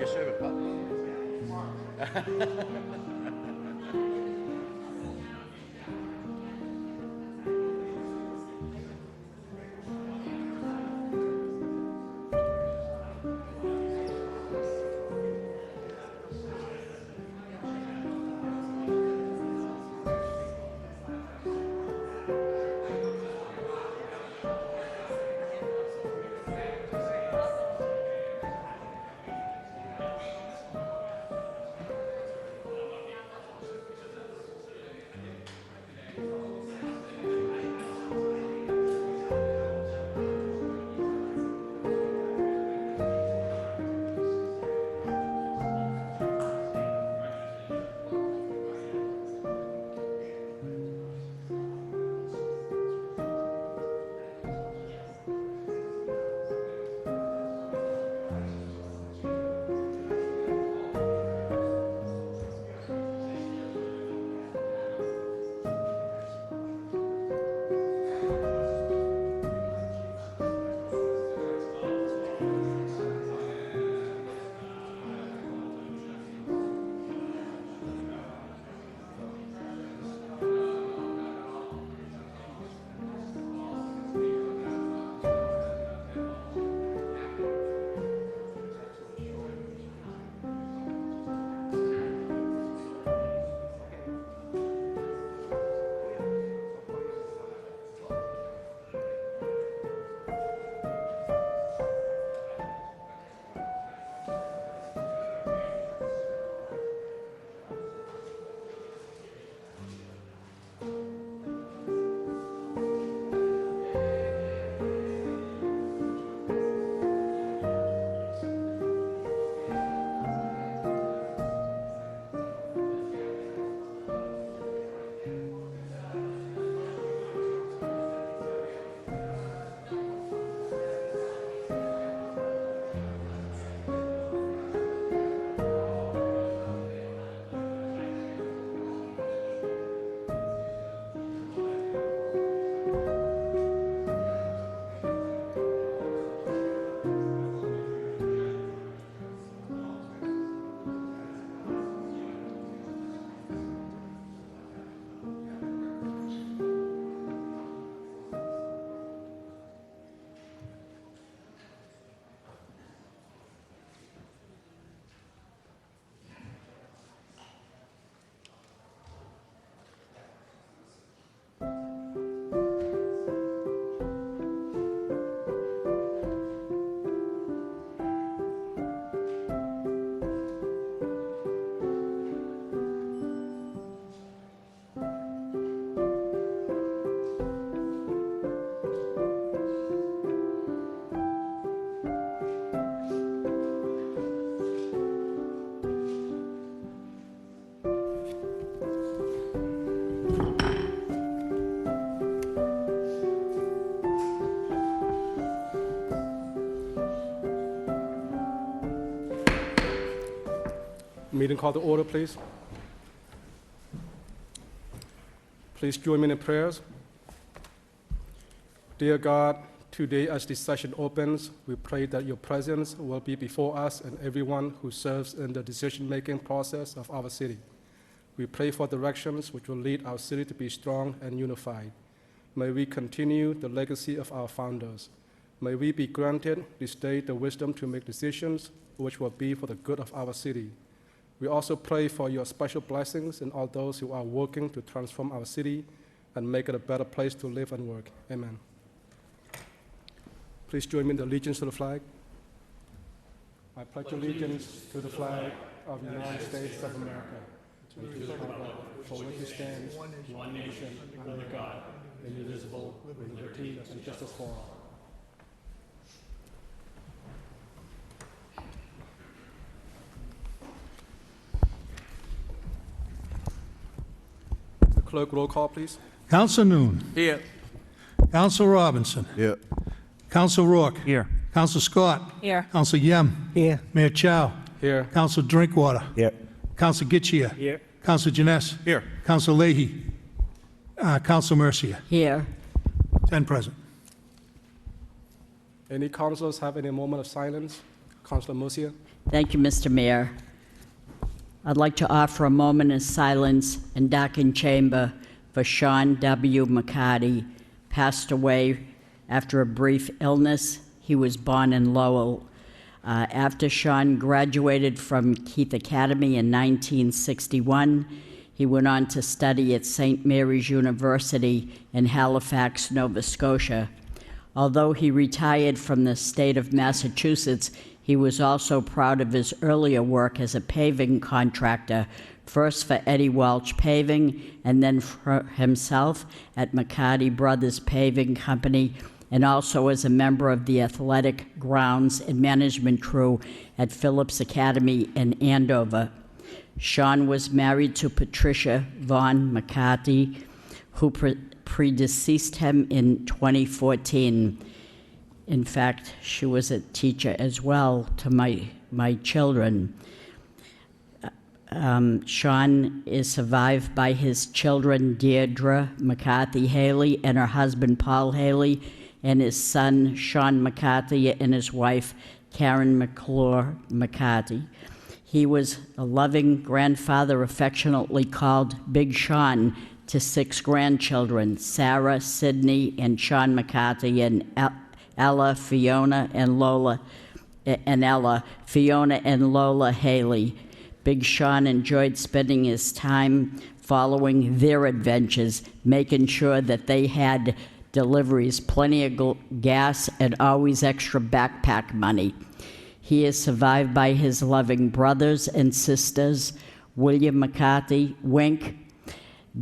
your servant, Pop. Meeting call to order, please. Please join me in prayers. Dear God, today as this session opens, we pray that your presence will be before us and everyone who serves in the decision-making process of our city. We pray for directions which will lead our city to be strong and unified. May we continue the legacy of our founders. May we be granted this day the wisdom to make decisions which will be for the good of our city. We also pray for your special blessings in all those who are working to transform our city and make it a better place to live and work. Amen. Please join me in the allegiance to the flag. I pledge allegiance to the flag of the United States of America, and to the republic for which it stands, one nation, under God, indivisible, with liberty and justice for all. Clerk, roll call, please. Counsel Noon. Here. Counsel Robinson. Here. Counsel Rourke. Here. Counsel Scott. Here. Counsel Yem. Here. Mayor Chow. Here. Counsel Drinkwater. Here. Counsel Gitchia. Here. Counsel Janess. Here. Counsel Leahy. Counsel Mercia. Here. 10 present. Any councilors have any moment of silence? Councilor Mercia. Thank you, Mr. Mayor. I'd like to offer a moment of silence and darken chamber for Sean W. McCarty, passed away after a brief illness. He was born in Lowell. After Sean graduated from Keith Academy in 1961, he went on to study at St. Mary's University in Halifax, Nova Scotia. Although he retired from the state of Massachusetts, he was also proud of his earlier work as a paving contractor, first for Eddie Welch Paving and then for himself at McCarty Brothers Paving Company, and also as a member of the athletic grounds and management crew at Phillips Academy in Andover. Sean was married to Patricia Vaughn McCarty, who predeceased him in 2014. In fact, she was a teacher as well to my children. Sean is survived by his children, Deirdre McCarthy Haley and her husband, Paul Haley, and his son, Sean McCarthy, and his wife, Karen McClure McCarthy. He was a loving grandfather, affectionately called Big Sean, to 6 grandchildren, Sarah, Sydney, and Sean McCarthy, and Ella, Fiona, and Lola Haley. Big Sean enjoyed spending his time following their adventures, making sure that they had deliveries, plenty of gas, and always extra backpack money. He is survived by his loving brothers and sisters, William McCarthy, Wink,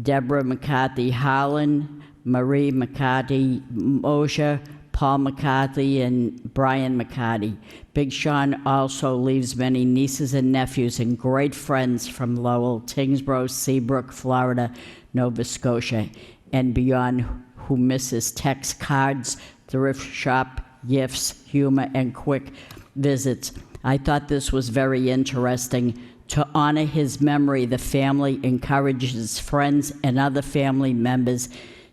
Deborah McCarthy Harlan, Marie McCarthy Mosher, Paul McCarthy, and Brian McCarthy. Big Sean also leaves many nieces and nephews and great friends from Lowell, Tingsboro, Seabrook, Florida, Nova Scotia, and beyond, who misses text cards, thrift shop gifts, humor, and quick visits. I thought this was very interesting. To honor his memory, the family encourages friends and other family members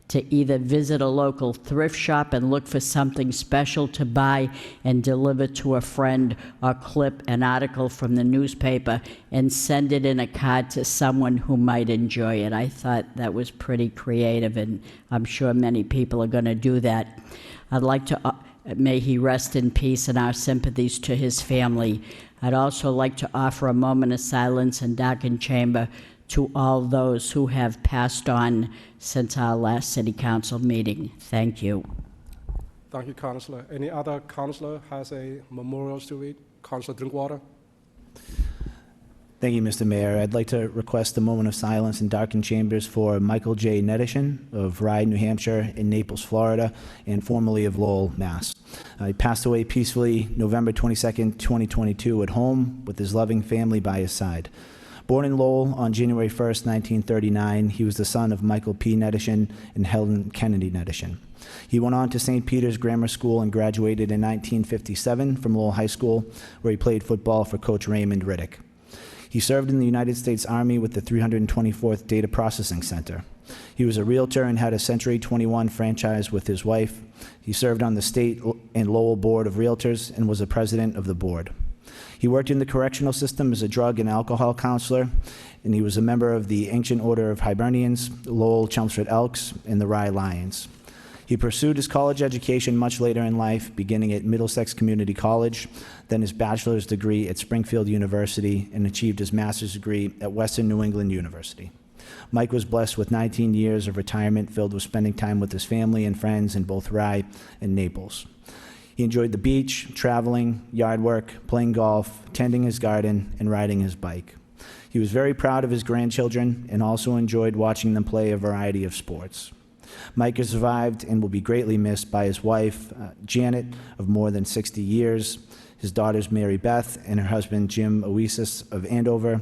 to either visit a local thrift shop and look for something special to buy and deliver to a friend, or clip an article from the newspaper and send it in a card to someone who might enjoy it. I thought that was pretty creative, and I'm sure many people are going to do that. I'd like to, may he rest in peace, and our sympathies to his family. I'd also like to offer a moment of silence and darken chamber to all those who have passed on since our last City Council meeting. Thank you. Thank you, Councillor. Any other councillor has a memorials to read? Councillor Drinkwater. Thank you, Mr. Mayor. I'd like to request a moment of silence in darkened chambers for Michael J. Nedishin of Rye, New Hampshire, and Naples, Florida, and formerly of Lowell, Mass. He passed away peacefully November 22nd, 2022 at home with his loving family by his side. Born in Lowell on January 1st, 1939, he was the son of Michael P. Nedishin and Helen Kennedy Nedishin. He went on to St. Peter's Grammar School and graduated in 1957 from Lowell High School, where he played football for Coach Raymond Riddick. He served in the United States Army with the 324th Data Processing Center. He was a realtor and had a Century 21 franchise with his wife. He served on the State and Lowell Board of Realtors and was a president of the board. He worked in the correctional system as a drug and alcohol counselor, and he was a member of the Ancient Order of Hibernians, Lowell Chelmsford Elks, and the Rye Lions. He pursued his college education much later in life, beginning at Middlesex Community College, then his bachelor's degree at Springfield University, and achieved his master's degree at Western New England University. Mike was blessed with 19 years of retirement filled with spending time with his family and friends in both Rye and Naples. He enjoyed the beach, traveling, yard work, playing golf, tending his garden, and riding his bike. He was very proud of his grandchildren and also enjoyed watching them play a variety of sports. Mike is survived and will be greatly missed by his wife, Janet, of more than 60 years, his daughters Mary Beth and her husband Jim Oasis of Andover,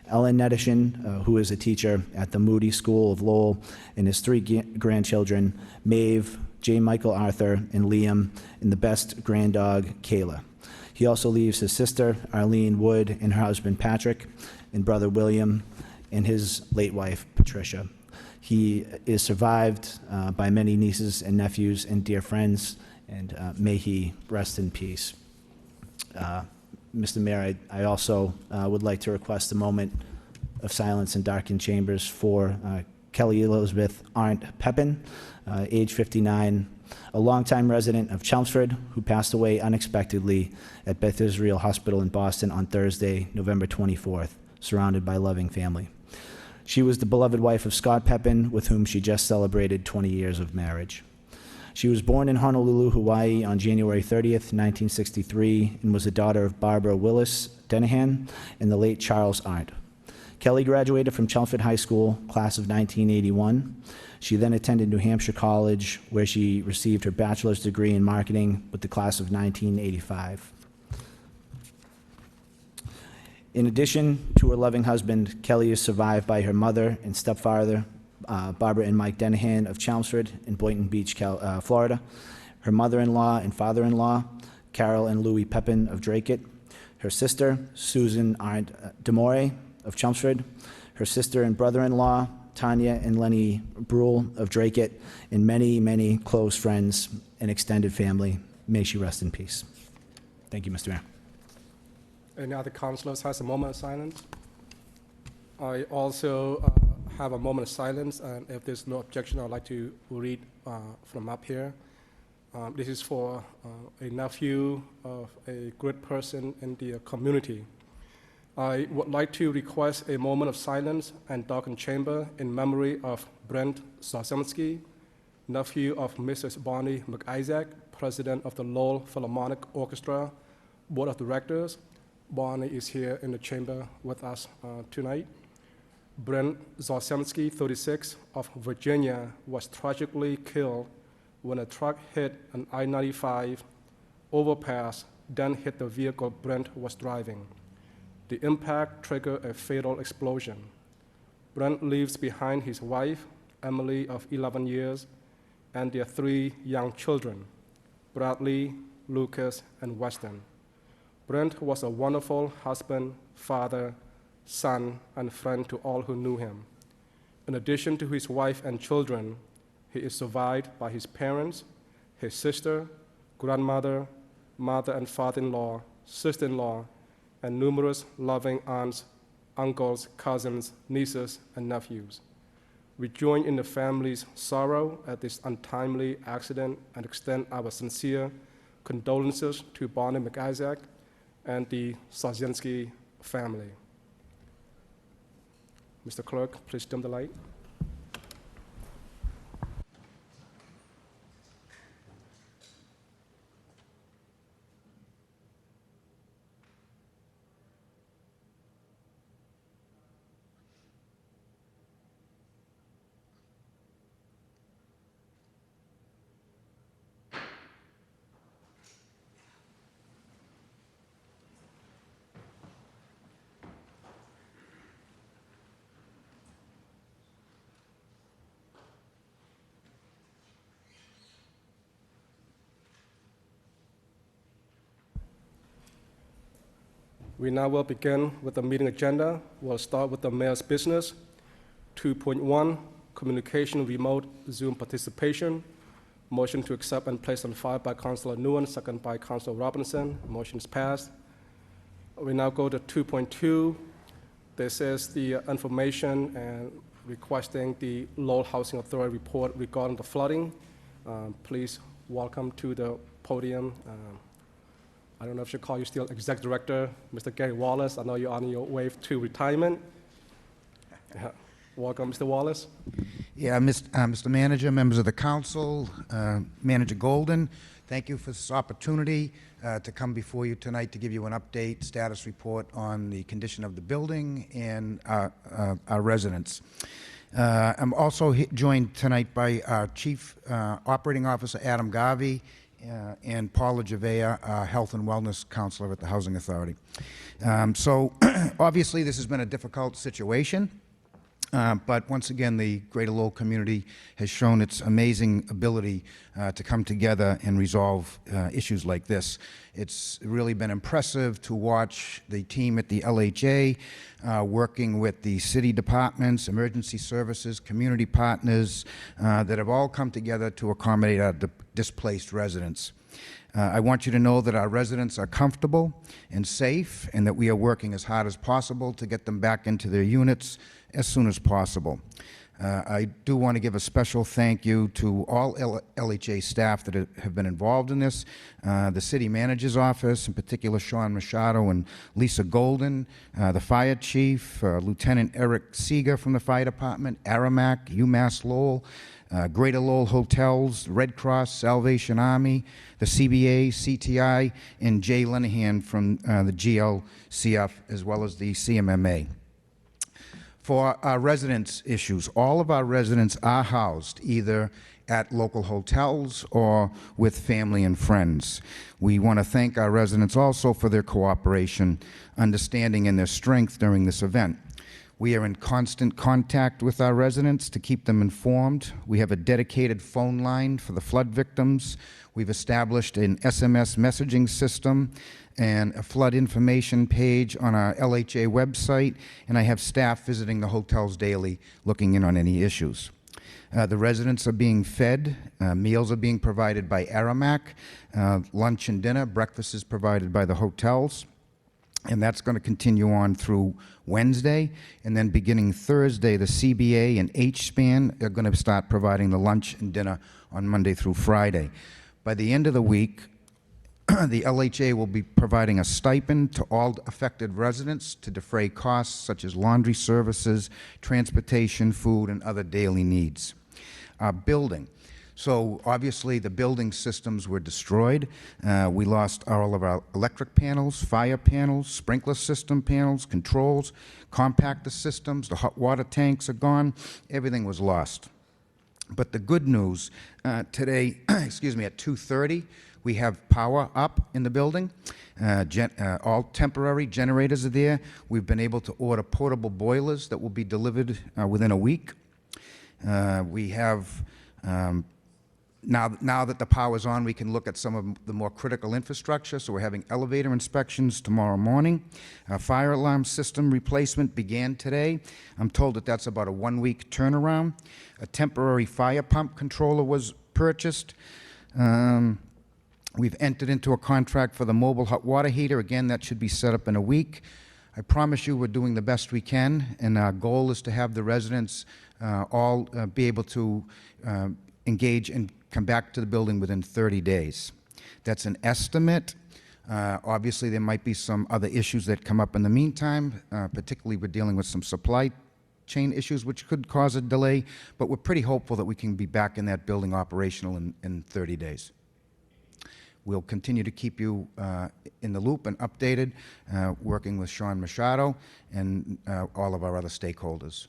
Ellen Nedishin, who is a teacher at the Moody School of Lowell, and his 3 grandchildren, Maeve, J. Michael Arthur, and Liam, and the best granddog, Kayla. He also leaves his sister, Arlene Wood, and her husband, Patrick, and brother, William, and his late wife, Patricia. He is survived by many nieces and nephews and dear friends, and may he rest in peace. Mr. Mayor, I also would like to request a moment of silence in darkened chambers for Kelly Elizabeth Arndt Pepin, age 59, a longtime resident of Chelmsford who passed away unexpectedly at Beth Israel Hospital in Boston on Thursday, November 24th, surrounded by loving family. She was the beloved wife of Scott Pepin, with whom she just celebrated 20 years of marriage. She was born in Honolulu, Hawaii on January 30th, 1963, and was the daughter of Barbara Willis Denahan and the late Charles Arndt. Kelly graduated from Chelmsford High School, class of 1981. She then attended New Hampshire College, where she received her bachelor's degree in marketing with the class of 1985. In addition to her loving husband, Kelly is survived by her mother and stepfather, Barbara and Mike Denahan of Chelmsford in Boynton Beach, Florida, her mother-in-law and father-in-law, Carol and Louis Pepin of Dracut, her sister, Susan Arndt Demore of Chelmsford, her sister and brother-in-law, Tanya and Lenny Brule of Dracut, and many, many close friends and extended family. May she rest in peace. Thank you, Mr. Mayor. Any other councilors has a moment of silence? I also have a moment of silence, and if there's no objection, I'd like to read from up here. This is for a nephew of a great person in the community. I would like to request a moment of silence and darkened chamber in memory of Brent Zosemski, nephew of Mrs. Bonnie McIsaac, president of the Lowell Philharmonic Orchestra Board of Directors. Bonnie is here in the chamber with us tonight. Brent Zosemski, 36, of Virginia, was tragically killed when a truck hit an I-95 overpass, then hit the vehicle Brent was driving. The impact triggered a fatal explosion. Brent leaves behind his wife, Emily, of 11 years, and their 3 young children, Bradley, Lucas, and Weston. Brent was a wonderful husband, father, son, and friend to all who knew him. In addition to his wife and children, he is survived by his parents, his sister, grandmother, mother and father-in-law, sister-in-law, and numerous loving aunts, uncles, cousins, nieces, and nephews. We join in the family's sorrow at this untimely accident and extend our sincere condolences to Bonnie McIsaac and the Zosemski family. Mr. Clerk, please dim the light. We now will begin with the meeting agenda. We'll start with the mayor's business. 2.1, communication remote Zoom participation. Motion to accept and place on file by Councilor Nguyen, second by Councilor Robinson. Motion is passed. We now go to 2.2. This is the information and requesting the Lowell Housing Authority report regarding the flooding. Please welcome to the podium. I don't know if I should call you still Executive Director, Mr. Gary Wallace. I know you're on your way to retirement. Welcome, Mr. Wallace. Yeah, Mr. Manager, members of the council, Manager Golden, thank you for this opportunity to come before you tonight to give you an update, status report on the condition of the building and our residents. I'm also joined tonight by our Chief Operating Officer, Adam Garvey, and Paula Javea, Health and Wellness Counselor at the Housing Authority. So obviously this has been a difficult situation, but once again the Greater Lowell community has shown its amazing ability to come together and resolve issues like this. It's really been impressive to watch the team at the LHA working with the city departments, emergency services, community partners that have all come together to accommodate our displaced residents. I want you to know that our residents are comfortable and safe, and that we are working as hard as possible to get them back into their units as soon as possible. I do want to give a special thank you to all LHA staff that have been involved in this, the city manager's office, in particular Sean Machado and Lisa Golden, the fire chief, Lieutenant Eric Seeger from the fire department, Aramac, UMass Lowell, Greater Lowell Hotels, Red Cross, Salvation Army, the CBA, CTI, and Jay Lenahan from the GLCF, as well as the CMMA. For our residents' issues, all of our residents are housed either at local hotels or with family and friends. We want to thank our residents also for their cooperation, understanding, and their strength during this event. We are in constant contact with our residents to keep them informed. We have a dedicated phone line for the flood victims. We've established an SMS messaging system and a flood information page on our LHA website, and I have staff visiting the hotels daily looking in on any issues. The residents are being fed. Meals are being provided by Aramac. Lunch and dinner, breakfast is provided by the hotels. And that's going to continue on through Wednesday. And then beginning Thursday, the CBA and HSPAN are going to start providing the lunch and dinner on Monday through Friday. By the end of the week, the LHA will be providing a stipend to all affected residents to defray costs such as laundry services, transportation, food, and other daily needs. Building. So obviously the building systems were destroyed. We lost all of our electric panels, fire panels, sprinkler system panels, controls, compactor systems, the hot water tanks are gone. Everything was lost. But the good news, today, excuse me, at 2:30, we have power up in the building. All temporary generators are there. We've been able to order portable boilers that will be delivered within a week. We have, now that the power's on, we can look at some of the more critical infrastructure. So we're having elevator inspections tomorrow morning. Fire alarm system replacement began today. I'm told that that's about a 1-week turnaround. A temporary fire pump controller was purchased. We've entered into a contract for the mobile hot water heater. Again, that should be set up in a week. I promise you we're doing the best we can, and our goal is to have the residents all be able to engage and come back to the building within 30 days. That's an estimate. Obviously, there might be some other issues that come up in the meantime, particularly we're dealing with some supply chain issues which could cause a delay, but we're pretty hopeful that we can be back in that building operational in 30 days. We'll continue to keep you in the loop and updated, working with Sean Machado and all of our other stakeholders.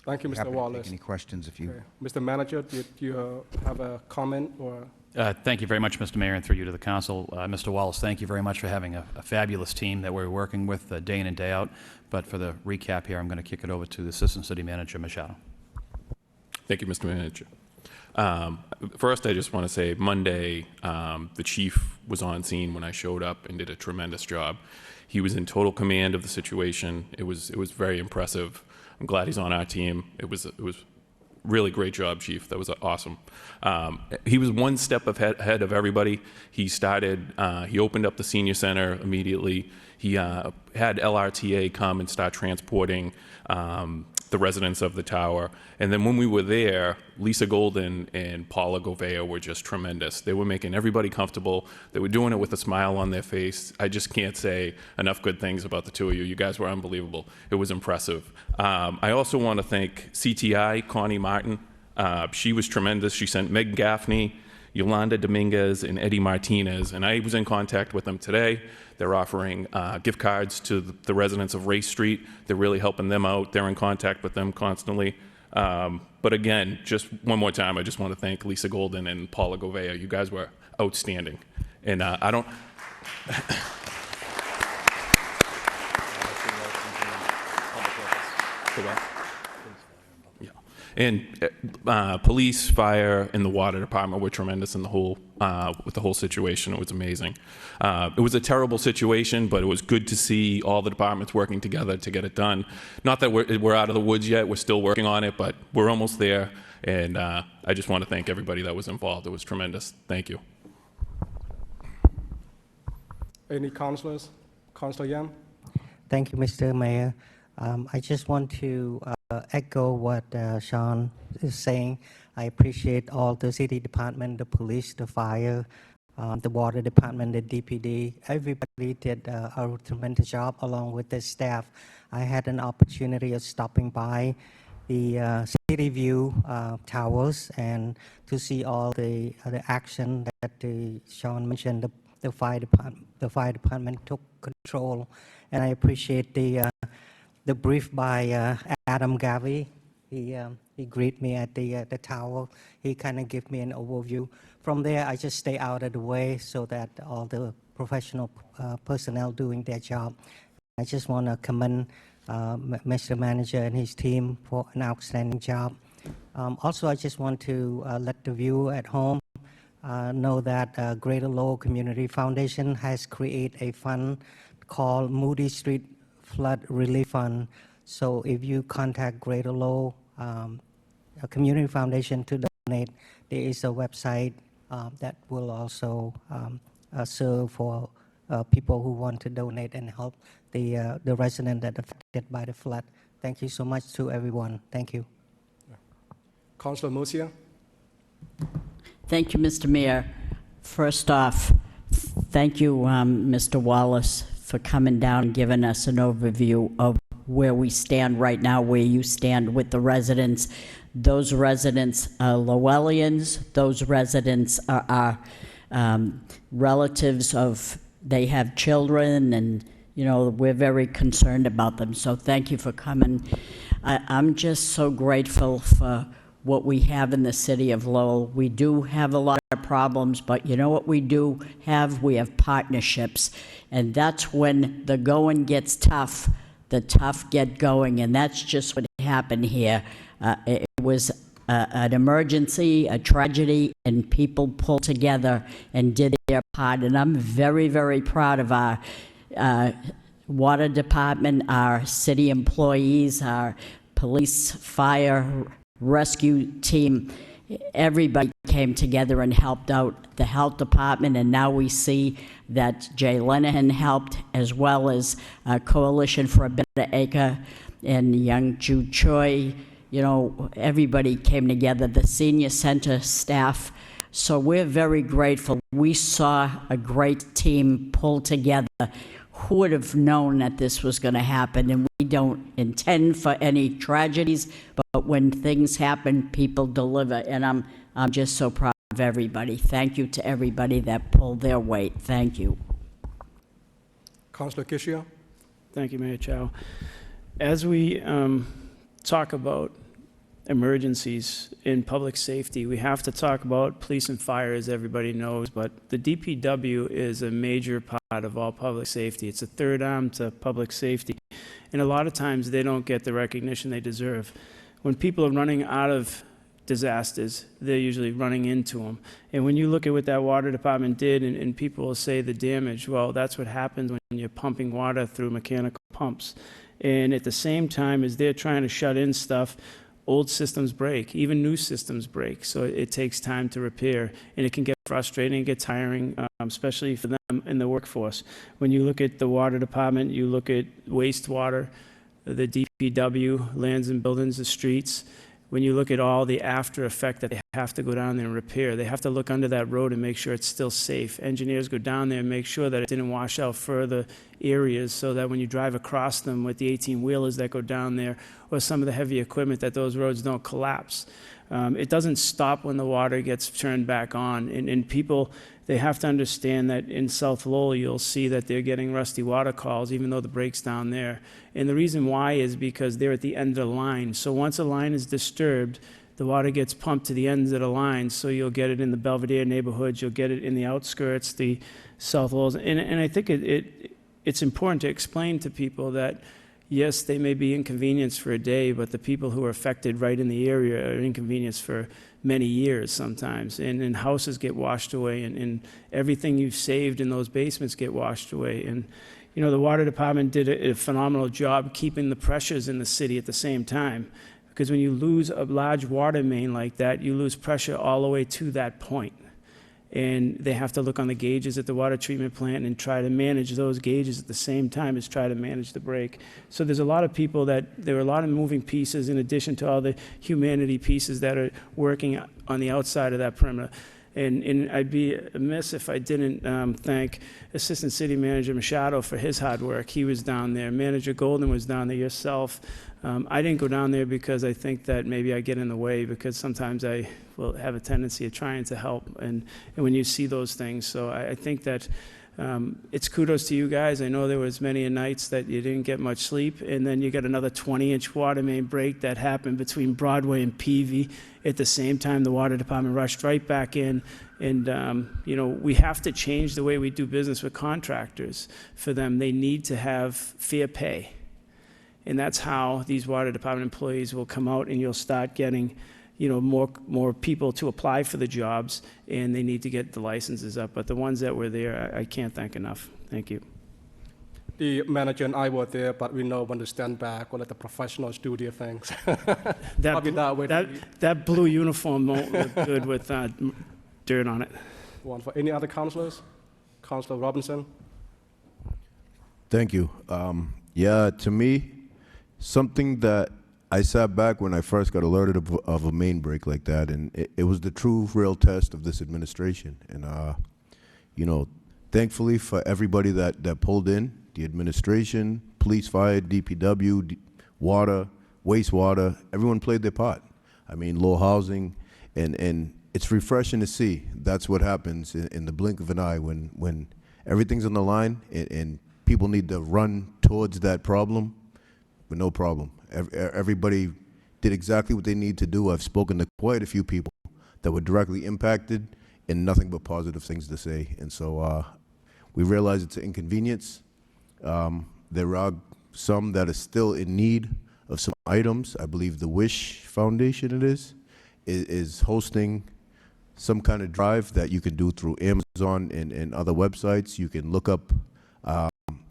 Thank you, Mr. Happy to Wallace. take any questions if you... Okay. Mr. Manager, did you have a comment or? Thank you very much, Mr. Mayor, and through you to the council. Mr. Wallace, thank you very much for having a fabulous team that we're working with day in and day out. But for the recap here, I'm going to kick it over to the Assistant City Manager, Machado. Thank you, Mr. Manager. First, I just want to say Monday, the chief was on scene when I showed up and did a tremendous job. He was in total command of the situation. It was very impressive. I'm glad he's on our team. It was really great job, Chief. That was awesome. He was one step ahead of everybody. He opened up the senior center immediately. He had LRTA come and start transporting the residents of the tower. And then when we were there, Lisa Golden and Paula Govea were just tremendous. They were making everybody comfortable. They were doing it with a smile on their face. I just can't say enough good things about the two of you. You guys were unbelievable. It was impressive. I also want to thank CTI, Connie Martin. She was tremendous. She sent Meg Gaffney, Yolanda Dominguez, and Eddie Martinez, and I was in contact with them today. They're offering gift cards to the residents of Race Street. They're really helping them out. They're in contact with them constantly. But again, just one more time, I just want to thank Lisa Golden and Paula Govea. You guys were outstanding. And I don't... Yeah. And police, fire, and the water department were tremendous in the whole with the whole situation. It was amazing. It was a terrible situation, but it was good to see all the departments working together to get it done. Not that we're out of the woods yet. We're still working on it, but we're almost there. And I just want to thank everybody that was involved. It was tremendous. Thank you. Any councilors? Councilor Yan? Thank you, Mr. Mayor. I just want to echo what Sean is saying. I appreciate all the city department, the police, the fire, the water department, the DPD. Everybody did a tremendous job along with the staff. I had an opportunity of stopping by the City View towers and to see all the action that Sean mentioned. The fire department took control, and I appreciate the brief by Adam Gavi. He greeted me at the tower. He kind of gave me an overview. From there, I just stay out of the way so that all the professional personnel doing their job. I just want to commend Mr. Manager and his team for an outstanding job. Also, I just want to let the viewer at home know that Greater Lowell Community Foundation has created a fund called Moody Street Flood Relief Fund. So if you contact Greater Lowell Community Foundation to donate, there is a website that will also serve for people who want to donate and help the resident that affected by the flood. Thank you so much to everyone. Thank you. Councilor Murcia? Thank you, Mr. Mayor. First off, thank you, Mr. Wallace, for coming down and giving us an overview of where we stand right now, where you stand with the residents. Those residents are Lowellians. Those residents are relatives of, they have children, and, you know, we're very concerned about them. So thank you for coming. I'm just so grateful for what we have in the city of Lowell. We do have a lot of problems, but you know what we do have? We have partnerships. And that's when the going gets tough, the tough get going, and that's just what happened here. It was an emergency, a tragedy, and people pulled together and did their part. And I'm very, very proud of our water department, our city employees, our police, fire, rescue team. Everybody came together and helped out the health department, and now we see that Jay Lenehan helped, as well as Coalition for a Better Acre and Young Ju Choi. You know, everybody came together, the senior center staff. So we're very grateful. We saw a great team pull together. Who would have known that this was going to happen? And we don't intend for any tragedies, but when things happen, people deliver. And I'm just so proud of everybody. Thank you to everybody that pulled their weight. Thank you. Councilor Kishia? Thank you, Mayor Chow. As we talk about emergencies in public safety, we have to talk about police and fire, as everybody knows, but the DPW is a major part of all public safety. It's a third arm to public safety, and a lot of times they don't get the recognition they deserve. When people are running out of disasters, they're usually running into them. And when you look at what that water department did, and people will say the damage, well, that's what happens when you're pumping water through mechanical pumps. And at the same time as they're trying to shut in stuff, old systems break, even new systems break. So it takes time to repair, and it can get frustrating, it gets tiring, especially for them in the workforce. When you look at the water department, you look at wastewater, the DPW, lands and buildings, the streets. When you look at all the after effect that they have to go down there and repair, they have to look under that road and make sure it's still safe. Engineers go down there and make sure that it didn't wash out further areas, so that when you drive across them with the 18-wheelers that go down there, or some of the heavy equipment, that those roads don't collapse. It doesn't stop when the water gets turned back on. And people, they have to understand that in South Lowell, you'll see that they're getting rusty water calls, even though the break's down there. And the reason why is because they're at the end of the line. So once a line is disturbed, the water gets pumped to the ends of the line. So you'll get it in the Belvedere neighborhoods, you'll get it in the outskirts, the South Lowell. And I think it's important to explain to people that, yes, they may be inconvenienced for a day, but the people who are affected right in the area are inconvenienced for many years sometimes. And houses get washed away, and everything you've saved in those basements get washed away. And, you know, the water department did a phenomenal job keeping the pressures in the city at the same time. because when you lose a large water main like that, you lose pressure all the way to that point. And they have to look on the gauges at the water treatment plant and try to manage those gauges at the same time as try to manage the break. So there's a lot of people there are a lot of moving pieces in addition to all the humanity pieces that are working on the outside of that perimeter. And I'd be amiss if I didn't thank Assistant City Manager Machado for his hard work. He was down there. Manager Golden was down there, yourself. I didn't go down there because I think that maybe I get in the way, because sometimes I will have a tendency of trying to help, and when you see those things. So I think that it's kudos to you guys. I know there was many nights that you didn't get much sleep, and then you got another 20-inch water main break that happened between Broadway and Peavy. At the same time, the water department rushed right back in, and we have to change the way we do business with contractors. For them, they need to have fair pay, and that's how these water department employees will come out, and you'll start getting more people to apply for the jobs, and they need to get the licenses up. But the ones that were there, I can't thank enough. Thank you. The manager and I were there, but we know when to stand back, or let the professionals do their things. That blue uniform won't look good with dirt on it. One for any other councilors? Councilor Robinson? Thank you. To me, something that I sat back when I first got alerted of a main break like that, and it was the true, real test of this administration. And, thankfully for everybody that pulled in, the administration, police, fire, DPW, water, wastewater, everyone played their part. I mean, low housing, and it's refreshing to see. That's what happens in the blink of an eye when everything's on the line and people need to run towards that problem with no problem. Everybody did exactly what they need to do. I've spoken to quite a few people that were directly impacted, and nothing but positive things to say. And so we realize it's an inconvenience. There are some that are still in need of some items. I believe the Wish Foundation is hosting some kind of drive that you can do through Amazon and other websites. You can look up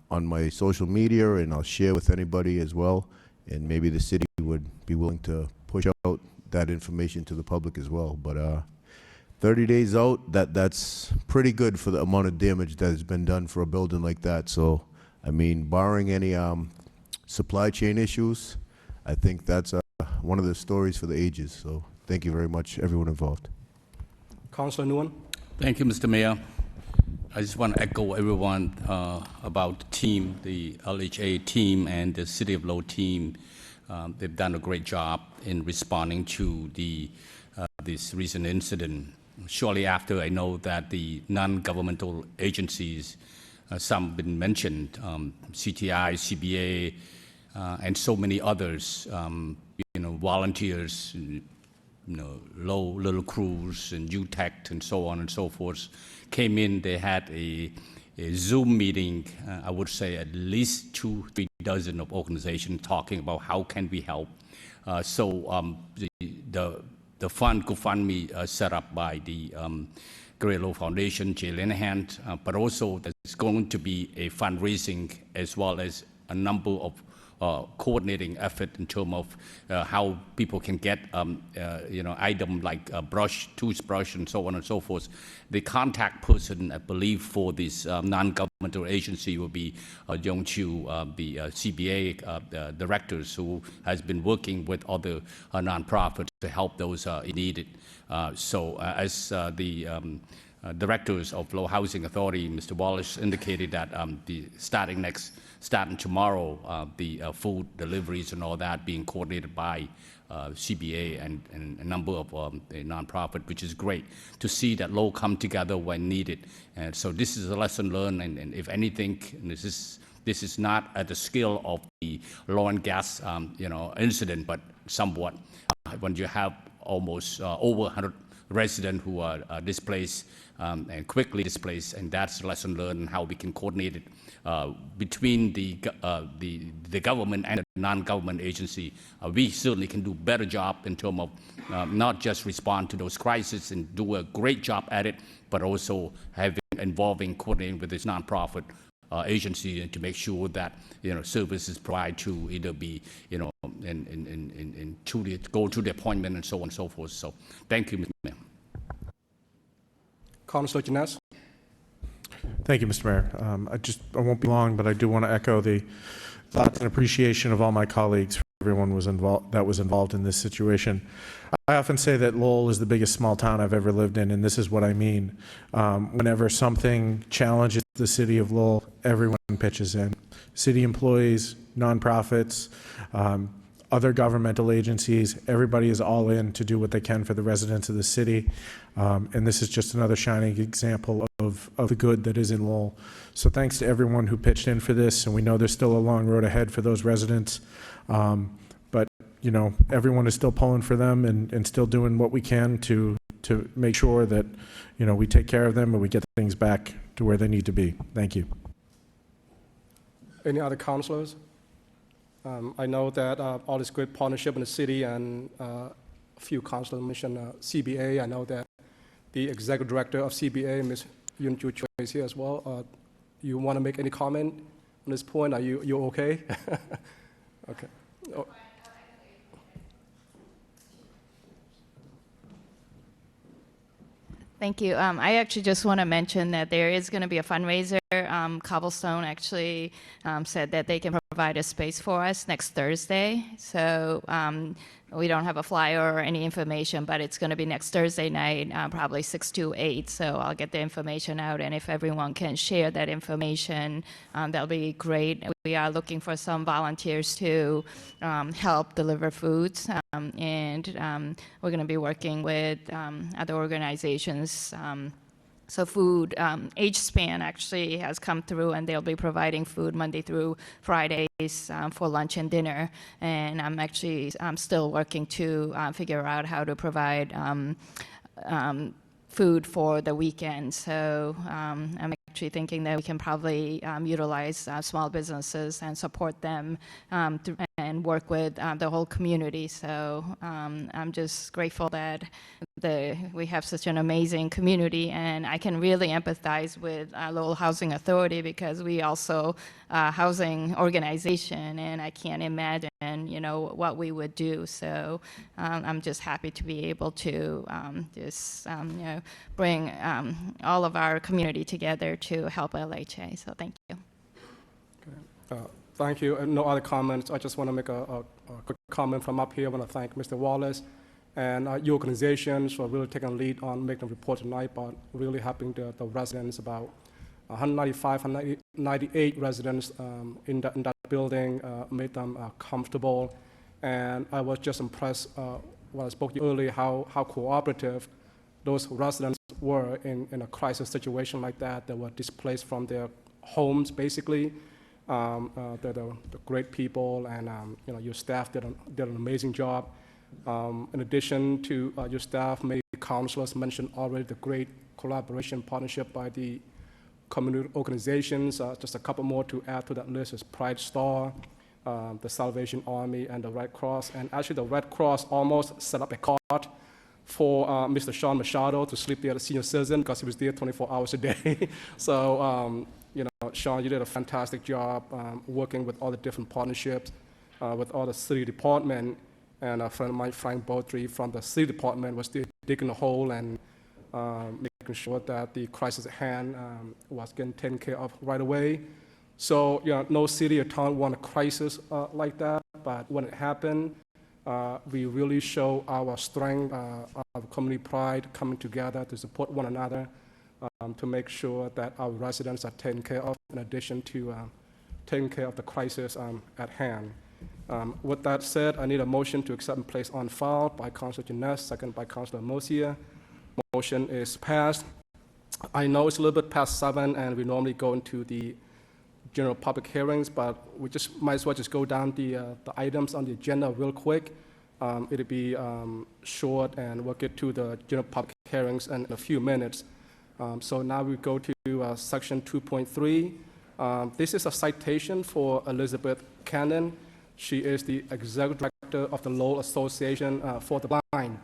on my social media, and I'll share with anybody as well. And maybe the city would be willing to push out that information to the public as well. But 30 days out, that's pretty good for the amount of damage that has been done for a building like that. So, I mean, barring any supply chain issues, I think that's one of the stories for the ages. So thank you very much, everyone involved. Councilor Nguyen? Thank you, Mr. Mayor. I just want to echo everyone about the team, the LHA team and the City of Lowell team. They've done a great job in responding to this recent incident. Shortly after, I know that the non-governmental agencies, some have been mentioned, CTI, CBA, and so many others, volunteers, low little crews and UTEC and so on and so forth, came in. They had a Zoom meeting, I would say at least 2-3 dozen of organizations talking about how can we help. The fund, GoFundMe, set up by the Great Lowell Foundation, Jay Linehan, but also there's going to be a fundraising as well as a number of coordinating effort in terms of how people can get item like brush, toothbrush, and so on and so forth. The contact person, I believe, for this non-governmental agency will be Yong Chiu, the CBA directors, who has been working with other nonprofits to help those in need. As the directors of Lowell Housing Authority, Mr. Wallace indicated that starting tomorrow, the food deliveries and all that being coordinated by CBA and a number of nonprofit, which is great to see that Lowell come together when needed. And so this is a lesson learned, and if anything, this is not at the scale of the oil and gas incident, but somewhat when you have almost over 100 residents who are displaced and quickly displaced, and that's a lesson learned and how we can coordinate it between the government and the non-government agency. We certainly can do a better job in terms of not just respond to those crises and do a great job at it, but also involving coordinating with this nonprofit agency to make sure that services provided to either be and go to the appointment and so on and so forth. So thank you, Mr. Mayor. Councilor Janess. Thank you, Mr. Mayor. I won't be long, but I do want to echo the thoughts and appreciation of all my colleagues, for everyone that was involved in this situation. I often say that Lowell is the biggest small town I've ever lived in, and this is what I mean. Whenever something challenges the city of Lowell, everyone pitches in. City employees, nonprofits, other governmental agencies, everybody is all in to do what they can for the residents of the city. And this is just another shining example of the good that is in Lowell. So thanks to everyone who pitched in for this, and we know there's still a long road ahead for those residents. But everyone is still pulling for them and still doing what we can to make sure that, we take care of them and we get things back to where they need to be. Thank you. Any other councilors? I know that all this great partnership in the city, and a few councilors mentioned CBA. I know that the executive director of CBA, Ms. Yun Ju Choi, is here as well. You want to make any comment on this point? Are you okay? Okay. Oh. Thank you. I actually just want to mention that there is going to be a fundraiser. Cobblestone actually said that they can provide a space for us next Thursday. So we don't have a flyer or any information, but it's going to be next Thursday night, probably 6 to 8. So I'll get the information out, and if everyone can share that information, that'll be great. We are looking for some volunteers to help deliver foods, and we're going to be working with other organizations. So food, H-SPAN actually has come through, and they'll be providing food Monday through Fridays for lunch and dinner. And I'm still working to figure out how to provide food for the weekend. So I'm actually thinking that we can probably utilize small businesses and support them and work with the whole community. So I'm just grateful that we have such an amazing community, and I can really empathize with Lowell Housing Authority because we also housing organization, and I can't imagine what we would do. So I'm just happy to be able to bring all of our community together to help LHA. So thank you. Okay. Thank you. No other comments. I just want to make a quick comment from up here. I want to thank Mr. Wallace and your organizations for really taking a lead on making a report tonight, but really helping the residents. About 195, 198 residents in that building, made them comfortable. And I was just impressed when I spoke to you earlier how cooperative those residents were in a crisis situation like that. They were displaced from their homes, basically. They're the great people, and your staff did an amazing job. In addition to your staff, many councilors mentioned already the great collaboration partnership by the community organizations. Just a couple more to add to that list is Pride Star, the Salvation Army, and the Red Cross. And actually, the Red Cross almost set up a cot for Mr. Sean Machado to sleep there as a senior citizen because he was there 24 hours a day. So, Sean, you did a fantastic job working with all the different partnerships, with all the city department. And a friend of mine, Frank Beaudry, from the city department, was there digging a hole and making sure that the crisis at hand was getting taken care of right away. So, no city or town want a crisis like that, but when it happened, we really show our strength, our community pride, coming together to support one another, to make sure that our residents are taken care of, in addition to taking care of the crisis at hand. With that said, I need a motion to accept and place on file by Councilor Janess, second by Councilor Mosia. Motion is passed. I know it's a little bit past 7, and we normally go into the general public hearings, but we just might as well just go down the items on the agenda real quick. It'll be short, and we'll get to the general public hearings in a few minutes. So now we go to section 2.3. This is a citation for Elizabeth Cannon. She is the executive director of the Lowell Association for the Blind.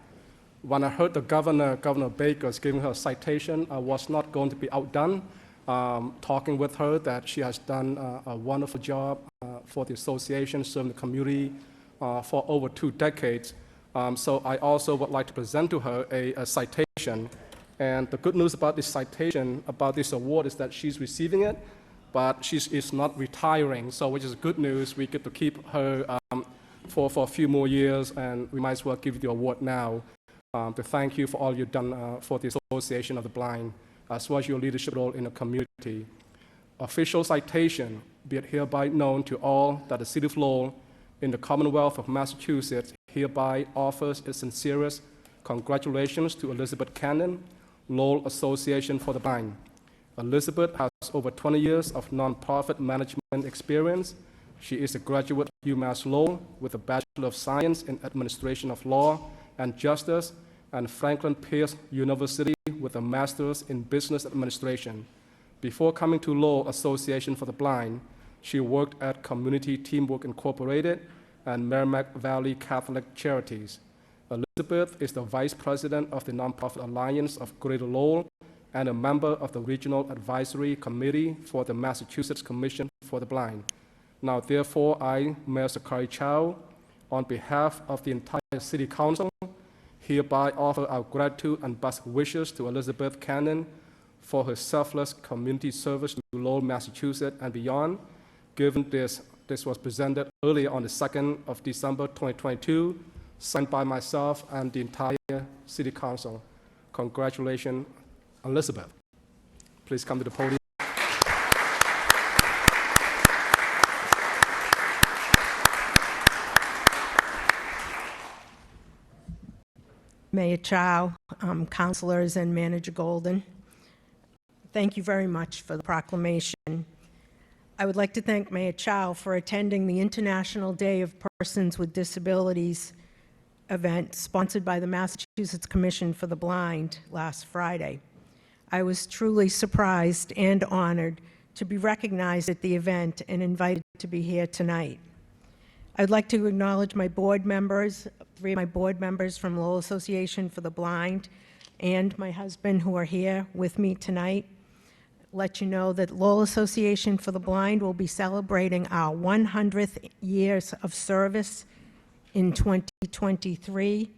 When I heard the Governor Baker, is giving her a citation, I was not going to be outdone. talking with her that she has done a wonderful job for the association, serving the community for over 2 decades. So I also would like to present to her a citation. And the good news about this citation, about this award, is that she's receiving it, but she is not retiring, so which is good news. We get to keep her for a few more years, and we might as well give you the award now to thank you for all you've done for the Association of the Blind, as well as your leadership role in the community. Official citation, be it hereby known to all that the City of Lowell in the Commonwealth of Massachusetts hereby offers its sincerest congratulations to Elizabeth Cannon, Lowell Association for the Blind. Elizabeth has over 20 years of nonprofit management experience. She is a graduate of UMass Lowell with a Bachelor of Science in Administration of Law and Justice, and Franklin Pierce University with a Master's in Business Administration. Before coming to Lowell Association for the Blind, she worked at Community Teamwork Incorporated and Merrimack Valley Catholic Charities. Elizabeth is the Vice President of the Nonprofit Alliance of Greater Lowell and a member of the Regional Advisory Committee for the Massachusetts Commission for the Blind. Now, therefore, I, Mayor Zachary Chow, on behalf of the entire City Council, hereby offer our gratitude and best wishes to Elizabeth Cannon for her selfless community service to Lowell, Massachusetts, and beyond. Given this was presented earlier on the 2nd of December 2022, signed by myself and the entire City Council. Congratulations, Elizabeth. Please come to the podium. Mayor Chow, councilors, and Manager Golden, thank you very much for the proclamation. I would like to thank Mayor Chow for attending the International Day of Persons with Disabilities event sponsored by the Massachusetts Commission for the Blind last Friday. I was truly surprised and honored to be recognized at the event and invited to be here tonight. I'd like to acknowledge my board members, 3 of my board members from Lowell Association for the Blind, and my husband who are here with me tonight. Let you know that Lowell Association for the Blind will be celebrating our 100th years of service in 2023,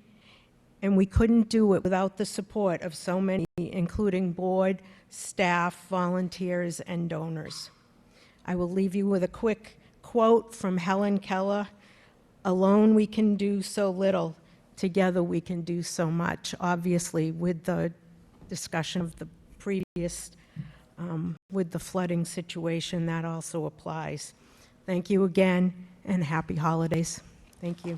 and we couldn't do it without the support of so many, including board, staff, volunteers, and donors. I will leave you with a quick quote from Helen Keller: "Alone we can do so little, together we can do so much." Obviously, with the discussion of the previous, with the flooding situation, that also applies. Thank you again, and happy holidays. Thank you.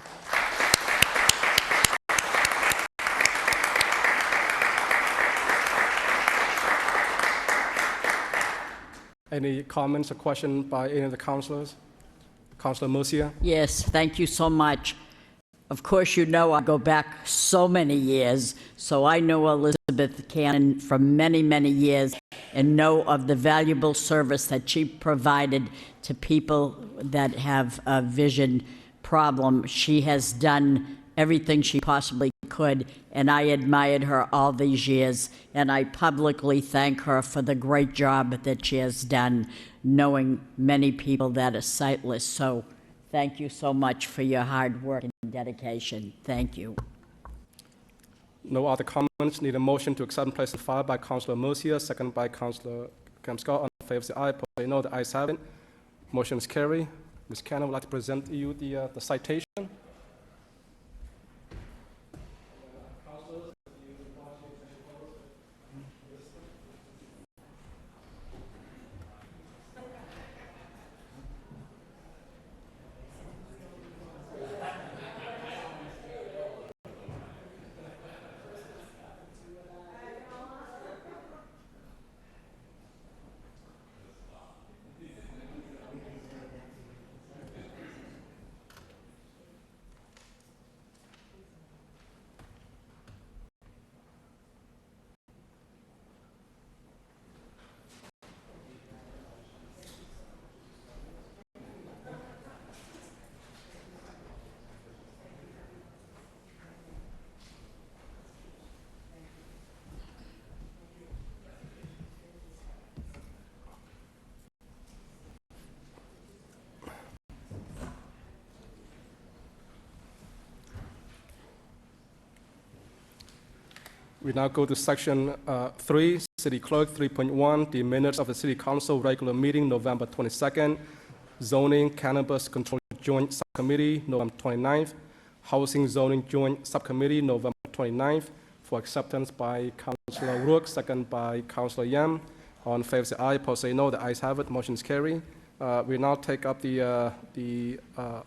Any comments or questions by any of the councilors? Councilor Murcia? Yes, thank you so much. Of course, you know I go back so many years, so I know Elizabeth Cannon for many, many years and know of the valuable service that she provided to people that have a vision problem. She has done everything she possibly could, and I admired her all these years, and I publicly thank her for the great job that she has done, knowing many people that are sightless. So thank you so much for your hard work and dedication. Thank you. No other comments. Need a motion to accept and place the file by Councilor Murcia, second by Councilor Scott. On favor say aye. Opposed say no. The ayes have it. Motion is carried. Ms. Cannon would like to present to you the citation. We now go to section 3, City Clerk 3.1, the minutes of the City Council regular meeting, November 22nd, Zoning Cannabis Control Joint Subcommittee, November 29th, Housing Zoning Joint Subcommittee, November 29th, for acceptance by Councilor Rook, second by Councilor Yam. All in favor say aye, opposed say no. The ayes have it, motion is carried. We now take up the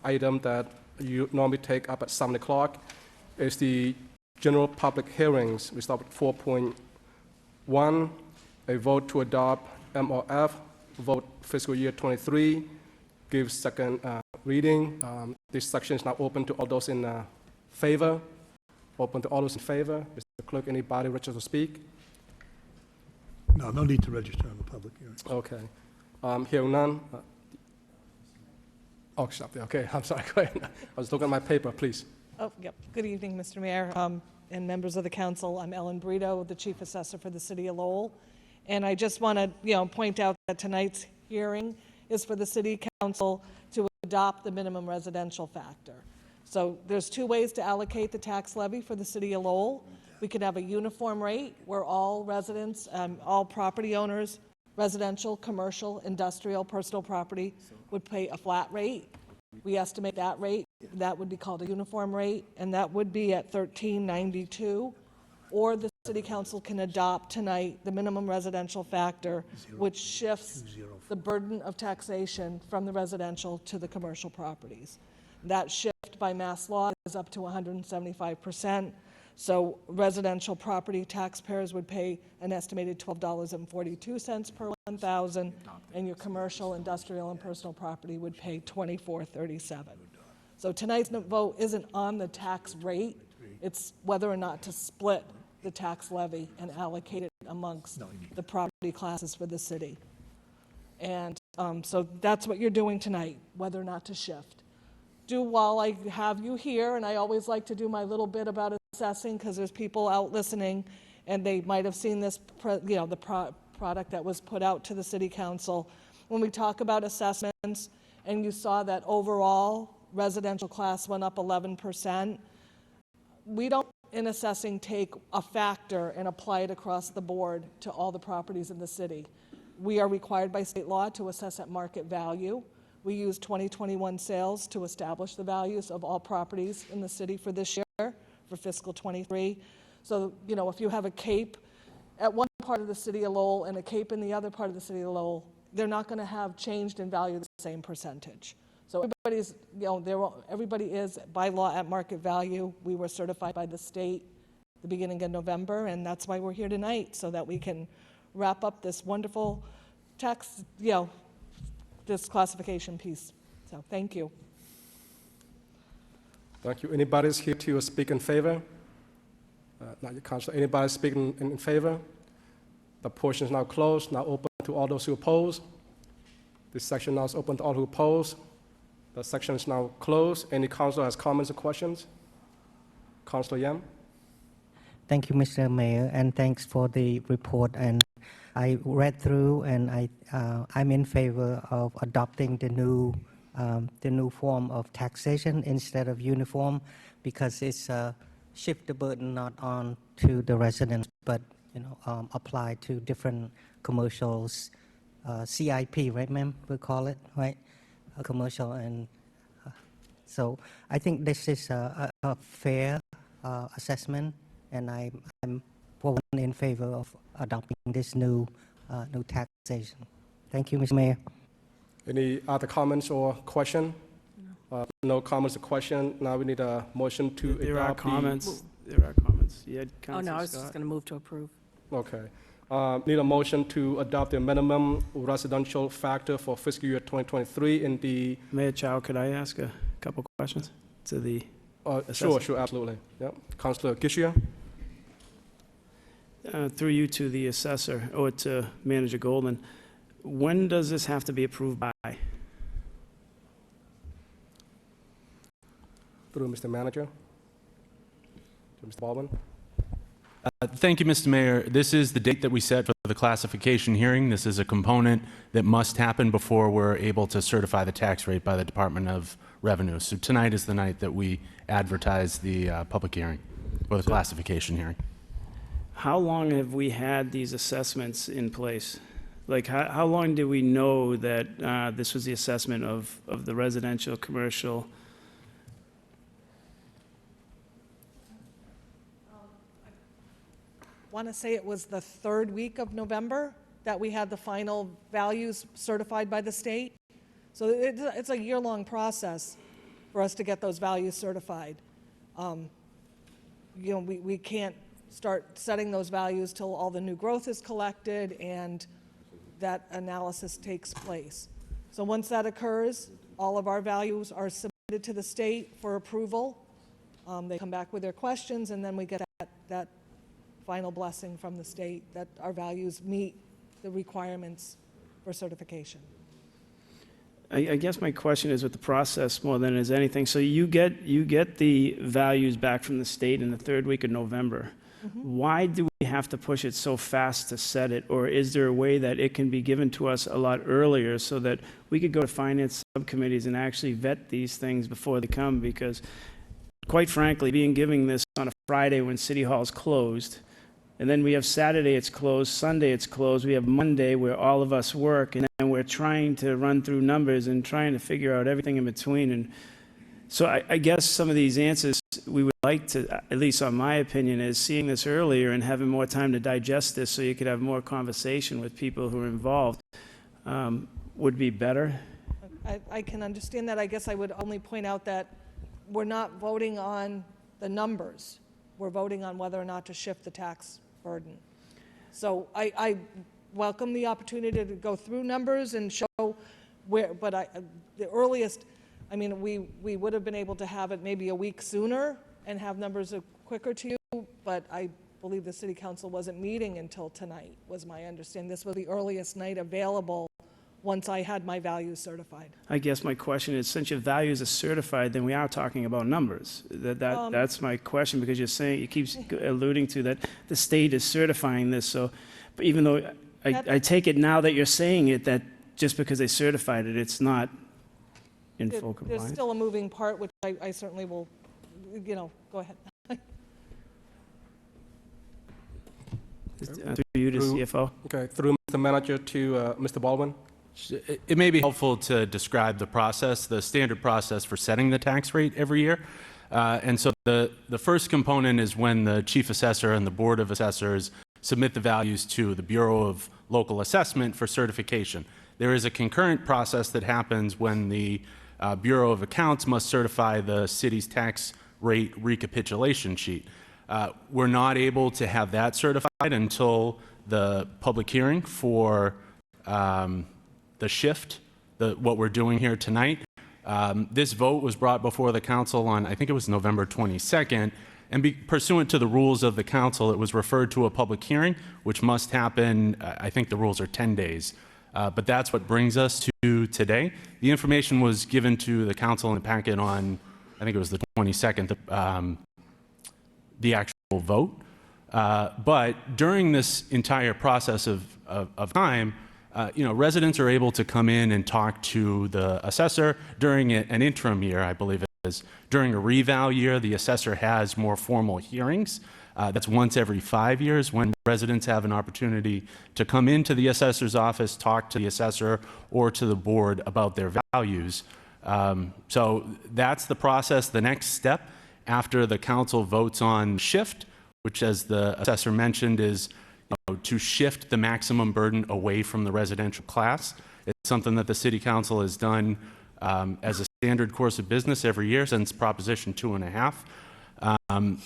item that you normally take up at 7 o'clock. It's the general public hearings. We start with 4.1, a vote to adopt MRF, vote fiscal year 23, give second reading. This section is now open to all those in favor. Open to all those in favor. Mr. Clerk, anybody wishes to speak? No, no need to register in the public hearing. Okay. Hearing none. Oh, stop there. Okay, I'm sorry. Go ahead. I was looking at my paper, please. Oh, yep. Good evening, Mr. Mayor and members of the council. I'm Ellen Brito, the Chief Assessor for the City of Lowell. And I just want to, point out that tonight's hearing is for the City Council to adopt the minimum residential factor. So there's two ways to allocate the tax levy for the City of Lowell. We could have a uniform rate where all residents, all property owners, residential, commercial, industrial, personal property would pay a flat rate. We estimate that rate, that would be called a uniform rate, and that would be at $13.92. Or the City Council can adopt tonight the minimum residential factor, which shifts the burden of taxation from the residential to the commercial properties. That shift by mass law is up to 175%. So residential property taxpayers would pay an estimated $12.42 per 1,000, and your commercial, industrial, and personal property would pay $24.37. So tonight's vote isn't on the tax rate, it's whether or not to split the tax levy and allocate it amongst the property classes for the city. And so that's what you're doing tonight, whether or not to shift. While I have you here, and I always like to do my little bit about assessing because there's people out listening and they might have seen this, the product that was put out to the City Council. When we talk about assessments and you saw that overall residential class went up 11%, we don't in assessing take a factor and apply it across the board to all the properties in the city. We are required by state law to assess at market value. We use 2021 sales to establish the values of all properties in the city for this year, for fiscal 23. So, if you have a CAPE at one part of the city of Lowell and a CAPE in the other part of the city of Lowell, they're not going to have changed in value the same percentage. So everybody's, everybody is by law at market value. We were certified by the state the beginning of November, and that's why we're here tonight, so that we can wrap up this wonderful tax, this classification piece. So thank you. Thank you. Anybody's here to speak in favor? Not your council. Anybody speaking in favor? The portion is now closed. Now open to all those who oppose. This section now is open to all who oppose. The section is now closed. Any councilor has comments or questions? Councilor Yam? Thank you, Mr. Mayor, and thanks for the report. And I read through, and I'm in favor of adopting the new form of taxation instead of uniform, because it's shift the burden not on to the residents, but apply to different commercials, CIP, right, ma'am? We call it, right? A commercial, and so I think this is a fair assessment, and I'm for one in favor of adopting this new taxation. Thank you, Mr. Mayor. Any other comments or question? No comments or question. Now we need a motion to adopt. There are comments. There are comments. Yeah, Oh, no, I was just going to move to approve. Okay. Need a motion to adopt the minimum residential factor for fiscal year 2023 in the... Mayor Chow, could I ask a couple questions to the... Sure, absolutely. Yep. Councilor Gishia? Through you to the assessor, or to Manager Golden, when does this have to be approved by? Through Mr. Manager. To Mr. Baldwin. Thank you, Mr. Mayor. This is the date that we set for the classification hearing. This is a component that must happen before we're able to certify the tax rate by the Department of Revenue. So tonight is the night that we advertise the public hearing, or the classification hearing. how long have we had these assessments in place? Like, how long did we know that this was the assessment of the residential, commercial? Want to say it was the third week of November that we had the final values certified by the state. So it's a year-long process for us to get those values certified. You know, we can't start setting those values till all the new growth is collected and that analysis takes place. So once that occurs, all of our values are submitted to the state for approval. They come back with their questions, and then we get that final blessing from the state that our values meet the requirements for certification. I guess my question is with the process more than is anything. So you get the values back from the state in the third week of November. Why do we have to push it so fast to set it? Or is there a way that it can be given to us a lot earlier so that we could go to finance subcommittees and actually vet these things before they come? Because quite frankly, being given this on a Friday when City Hall's closed, and then we have Saturday it's closed, Sunday it's closed, we have Monday where all of us work, and then we're trying to run through numbers and trying to figure out everything in between. And so I guess some of these answers we would like to, at least on my opinion, is seeing this earlier and having more time to digest this so you could have more conversation with people who are involved would be better. I can understand that. I guess I would only point out that we're not voting on the numbers. We're voting on whether or not to shift the tax burden. So I welcome the opportunity to go through numbers and show where, but the earliest, I mean, we would have been able to have it maybe a week sooner and have numbers quicker to you, but I believe the City Council wasn't meeting until tonight, was my understanding. This was the earliest night available once I had my values certified. I guess my question is, since your values are certified, then we are talking about numbers. That's my question, because you're saying, it keeps alluding to that the state is certifying this. So, but even though I take it now that you're saying it, that just because they certified it, it's not in full compliance. There's still a moving part, which I certainly will, go ahead. Through you to CFO. Okay, through Mr. Manager to Mr. Baldwin. It may be helpful to describe the process, the standard process for setting the tax rate every year. And so the first component is when the chief assessor and the board of assessors submit the values to the Bureau of Local Assessment for certification. There is a concurrent process that happens when the Bureau of Accounts must certify the city's tax rate recapitulation sheet. We're not able to have that certified until the public hearing for the shift, what we're doing here tonight. This vote was brought before the council on, I think it was November 22nd, and pursuant to the rules of the council, it was referred to a public hearing, which must happen, I think the rules are 10 days. But that's what brings us to today. The information was given to the council in the packet on, I think it was the 22nd, the actual vote. But during this entire process of time, residents are able to come in and talk to the assessor during an interim year, I believe it is. During a reval year, the assessor has more formal hearings. That's once every 5 years when residents have an opportunity to come into the assessor's office, talk to the assessor or to the board about their values. So that's the process. The next step after the council votes on shift, which as the assessor mentioned is to shift the maximum burden away from the residential class. It's something that the City Council has done as a standard course of business every year since Proposition 2.5.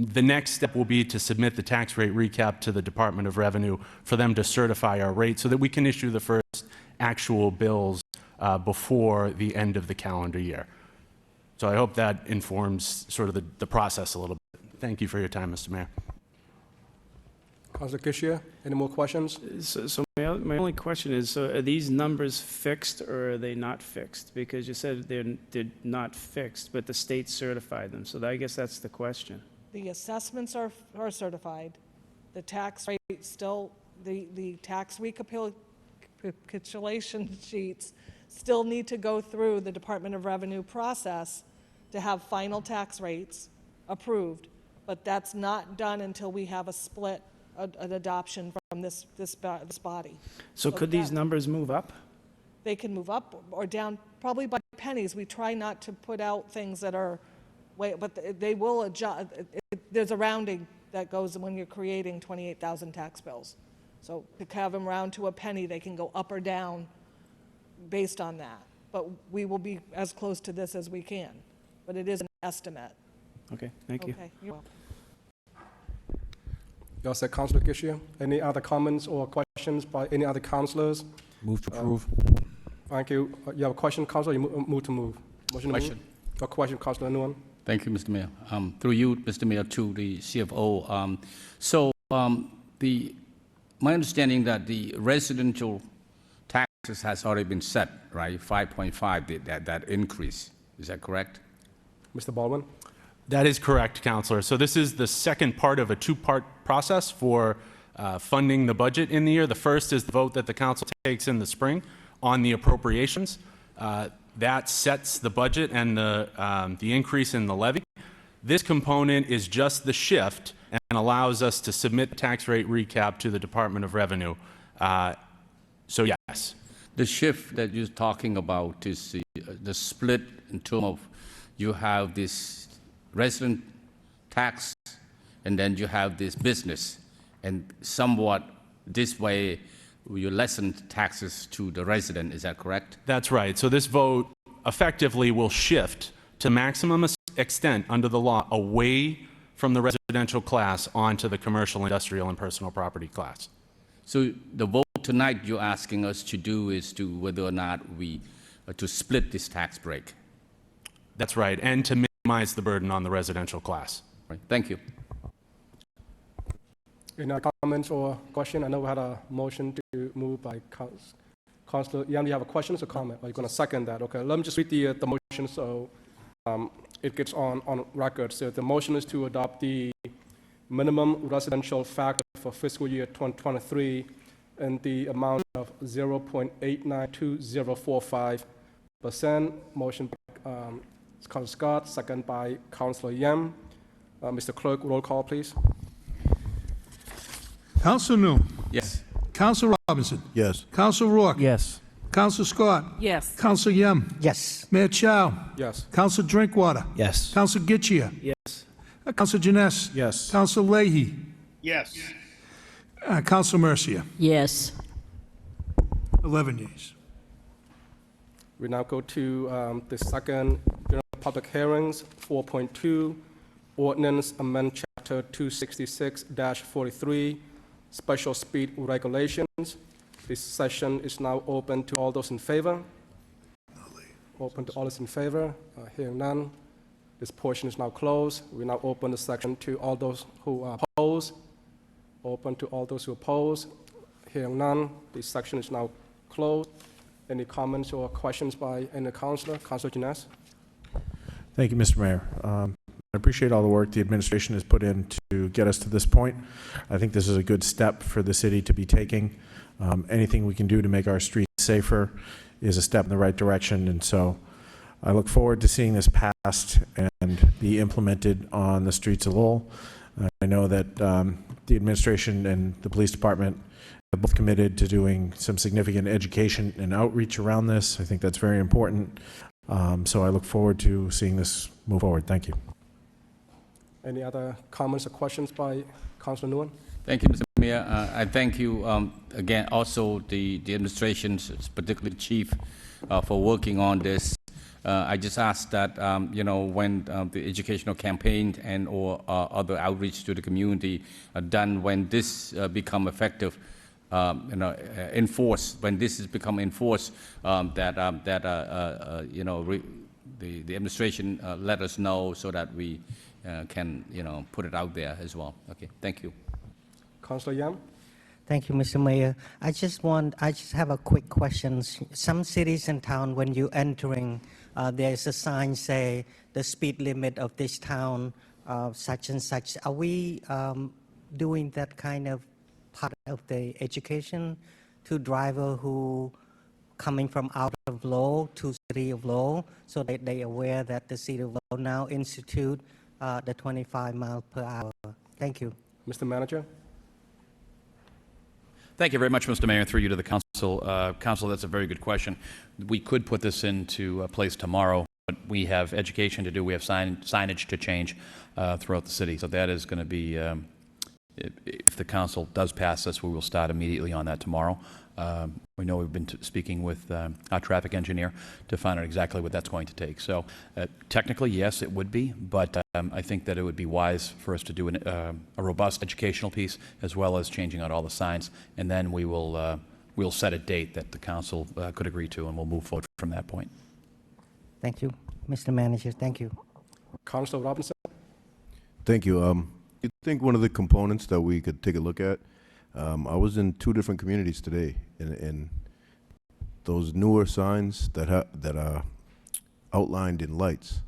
The next step will be to submit the tax rate recap to the Department of Revenue for them to certify our rate so that we can issue the first actual bills before the end of the calendar year. So I hope that informs sort of the process a little bit. Thank you for your time, Mr. Mayor. Councilor Kishia, any more questions? So my only question is, so are these numbers fixed or are they not fixed? Because you said they're not fixed, but the state certified them. So I guess that's the question. The assessments are certified. The tax rate still, the tax recapitulation sheets still need to go through the Department of Revenue process to have final tax rates approved but that's not done until we have a split, an adoption from this body. So could these that- numbers move up? They can move up or down, probably by pennies. We try not to put out things that are, but they will adjust. There's a rounding that goes when you're creating 28,000 tax bills. So to have them round to a penny, they can go up or down based on that. But we will be as close to this as we can. But it is an estimate. Okay, thank you. Okay, you're welcome. You all said, Councilor Gishia. Any other comments or questions by any other councilors? Move to approve. Thank you. You have a question, Councilor? You move to move. Motion to move? Question. A question, Councilor Nguyen. Thank you, Mr. Mayor. Through you, Mr. Mayor, to the CFO. My understanding that the residential taxes has already been set, right? 5.5, that increase. Is that correct? Mr. Baldwin? That is correct, Counselor. So this is the second part of a two-part process for funding the budget in the year. The first is the vote that the council takes in the spring on the appropriations. That sets the budget and the increase in the levy. This component is just the shift and allows us to submit the tax rate recap to the Department of Revenue. So yes. The shift that you're talking about is the split in terms of you have this resident tax and then you have this business, and somewhat this way you lessen taxes to the resident. Is that correct? That's right. So this vote effectively will shift to maximum extent under the law away from the residential class onto the commercial, industrial, and personal property class. So the vote tonight you're asking us to do is to whether or not we to split this tax break. That's right, and to minimize the burden on the residential class. Right. Thank you. Any other comments or question? I know we had a motion to move by Councilor Yam. Do you have a question or comment? Are you going to second that? Okay, let me just read the motion so it gets on record. So the motion is to adopt the minimum residential factor for fiscal year 2023 in the amount of 0.892045%. Motion by Councilor Scott, second by Councilor Yam. Mr. Clerk, roll call, please. Councilor Noon. Yes. Councilor Robinson. Yes. Councilor Rourke. Yes. Councilor Scott. Yes. Councilor Yem. Yes. Mayor Chow. Yes. Councilor Drinkwater. Yes. Councilor Gitchia. Yes. Councilor Janess. Yes. Councilor Leahy. Yes. Councilor Mercia. Yes. 11 yeas. We now go to the second general public hearings, 4.2, ordinance amend chapter 266-43, special speed regulations. This session is now open to all those in favor. Open to all those in favor. Hearing none. This portion is now closed. We now open the section to all those who oppose. Open to all those who oppose. Hearing none. This section is now closed. Any comments or questions by any councilor? Councilor Janess? Thank you, Mr. Mayor. I appreciate all the work the administration has put in to get us to this point. I think this is a good step for the city to be taking. Anything we can do to make our streets safer is a step in the right direction, and so I look forward to seeing this passed and be implemented on the streets of Lowell. I know that the administration and the police department have both committed to doing some significant education and outreach around this. I think that's very important. So I look forward to seeing this move forward. Thank you. Any other comments or questions by Councilor Nguyen? Thank you, Mr. Mayor. I thank you again, also the administration, particularly the chief, for working on this. I just ask that, when the educational campaign and or other outreach to the community are done, when this become effective, enforced, when this has become enforced, the administration let us know so that we can, put it out there as well. Okay, thank you. Councilor Yam? Thank you, Mr. Mayor. I just have a quick question. Some cities and towns, when you entering, there's a sign say the speed limit of this town, such and such. Are we doing that kind of part of the education to driver who coming from out of Lowell to city of Lowell, so that they aware that the city of Lowell now institute the 25 miles per hour. Thank you. Mr. Manager? Thank you very much, Mr. Mayor. Through you to the council. Council, that's a very good question. We could put this into place tomorrow, but we have education to do. We have signage to change throughout the city. So that is going to be, if the council does pass this, we will start immediately on that tomorrow. We know we've been speaking with our traffic engineer to find out exactly what that's going to take. So technically, yes, it would be, but I think that it would be wise for us to do a robust educational piece as well as changing out all the signs, and then we will we'll set a date that the council could agree to, and we'll move forward from that point. Thank you, Mr. Manager. Thank you. Councilor Robinson? Thank you. I think one of the components that we could take a look at, I was in 2 different communities today, and those newer signs that are outlined in lights,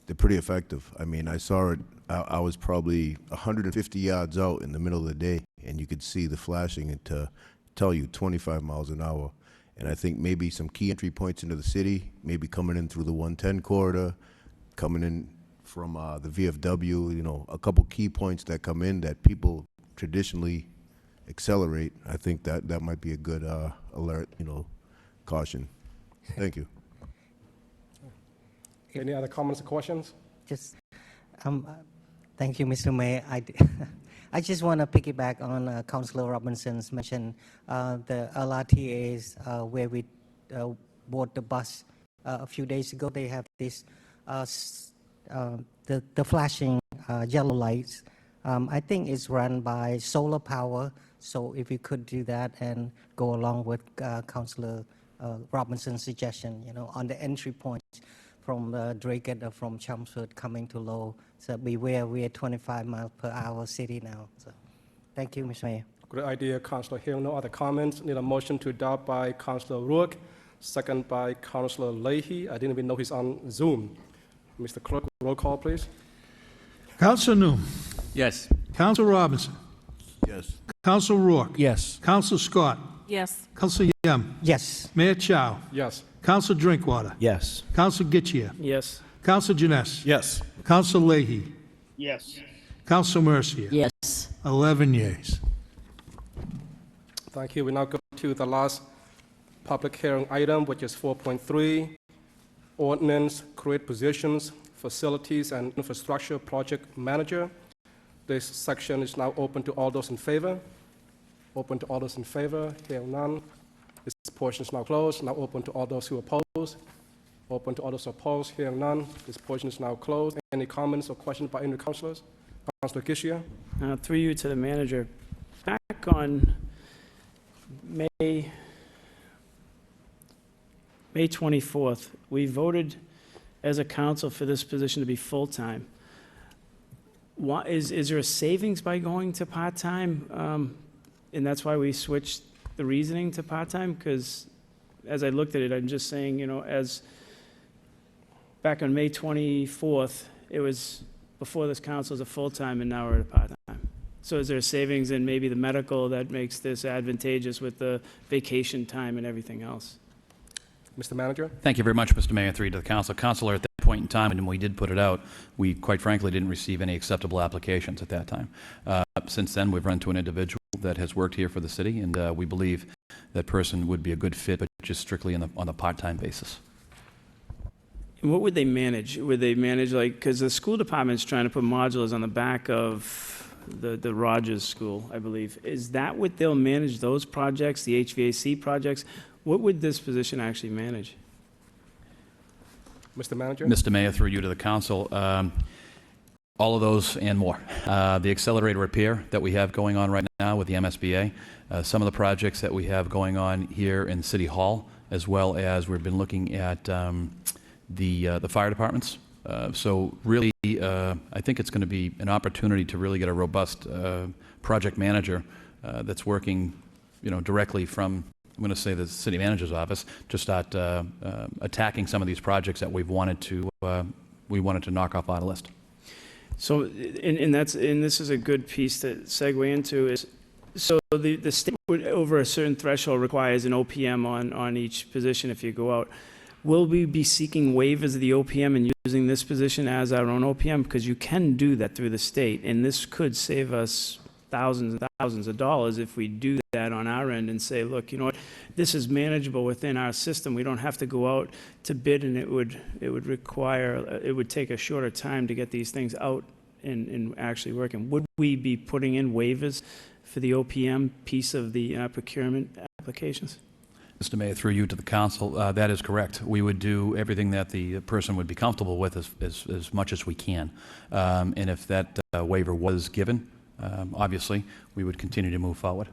they're pretty effective. I mean, I saw it, I was probably 150 yards out in the middle of the day, and you could see the flashing to tell you 25 miles an hour. And I think maybe some key entry points into the city, maybe coming in through the 110 corridor, coming in from the VFW, you know, a couple key points that come in that people traditionally accelerate. I think that might be a good alert, you know, caution. Thank you. Any other comments or questions? Just, thank you, Mr. Mayor. I just want to piggyback on Councilor Robinson's mention the LRTAs where we bought the bus a few days ago. They have this the flashing yellow lights. I think it's run by solar power. So if you could do that and go along with Councilor Robinson's suggestion, you know, on the entry points from Draycott or from Chelmsford coming to Lowell. So beware, we're 25 miles per hour city now. So thank you, Mr. Mayor. Good idea, Councilor Hill. No other comments. Need a motion to adopt by Councilor Rourke, second by Councilor Leahy. I didn't even know he's on Zoom. Mr. Clerk, roll call, please. Councilor Noon. Yes. Councilor Robinson. Yes. Councilor Rourke. Yes. Councilor Scott. Yes. Councilor Yem. Yes. Mayor Chow. Yes. Councilor Drinkwater. Yes. Councilor Getchia. Yes. Councilor Janess. Yes. Councilor Leahy. Yes. Councilor Mercia. Yes. 11 yeas. Thank you. We now go to the last public hearing item, which is 4.3, ordinance, create positions, facilities and infrastructure project manager. This section is now open to all those in favor. Open to all those in favor. Hearing none. This portion is now closed. Now open to all those who oppose. Open to all those opposed. Hearing none. This portion is now closed. Any comments or questions by any councilors? Councilor Gishia? Through you to the manager. Back on May 24th, we voted as a council for this position to be full-time. Is there a savings by going to part-time? And that's why we switched the reasoning to part-time? Because as I looked at it, I'm just saying, you know, as back on May 24th, it was before this council was a full-time, and now we're at a part-time. So is there a savings in maybe the medical that makes this advantageous with the vacation time and everything else? Mr. Manager? Thank you very much, Mr. Mayor. Through you to the council. Councilor, at that point in time, when we did put it out, we quite frankly didn't receive any acceptable applications at that time. Since then, we've run into an individual that has worked here for the city, and we believe that person would be a good fit, but just strictly on the part-time basis. And what would they manage? Would they manage, like, because the school department's trying to put modulars on the back of the Rogers School, I believe. Is that what they'll manage, those projects, the HVAC projects? What would this position actually manage? Mr. Manager? Mr. Mayor, through you to the council, all of those and more. The accelerator repair that we have going on right now with the MSBA, some of the projects that we have going on here in City Hall, as well as we've been looking at the fire departments. So really, I think it's going to be an opportunity to really get a robust project manager that's working, you know, directly from, I'm going to say, the city manager's office, to start attacking some of these projects that we wanted to knock off our list. So, and this is a good piece to segue into, is so the state would, over a certain threshold, requires an OPM on each position if you go out. Will we be seeking waivers of the OPM and using this position as our own OPM? Because you can do that through the state, and this could save us thousands and thousands of dollars if we do that on our end and say, look, you know what, this is manageable within our system. We don't have to go out to bid, and it would take a shorter time to get these things out and actually working. Would we be putting in waivers for the OPM piece of the procurement applications? Mr. Mayor, through you to the council, that is correct. We would do everything that the person would be comfortable with as much as we can. And if that waiver was given, obviously, we would continue to move forward.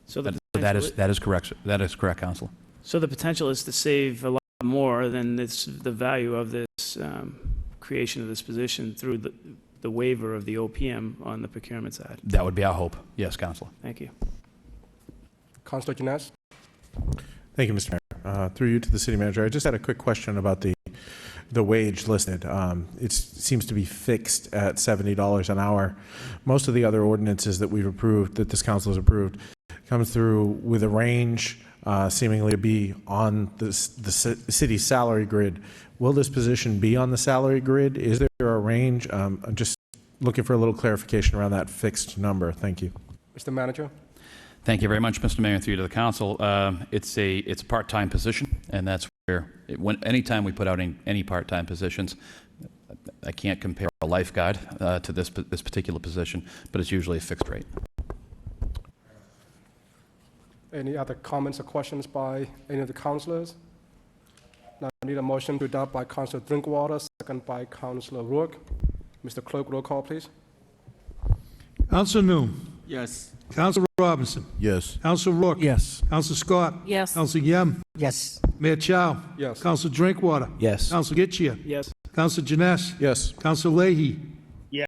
So that is correct. Sir. That is correct, Council. So the potential is to save a lot more than the value of this creation of this position through the waiver of the OPM on the procurement side. That would be our hope. Yes, Councilor. Thank you. Councilor Janess? Thank you, Mr. Mayor. Through you to the city manager, I just had a quick question about the wage listed. It seems to be fixed at $70 an hour. Most of the other ordinances that we've approved, that this council has approved, comes through with a range seemingly to be on the city's salary grid. Will this position be on the salary grid? Is there a range? I'm just looking for a little clarification around that fixed number. Thank you. Mr. Manager? Thank you very much, Mr. Mayor, and through you to the council. It's a part-time position, and that's where anytime we put out any part-time positions, I can't compare a lifeguard to this particular position, but it's usually a fixed rate. Any other comments or questions by any of the councilors? Now I need a motion to adopt by Councilor Drinkwater, second by Councilor Rourke. Mr. Clerk, roll call, please. Councilor Noon. Yes. Councilor Robinson. Yes. Councilor Rourke. Yes. Councilor Scott. Yes. Councilor Yem. Yes. Mayor Chow. Yes. Councilor Drinkwater. Yes. Councilor Getchia. Yes. Councilor Janess. Yes. Councilor Leahy. Yes.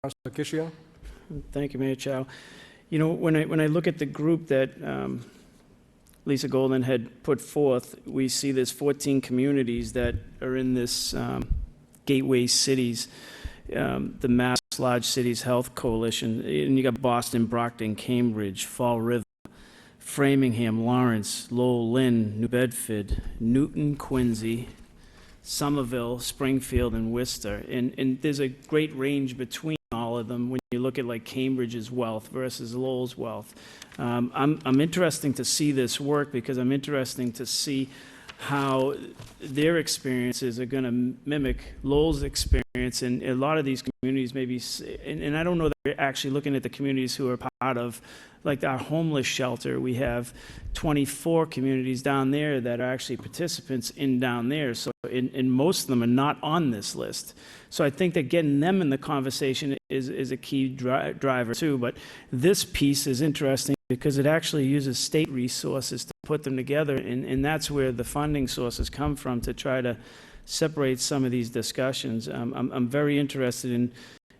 Councilor Getchia? Thank you, Mayor Chow. You know, when I look at the group that Lisa Golden had put forth, we see there's 14 communities that are in this gateway cities, the Mass Large Cities Health Coalition, and you got Boston, Brockton, Cambridge, Fall River, Framingham, Lawrence, Lowell, Lynn, New Bedford, Newton, Quincy, Somerville, Springfield, and Worcester. And there's a great range between all of them when you look at like Cambridge's wealth versus Lowell's wealth. I'm interested to see this work because I'm interested to see how their experiences are going to mimic Lowell's experience. And a lot of these communities maybe, and I don't know that we're actually looking at the communities who are part of, like our homeless shelter. We have 24 communities down there that are actually participants in down there. So, and most of them are not on this list. So I think that getting them in the conversation is a key driver too. But this piece is interesting because it actually uses state resources to put them together, and that's where the funding sources come from to try to separate some of these discussions. I'm very interested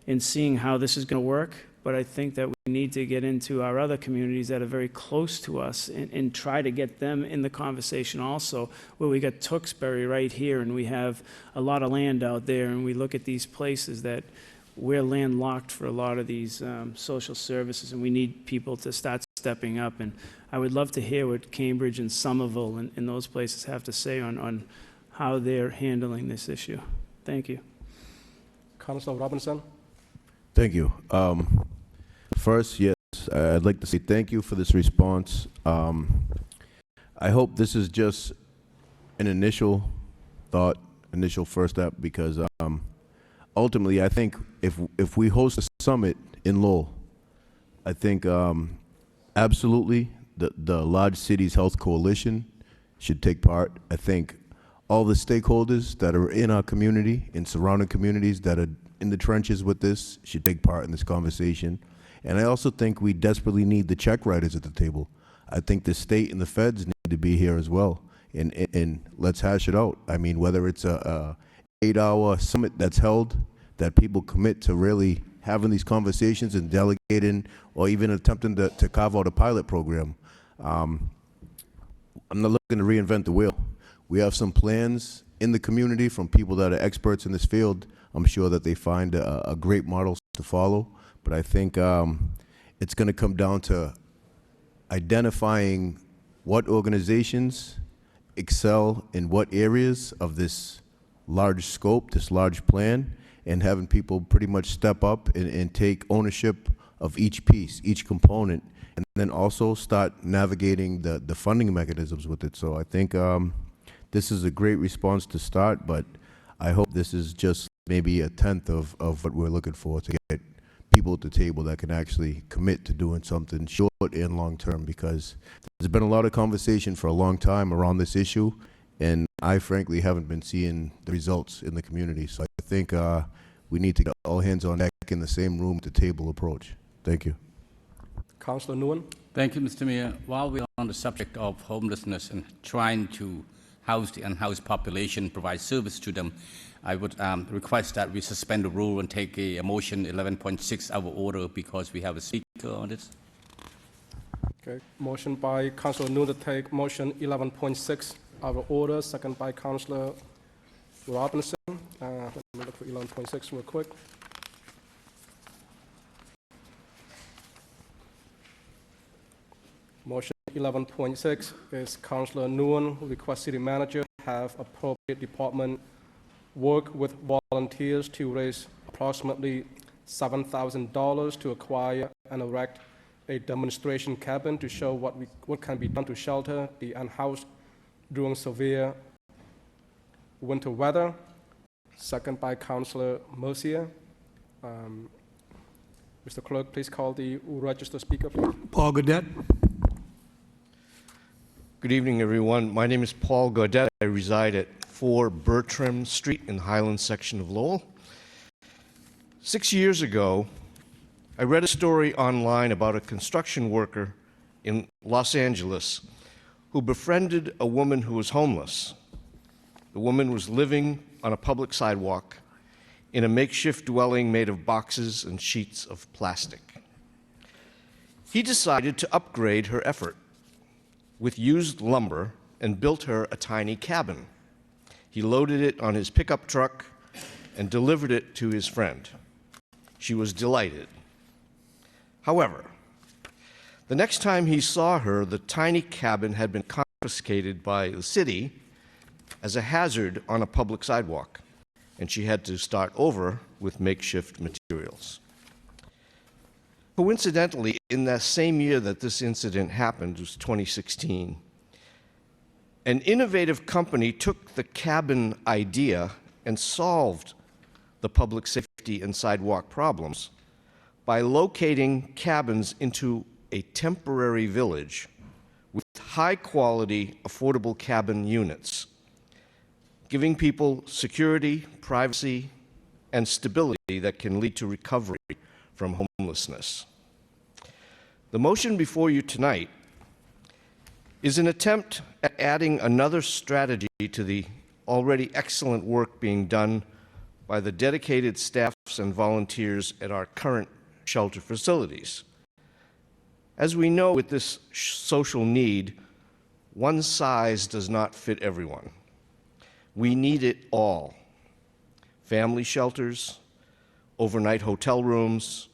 in seeing how this is going to work, but I think that we need to get into our other communities that are very close to us and try to get them in the conversation also, where we got Tewksbury right here, and we have a lot of land out there, and we look at these places that we're landlocked for a lot of these social services, and we need people to start stepping up. And I would love to hear what Cambridge and Somerville and those places have to say on how they're handling this issue. Thank you. Councilor Robinson. Thank you. First, yes, I'd like to say thank you for this response. I hope this is just an initial thought, initial first step, because ultimately, I think if we host a summit in Lowell, I think absolutely the Large Cities Health Coalition should take part. I think all the stakeholders that are in our community, in surrounding communities that are in the trenches with this, should take part in this conversation. And I also think we desperately need the check writers at the table. I think the state and the feds need to be here as well. And let's hash it out. I mean, whether it's a 8-hour summit that's held, that people commit to really having these conversations and delegating, or even attempting to carve out a pilot program. I'm not looking to reinvent the wheel. We have some plans in the community from people that are experts in this field. I'm sure that they find a great model to follow. But I think it's going to come down to identifying what organizations excel in what areas of this large scope, this large plan, and having people pretty much step up and take ownership of each piece, each component, and then also start navigating the funding mechanisms with it. So I think this is a great response to start, but I hope this is just maybe a tenth of what we're looking for to get people at the table that can actually commit to doing something short and long term, because there's been a lot of conversation for a long time around this issue, and I frankly haven't been seeing the results in the community. So I think we need to get all hands on deck in the same room at the table approach. Thank you. Councilor Nguyen. Thank you, Mr. Mayor. While we're on the subject of homelessness and trying to house the unhoused population, provide service to them, I would request that we suspend the rule and take a motion 11.6 out of order because we have a speaker on this. Okay. Motion by Councilor Nguyen to take motion 11.6 out of order, second by Councilor Robinson. Let me look for 11.6 real quick. Motion 11.6 is Councilor Nguyen who requests city manager have appropriate department work with volunteers to raise approximately $7,000 to acquire and erect a demonstration cabin to show what can be done to shelter the unhoused during severe winter weather. Second by Councilor Mercier. Mr. Clerk, please call the registered speaker, please. Paul Gaudette. Good evening, everyone. My name is Paul Gaudette. I reside at 4 Bertram Street in the Highlands section of Lowell. 6 years ago, I read a story online about a construction worker in Los Angeles who befriended a woman who was homeless. The woman was living on a public sidewalk in a makeshift dwelling made of boxes and sheets of plastic. He decided to upgrade her effort with used lumber and built her a tiny cabin. He loaded it on his pickup truck and delivered it to his friend. She was delighted. However, the next time he saw her, the tiny cabin had been confiscated by the city as a hazard on a public sidewalk, and she had to start over with makeshift materials. Coincidentally, in that same year that this incident happened, it was 2016, an innovative company took the cabin idea and solved the public safety and sidewalk problems by locating cabins into a temporary village with high-quality, affordable cabin units, giving people security, privacy, and stability that can lead to recovery from homelessness. The motion before you tonight is an attempt at adding another strategy to the already excellent work being done by the dedicated staffs and volunteers at our current shelter facilities. As we know, with this social need, one size does not fit everyone. We need it all. Family shelters, overnight hotel rooms,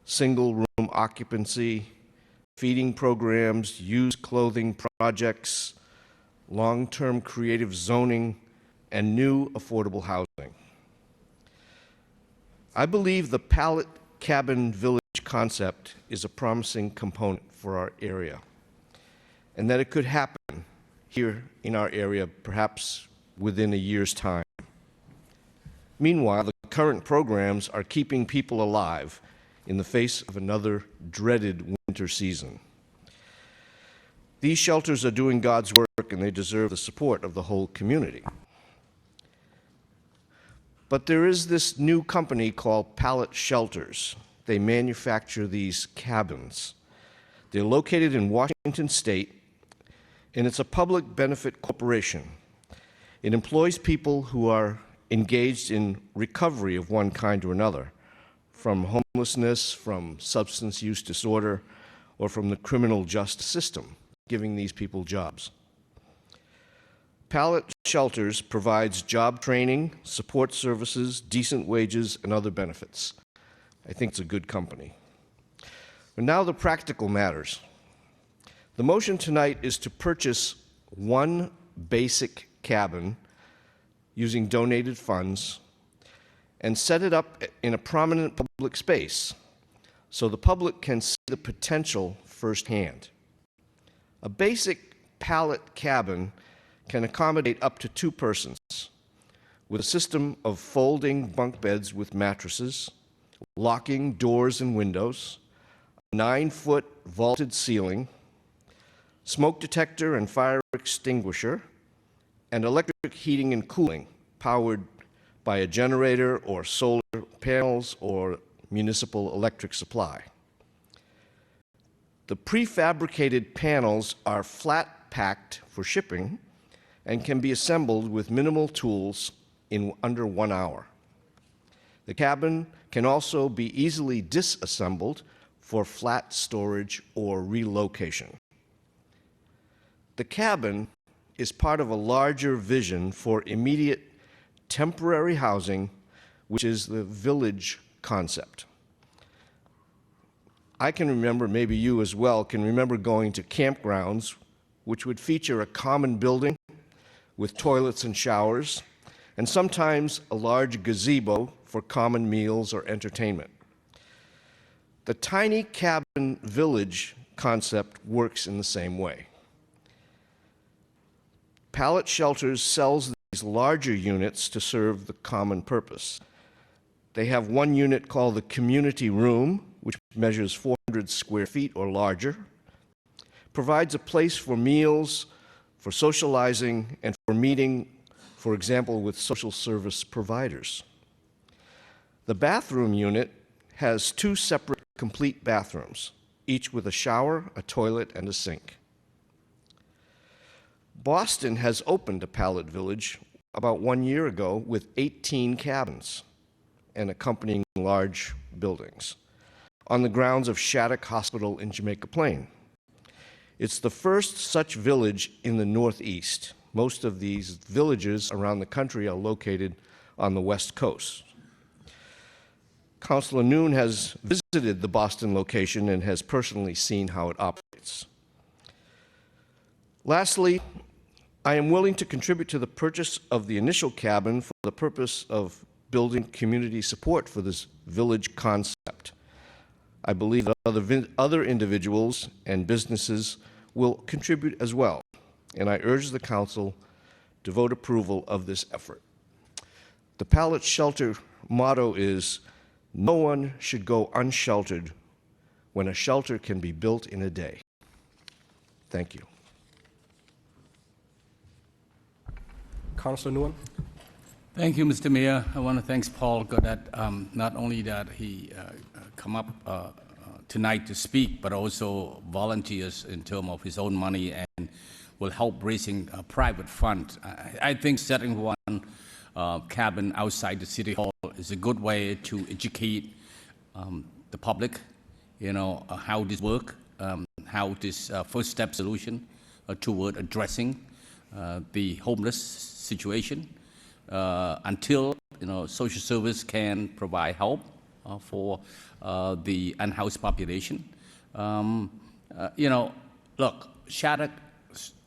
single room occupancy, feeding programs, used clothing projects, long-term creative zoning, and new affordable housing. I believe the pallet cabin village concept is a promising component for our area, and that it could happen here in our area perhaps within a year's time. Meanwhile, the current programs are keeping people alive in the face of another dreaded winter season. These shelters are doing God's work, and they deserve the support of the whole community. But there is this new company called Pallet Shelters. They manufacture these cabins. They're located in Washington State, and it's a public benefit corporation. It employs people who are engaged in recovery of one kind or another, from homelessness, from substance use disorder, or from the criminal justice system, giving these people jobs. Pallet Shelters provides job training, support services, decent wages, and other benefits. I think it's a good company. And now the practical matters. The motion tonight is to purchase one basic cabin using donated funds and set it up in a prominent public space so the public can see the potential firsthand. A basic pallet cabin can accommodate up to 2 persons with a system of folding bunk beds with mattresses, locking doors and windows, a 9-foot vaulted ceiling, smoke detector and fire extinguisher, and electric heating and cooling powered by a generator or solar panels or municipal electric supply. The prefabricated panels are flat packed for shipping and can be assembled with minimal tools in under 1 hour. The cabin can also be easily disassembled for flat storage or relocation. The cabin is part of a larger vision for immediate temporary housing, which is the village concept. I can remember, maybe you as well, can remember going to campgrounds which would feature a common building with toilets and showers, and sometimes a large gazebo for common meals or entertainment. The tiny cabin village concept works in the same way. Pallet Shelters sells these larger units to serve the common purpose. They have one unit called the community room, which measures 400 square feet or larger, provides a place for meals, for socializing, and for meeting, for example, with social service providers. The bathroom unit has 2 separate complete bathrooms, each with a shower, a toilet, and a sink. Boston has opened a pallet village about 1 year ago with 18 cabins and accompanying large buildings on the grounds of Shattuck Hospital in Jamaica Plain. It's the first such village in the Northeast. Most of these villages around the country are located on the West Coast. Councilor Noon has visited the Boston location and has personally seen how it operates. Lastly, I am willing to contribute to the purchase of the initial cabin for the purpose of building community support for this village concept. I believe that other individuals and businesses will contribute as well, and I urge the council to vote approval of this effort. The Pallet Shelter motto is, "No one should go unsheltered when a shelter can be built in a day." Thank you. Councilor Nguyen. Thank you, Mr. Mayor. I want to thank Paul that not only that he come up tonight to speak, but also volunteers in terms of his own money and will help raising a private fund. I think setting one cabin outside the city hall is a good way to educate the public, how this work, how this first step solution toward addressing the homeless situation until social service can provide help for the unhoused population. Look, Shattuck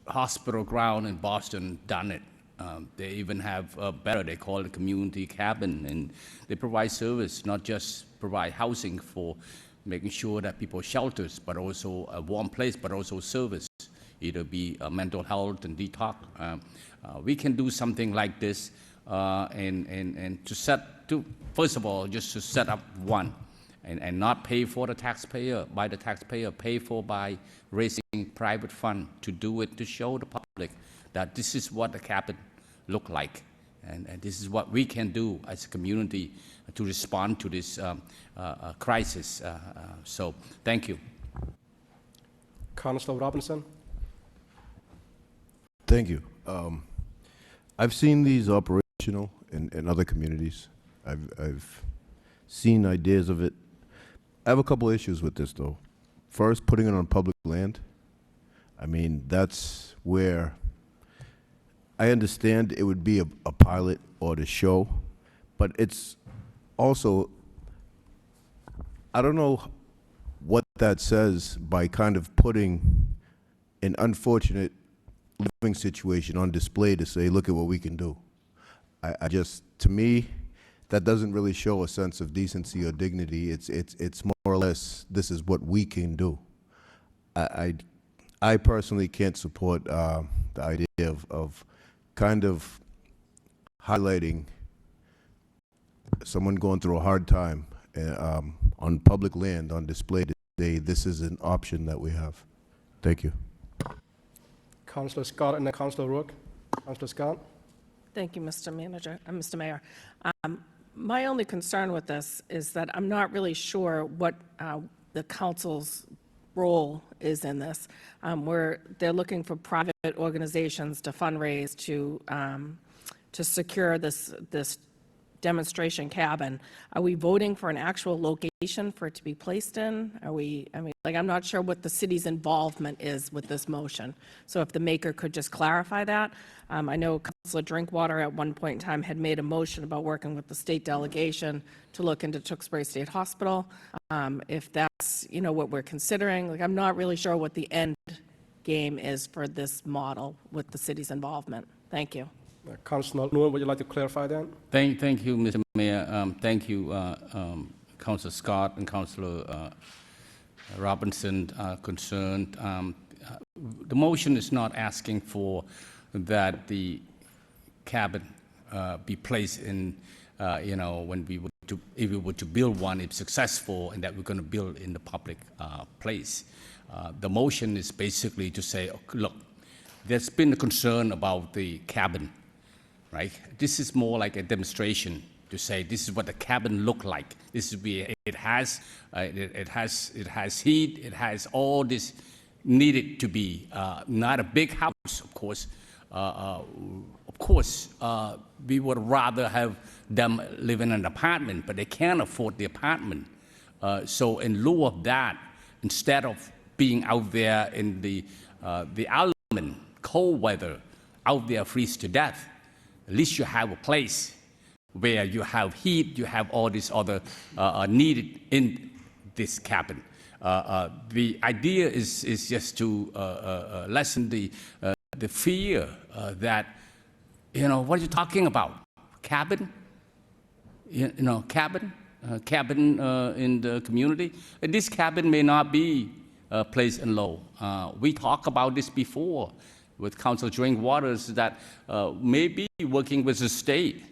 Hospital ground in Boston done it. They even have better, they call it community cabin, and they provide service, not just provide housing for making sure that people shelters, but also a warm place, but also service, either be mental health and detox. We can do something like this, and first of all, just to set up one, and not pay for the taxpayer, by the taxpayer, pay for by raising private fund to do it, to show the public that this is what the cabin look like, and this is what we can do as a community to respond to this crisis. So thank you. Councilor Robinson. Thank you. I've seen these operational in other communities. I've seen ideas of it. I have a couple issues with this, though. First, putting it on public land. I mean, that's where I understand it would be a pilot or to show, but it's also, I don't know what that says by kind of putting an unfortunate living situation on display to say, look at what we can do. I just, to me, that doesn't really show a sense of decency or dignity. It's more or less, this is what we can do. I personally can't support the idea of kind of highlighting someone going through a hard time on public land on display to say this is an option that we have. Thank you. Councilor Scott and then Councilor Rourke. Councilor Scott. Thank you, Mr. Mayor. My only concern with this is that I'm not really sure what the council's role is in this. They're looking for private organizations to fundraise to secure this demonstration cabin. Are we voting for an actual location for it to be placed in? I'm not sure what the city's involvement is with this motion. So if the maker could just clarify that. I know Councilor Drinkwater at one point in time had made a motion about working with the state delegation to look into Tewksbury State Hospital. If that's, what we're considering, I'm not really sure what the end game is for this model with the city's involvement. Thank you. Councilor Nguyen, would you like to clarify that? Thank you, Mr. Mayor. Thank you, Councilor Scott and Councilor Robinson concerned. The motion is not asking for that the cabin be placed in, when if we were to build one, if successful, and that we're going to build in the public place. The motion is basically to say, look, there's been a concern about the cabin, right? This is more like a demonstration to say this is what the cabin look like. This is where it has heat. It has all this needed to be not a big house, of course. We would rather have them live in an apartment, but they can't afford the apartment. So in lieu of that, instead of being out there in the element, cold weather, out there freeze to death, at least you have a place where you have heat, you have all this other needed in this cabin. The idea is just to lessen the fear that, what are you talking about? Cabin? Cabin in the community? This cabin may not be placed in Lowell. We talked about this before with Councilor Drinkwater, that maybe working with the state,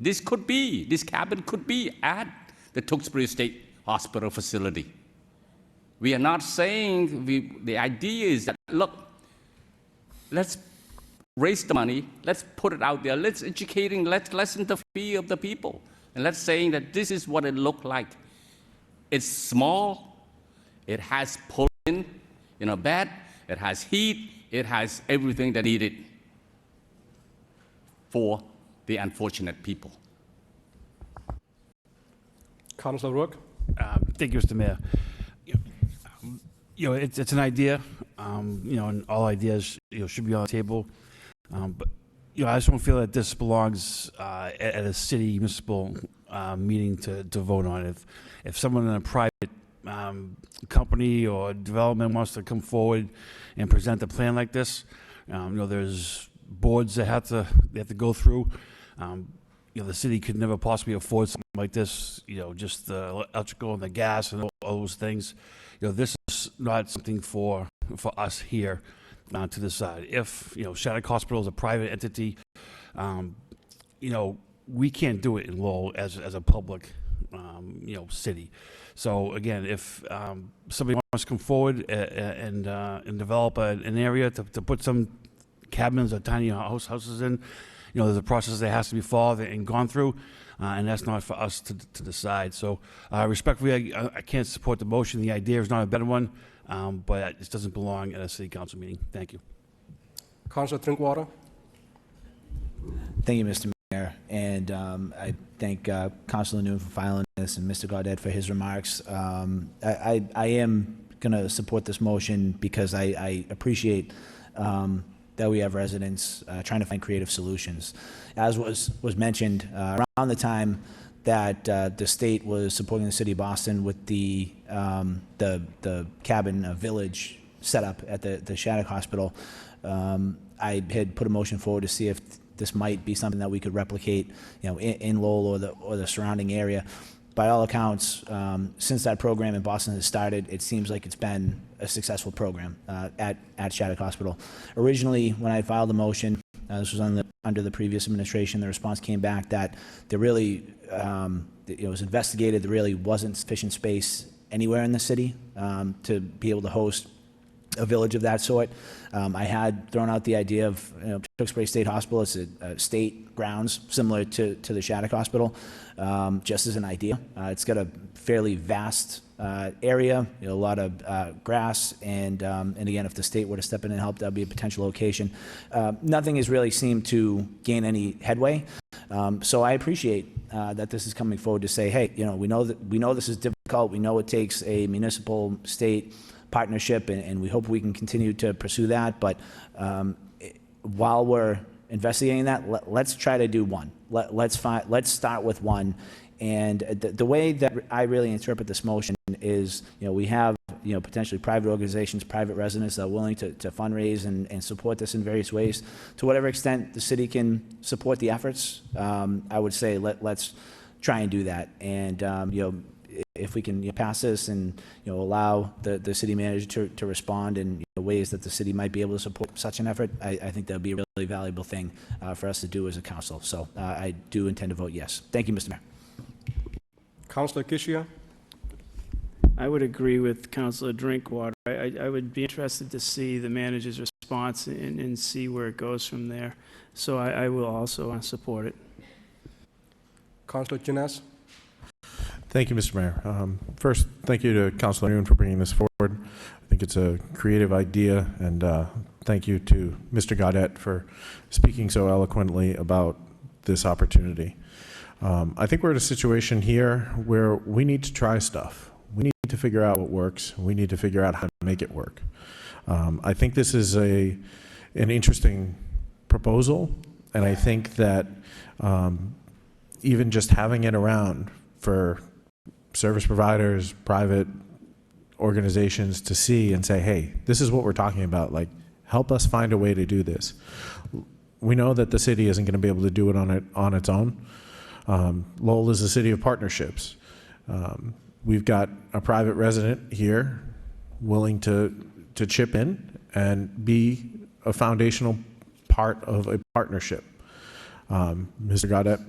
this cabin could be at the Tewksbury State Hospital facility. We are not saying, the idea is that, look, let's raise the money, let's put it out there, let's lessen the fear of the people, and let's say that this is what it looked like. It's small, it has pull-in, bed, it has heat, it has everything that needed for the unfortunate people. Councilor Rourke. Thank you, Mr. Mayor. It's an idea, and all ideas, should be on the table. But, I just don't feel that this belongs at a city municipal meeting to vote on. If someone in a private company or development wants to come forward and present a plan like this, there's boards that they have to go through. The city could never possibly afford something like this, just the electrical and the gas and all those things. This is not something for us here to decide. If, Shattuck Hospital is a private entity, we can't do it in Lowell as a public, city. So again, if somebody wants to come forward and develop an area to put some cabins or tiny houses in, there's a process that has to be followed and gone through, and that's not for us to decide. So respectfully, I can't support the motion. The idea is not a better one, but it doesn't belong at a city council meeting. Thank you. Councilor Drinkwater. Thank you, Mr. Mayor, and I thank Councilor Noon for filing this and Mr. Gaudet for his remarks. I am going to support this motion because I appreciate that we have residents trying to find creative solutions. As was mentioned, around the time that the state was supporting the city of Boston with the cabin village setup at the Shattuck Hospital, I had put a motion forward to see if this might be something that we could replicate, in Lowell or the surrounding area. By all accounts, since that program in Boston has started, it seems like it's been a successful program at Shattuck Hospital. Originally, when I filed the motion, this was under the previous administration, the response came back that there really, it was investigated, there really wasn't sufficient space anywhere in the city to be able to host a village of that sort. I had thrown out the idea of Tewksbury State Hospital. It's a state grounds similar to the Shattuck Hospital, just as an idea. It's got a fairly vast area, a lot of grass, and again, if the state were to step in and help, that would be a potential location. Nothing has really seemed to gain any headway. So I appreciate that this is coming forward to say, hey, we know this is difficult. We know it takes a municipal state partnership, and we hope we can continue to pursue that. But while we're investigating that, let's try to do one. Let's start with one. And the way that I really interpret this motion is, we have potentially private organizations, private residents that are willing to fundraise and support this in various ways. To whatever extent the city can support the efforts, I would say let's try and do that. And if we can pass this and allow the city manager to respond in ways that the city might be able to support such an effort, I think that would be a really valuable thing for us to do as a council. So I do intend to vote yes. Thank you, Mr. Mayor. Councilor Gishia. I would agree with Councilor Drinkwater. I would be interested to see the manager's response and see where it goes from there. So I will also support it. Councilor Jenness. Thank you, Mr. Mayor. First, thank you to Councilor Noon for bringing this forward. I think it's a creative idea, and thank you to Mr. Gaudet for speaking so eloquently about this opportunity. I think we're at a situation here where we need to try stuff. We need to figure out what works. We need to figure out how to make it work. I think this is an interesting proposal, and I think that even just having it around for service providers, private organizations to see and say, hey, this is what we're talking about. Like, help us find a way to do this. We know that the city isn't going to be able to do it on its own. Lowell is a city of partnerships. We've got a private resident here willing to chip in and be a foundational part of a partnership. Mr. Gaudet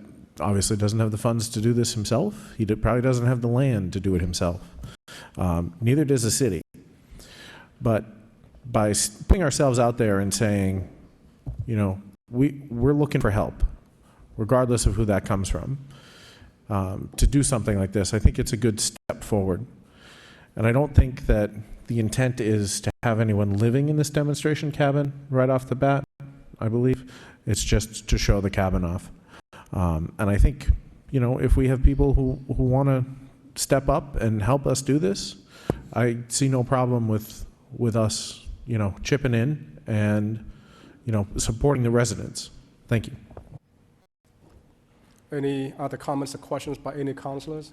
obviously doesn't have the funds to do this himself. He probably doesn't have the land to do it himself. Neither does the city. But by putting ourselves out there and saying, we're looking for help, regardless of who that comes from, to do something like this, I think it's a good step forward. And I don't think that the intent is to have anyone living in this demonstration cabin right off the bat, I believe. It's just to show the cabin off. And I think, if we have people who want to step up and help us do this, I see no problem with us, chipping in and, supporting the residents. Thank you. Any other comments or questions by any councilors?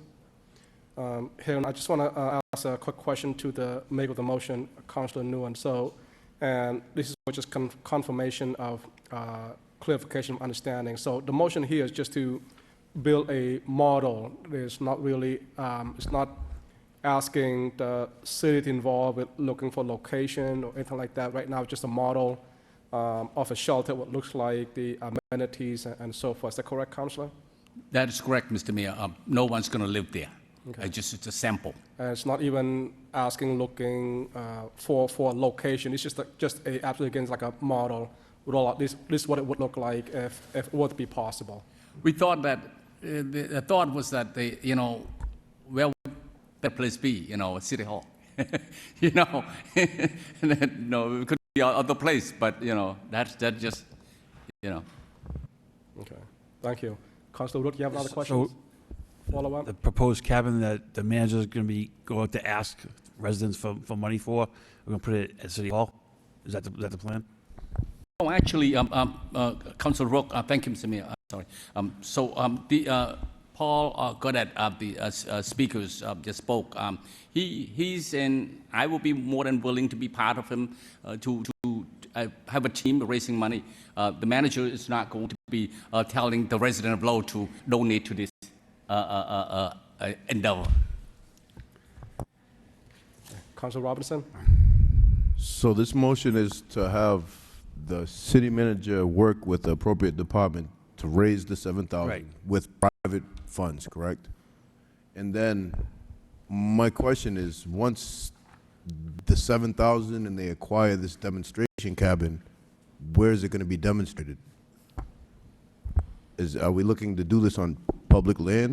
Here, I just want to ask a quick question to the maker of the motion, Councilor Nguyen. So, and this is just confirmation of clarification of understanding. So the motion here is just to build a model. It's not really, it's not asking the city to involve with looking for location or anything like that. Right now, it's just a model of a shelter, what looks like, the amenities and so forth. Is that correct, Councilor? That is correct, Mr. Mayor. No one's going to live there. Okay. It's a sample. And it's not even looking for a location. It's just absolutely against like a model. With all this is what it would look like if it were to be possible. We thought that the thought was that where would that place be? City Hall. No, it could be other place, but that's just. Okay, thank you. Councilor Wood, you have another question? Follow up? The proposed cabin that the manager is going to be going to ask residents for money for, we're going to put it at City Hall? Is that the plan? Oh, actually, Councilor Rook, thank you, Mr. Mayor. Sorry. Paul Goddard, the speakers just spoke. He's in. I will be more than willing to be part of him to have a team raising money. The manager is not going to be telling the resident of Lowell to donate to this endeavor. Councilor Robinson? So this motion is to have the city manager work with the appropriate department to raise the 7,000 Right. with private funds, correct? And then my question is, once the 7,000 and they acquire this demonstration cabin, where is it going to be demonstrated? Are we looking to do this on public land?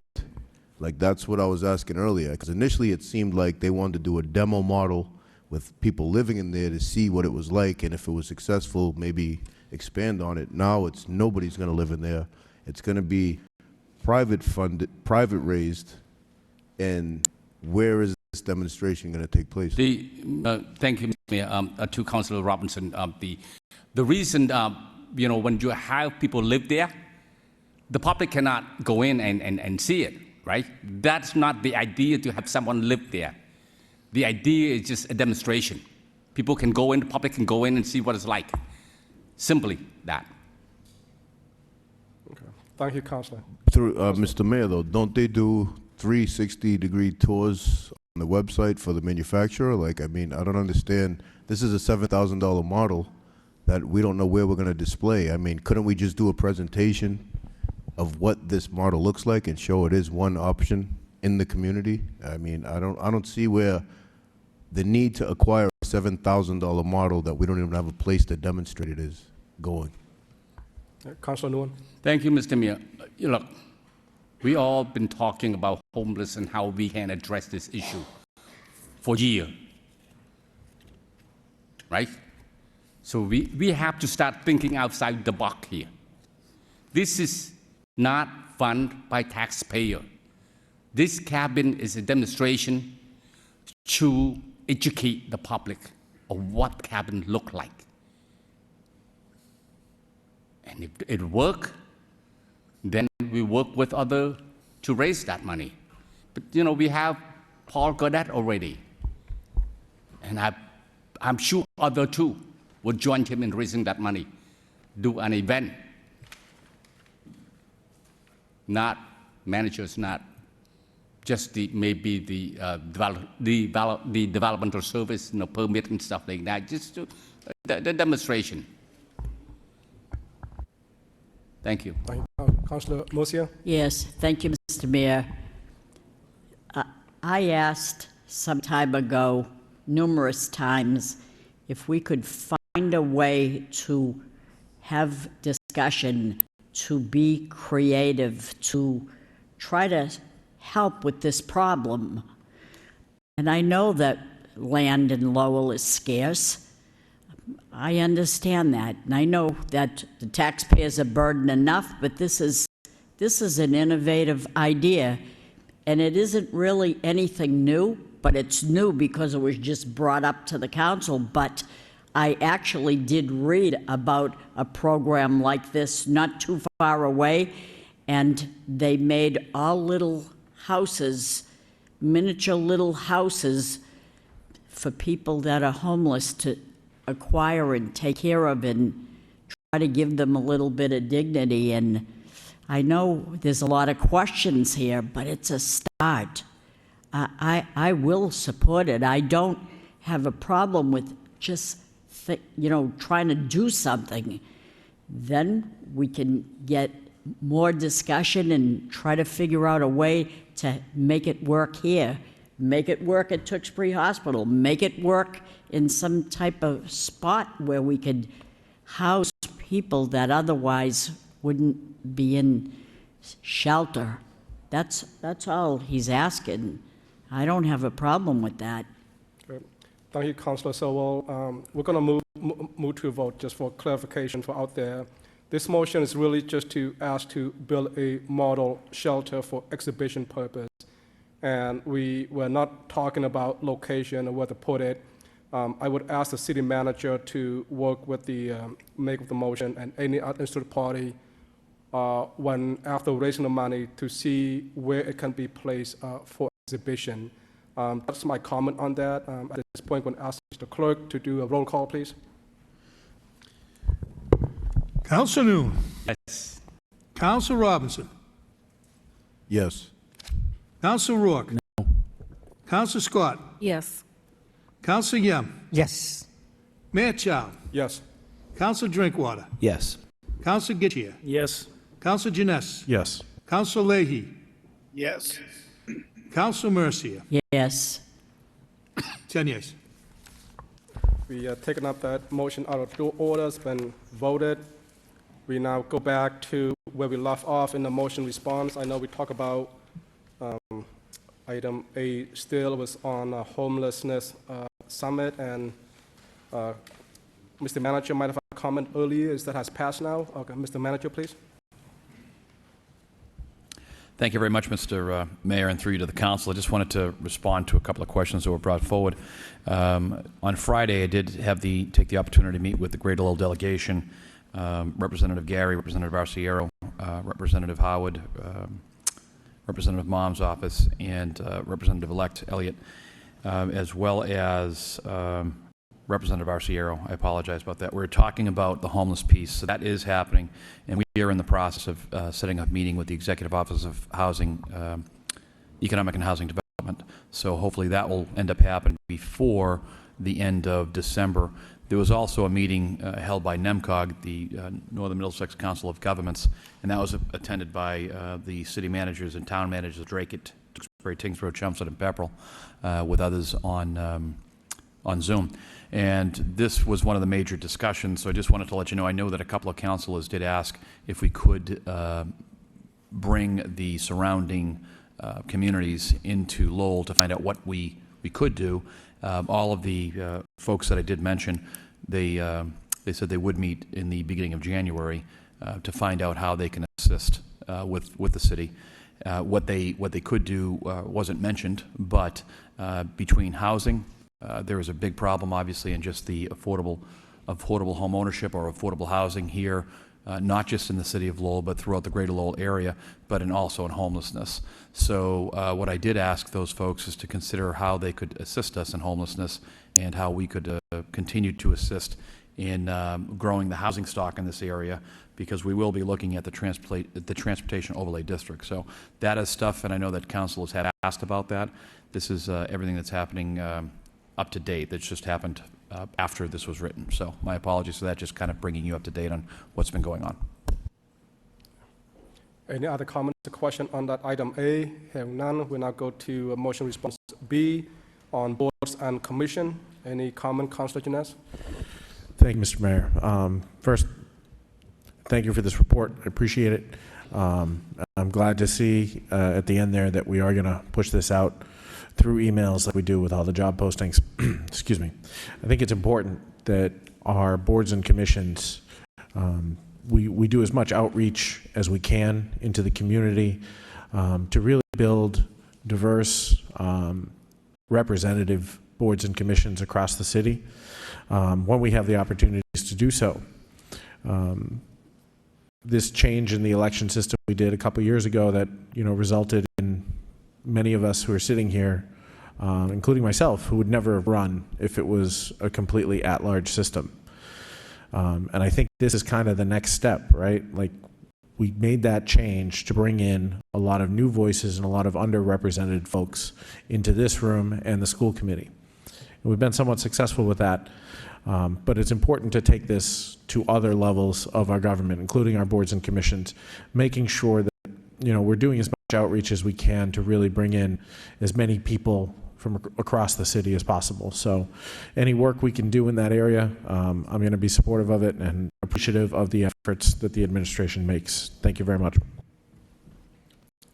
Like, that's what I was asking earlier, because initially it seemed like they wanted to do a demo model with people living in there to see what it was like, and if it was successful, maybe expand on it. Now it's nobody's going to live in there. It's going to be private funded, private raised, and where is this demonstration going to take place? Thank you, Mayor. To Councilor Robinson, the reason when you have people live there, the public cannot go in and see it, right? That's not the idea to have someone live there. The idea is just a demonstration. People can go in, the public can go in and see what it's like. Simply that. Okay. Thank you, Councilor. Through Mr. Mayor, though, don't they do 360-degree tours on the website for the manufacturer? Like, I mean, I don't understand. This is a $7,000 model that we don't know where we're going to display. I mean, couldn't we just do a presentation of what this model looks like and show it is one option in the community? I mean, I don't see where the need to acquire a $7,000 model that we don't even have a place to demonstrate it is going. Councilor Nguyen. Thank you, Mr. Mayor. Look, we all been talking about homeless and how we can address this issue for years, right? So we have to start thinking outside the box here. This is not funded by taxpayer. This cabin is a demonstration to educate the public of what cabin look like. And if it work, then we work with other to raise that money. But we have Paul Goddard already, and I'm sure other two will join him in raising that money, do an event. Not managers, not just maybe the developmental service, permit and stuff like that. Just the demonstration. Thank you. Councilor Murcia? Yes, thank you, Mr. Mayor. I asked some time ago, numerous times, if we could find a way to have discussion, to be creative, to try to help with this problem. And I know that land in Lowell is scarce. I understand that. And I know that the taxpayers are burdened enough, but this is an innovative idea. And it isn't really anything new, but it's new because it was just brought up to the council. But I actually did read about a program like this not too far away, and they made all little houses miniature little houses for people that are homeless to acquire and take care of and try to give them a little bit of dignity. And I know there's a lot of questions here, but it's a start. I will support it. I don't have a problem with just, trying to do something. Then we can get more discussion and try to figure out a way to make it work here. Make it work at Tewksbury Hospital. Make it work in some type of spot where we could house people that otherwise wouldn't be in shelter. That's all he's asking. I don't have a problem with that. Great. Thank you, Councillor Sowell. We're going to move to a vote just for clarification for out there. This motion is really just to ask to build a model shelter for exhibition purpose. And we're not talking about location or where to put it. I would ask the city manager to work with the maker of the motion and any other interested party when after raising the money to see where it can be placed for exhibition. That's my comment on that. At this point, I'm going to ask Mr. Clerk to do a roll call, please. Counsel Noon. Yes. Counsel Robinson. Yes. Counsel Rourke. No. Counsel Scott. Yes. Counsel Yem. Yes. Mayor Chow. Yes. Counsel Drinkwater. Yes. Counsel Getchia. Yes. Counsel Janess. Yes. Counsel Leahy. Yes. Counsel Mercia. Yes. 10 yeas. We taken up that motion out of order, it's been voted. We now go back to where we left off in the motion response. I know we talked about item A still was on a homelessness summit, and Mr. Manager might have a comment earlier. Is that has passed now? Okay, Mr. Manager, please. Thank you very much, Mr. Mayor, and through you to the council. I just wanted to respond to a couple of questions that were brought forward. On Friday, I did take the opportunity to meet with the Greater Lowell delegation, Representative Gary, Representative Arciero, Representative Howard, Representative Mom's office, and Representative-elect Elliott, as well as Representative Arciero. I apologize about that. We're talking about the homeless piece, so that is happening, and we are in the process of setting up a meeting with the Executive Office of Housing, Economic and Housing Development. So hopefully that will end up happening before the end of December. There was also a meeting held by NEMCOG, the Northern Middlesex Council of Governments, and that was attended by the city managers and town managers of Drake, Tewksbury, Tingsboro, Chelmsford, and Pepperell, with others on Zoom. And this was one of the major discussions, so I just wanted to let you know, I know that a couple of councilors did ask if we could bring the surrounding communities into Lowell to find out what we could do. All of the folks that I did mention, they said they would meet in the beginning of January to find out how they can assist with the city. What they could do wasn't mentioned, but between housing, there is a big problem, obviously, in just the affordable home ownership or affordable housing here, not just in the city of Lowell, but throughout the greater Lowell area, but also in homelessness. So what I did ask those folks is to consider how they could assist us in homelessness and how we could continue to assist in growing the housing stock in this area, because we will be looking at the transportation overlay district. So that is stuff, and I know that council has had asked about that. This is everything that's happening up to date. That's just happened after this was written. So my apologies for that, just kind of bringing you up to date on what's been going on. Any other comments or question on that item A? Having none, we now go to motion response B on boards and commission. Any comment, Councilor Janess? Thank you, Mr. Mayor. First, thank you for this report. I appreciate it. I'm glad to see at the end there that we are going to push this out through emails like we do with all the job postings. Excuse me. I think it's important that our boards and commissions, we do as much outreach as we can into the community to really build diverse, representative boards and commissions across the city when we have the opportunities to do so. This change in the election system we did a couple years ago that resulted in many of us who are sitting here, including myself, who would never have run if it was a completely at-large system. And I think this is kind of the next step, right? Like, we made that change to bring in a lot of new voices and a lot of underrepresented folks into this room and the school committee. And we've been somewhat successful with that, but it's important to take this to other levels of our government, including our boards and commissions, making sure that, you know, we're doing as much outreach as we can to really bring in as many people from across the city as possible. So any work we can do in that area, I'm going to be supportive of it and appreciative of the efforts that the administration makes. Thank you very much.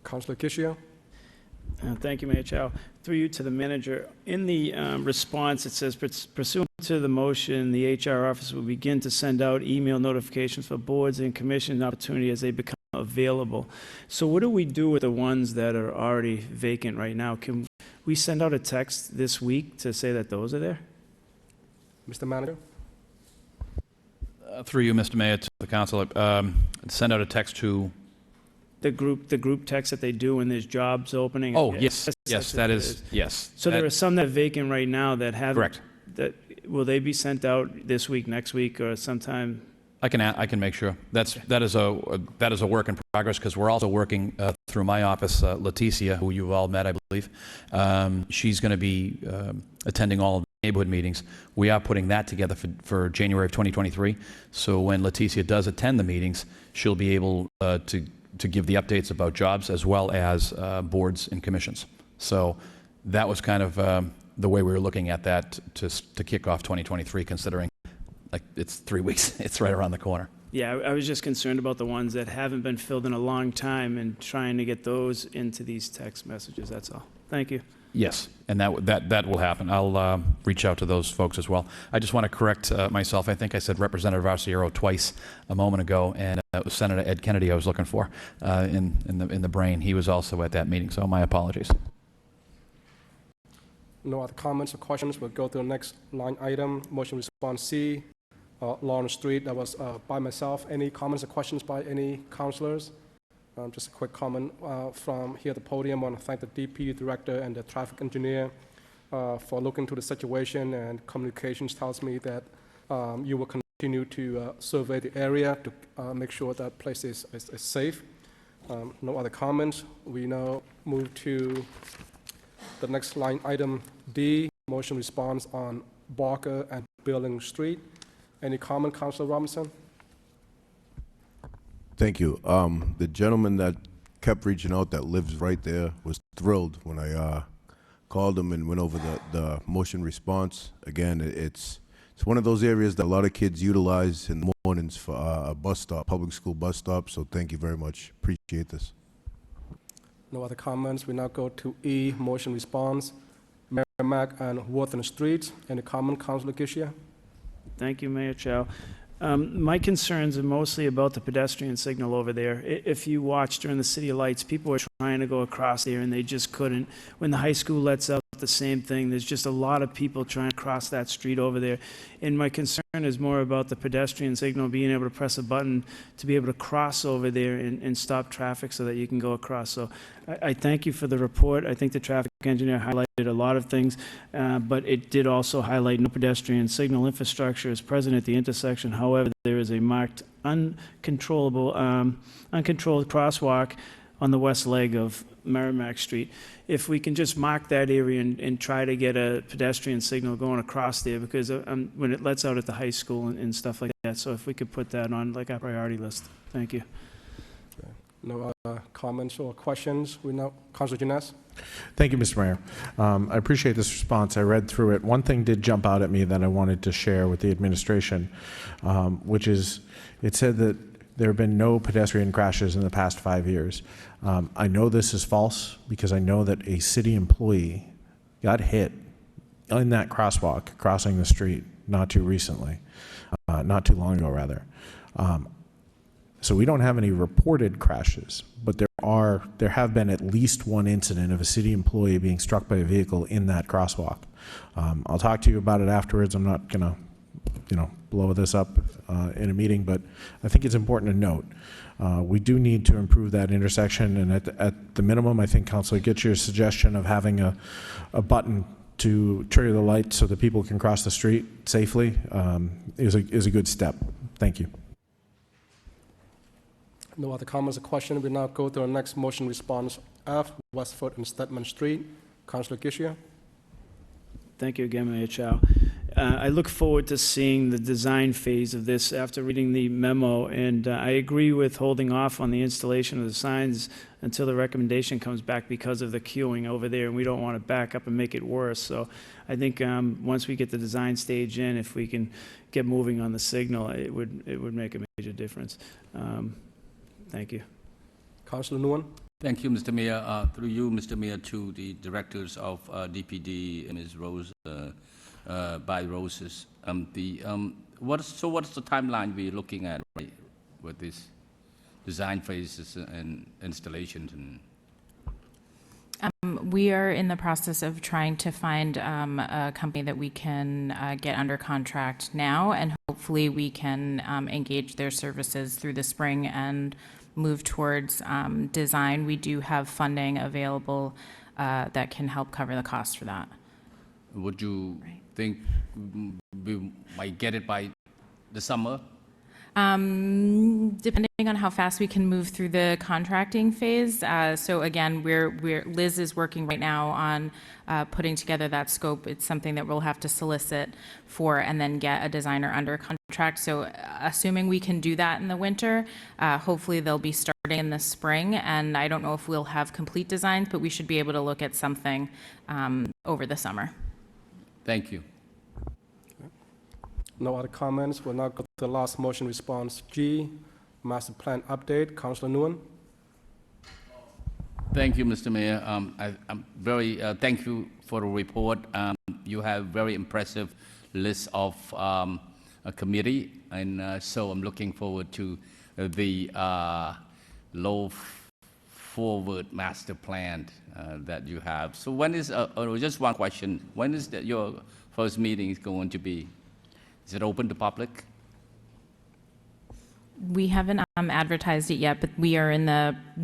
Councilor Kishia. Thank you, Mayor Chow. Through you to the manager. In the response, it says, pursuant to the motion, the HR office will begin to send out email notifications for boards and commission opportunity as they become available. So what do we do with the ones that are already vacant right now? Can we send out a text this week to say that those are there? Mr. Manager. Through you, Mr. Mayor, to the council, send out a text to... The group text that they do when there's jobs opening? Oh, yes, that is, yes. So there are some that are vacant right now that haven't... Correct. Will they be sent out this week, next week, or sometime? I can make sure. That is a work in progress, because we're also working through my office, Leticia, who you've all met, I believe. She's going to be attending all of the neighborhood meetings. We are putting that together for January of 2023. So when Leticia does attend the meetings, she'll be able to give the updates about jobs as well as boards and commissions. So that was kind of the way we were looking at that to kick off 2023, considering like it's 3 weeks, it's right around the corner. Yeah, I was just concerned about the ones that haven't been filled in a long time and trying to get those into these text messages, that's all. Thank you. Yes, and that will happen. I'll reach out to those folks as well. I just want to correct myself. I think I said Representative Arciero twice a moment ago, and it was Senator Ed Kennedy I was looking for in the brain. He was also at that meeting, so my apologies. No other comments or questions. We'll go to the next line item, motion response C, Lawrence Street. That was by myself. Any comments or questions by any councilors? Just a quick comment from here at the podium. I want to thank the DP director and the traffic engineer for looking into the situation, and communications tells me that you will continue to survey the area to make sure that place is safe. No other comments. We now move to the next line item D, motion response on Barker and Billings Street. Any comment, Councilor Robinson? Thank you. The gentleman that kept reaching out that lives right there was thrilled when I called him and went over the motion response. Again, it's one of those areas that a lot of kids utilize in the mornings for a bus stop, public school bus stop, so thank you very much. Appreciate this. No other comments. We now go to E, motion response, Merrimack and Worthing Street. Any comment, Councilor Kishia? Thank you, Mayor Chow. My concerns are mostly about the pedestrian signal over there. If you watch during the City Lights, people were trying to go across there and they just couldn't. When the high school lets out, the same thing. There's just a lot of people trying to cross that street over there. And my concern is more about the pedestrian signal, being able to press a button to be able to cross over there and stop traffic so that you can go across. So I thank you for the report. I think the traffic engineer highlighted a lot of things, but it did also highlight no pedestrian signal infrastructure is present at the intersection. However, there is a marked uncontrolled crosswalk on the west leg of Merrimack Street. If we can just mark that area and try to get a pedestrian signal going across there, because when it lets out at the high school and stuff like that, so if we could put that on like our priority list. Thank you. No other comments or questions? We now, Councilor Janess. Thank you, Mr. Mayor. I appreciate this response. I read through it. One thing did jump out at me that I wanted to share with the administration, which is it said that there have been no pedestrian crashes in the past 5 years. I know this is false because I know that a city employee got hit in that crosswalk crossing the street not too long ago rather. So we don't have any reported crashes, but there have been at least one incident of a city employee being struck by a vehicle in that crosswalk. I'll talk to you about it afterwards. I'm not going to blow this up in a meeting, but I think it's important to note, we do need to improve that intersection, and at the minimum, I think, Councilor Gitcher's suggestion of having a button to trigger the light so that people can cross the street safely is a good step. Thank you. No other comments or questions. We now go to our next motion response F, Westford and Stedman Street. Councilor Gishia. Thank you again, Mayor Chow. I look forward to seeing the design phase of this after reading the memo, and I agree with holding off on the installation of the signs until the recommendation comes back because of the queuing over there, and we don't want to back up and make it worse. So I think once we get the design stage in, if we can get moving on the signal, it would make a major difference. Thank you. Councilor Nguyen. Thank you, Mr. Mayor. Through you, Mr. Mayor, to the directors of DPD, Ms. Rose, by Roses. What's the timeline we're looking at, right, with this design phases and installations? We are in the process of trying to find a company that we can get under contract now, and hopefully we can engage their services through the spring and move towards design. We do have funding available that can help cover the cost for that. Would you think we might get it by the summer? Depending on how fast we can move through the contracting phase. So again, Liz is working right now on putting together that scope. It's something that we'll have to solicit for and then get a designer under contract. So assuming we can do that in the winter, hopefully they'll be starting in the spring. And I don't know if we'll have complete designs, but we should be able to look at something over the summer. Thank you. No other comments. We'll now go to the last motion response G, master plan update. Councilor Nguyen. Thank you, Mr. Mayor. I'm very thank you for the report. You have very impressive list of a committee, and so I'm looking forward to the low forward master plan that you have. So when is just one question? When is your first meeting is going to be? Is it open to public? We haven't advertised it yet, but we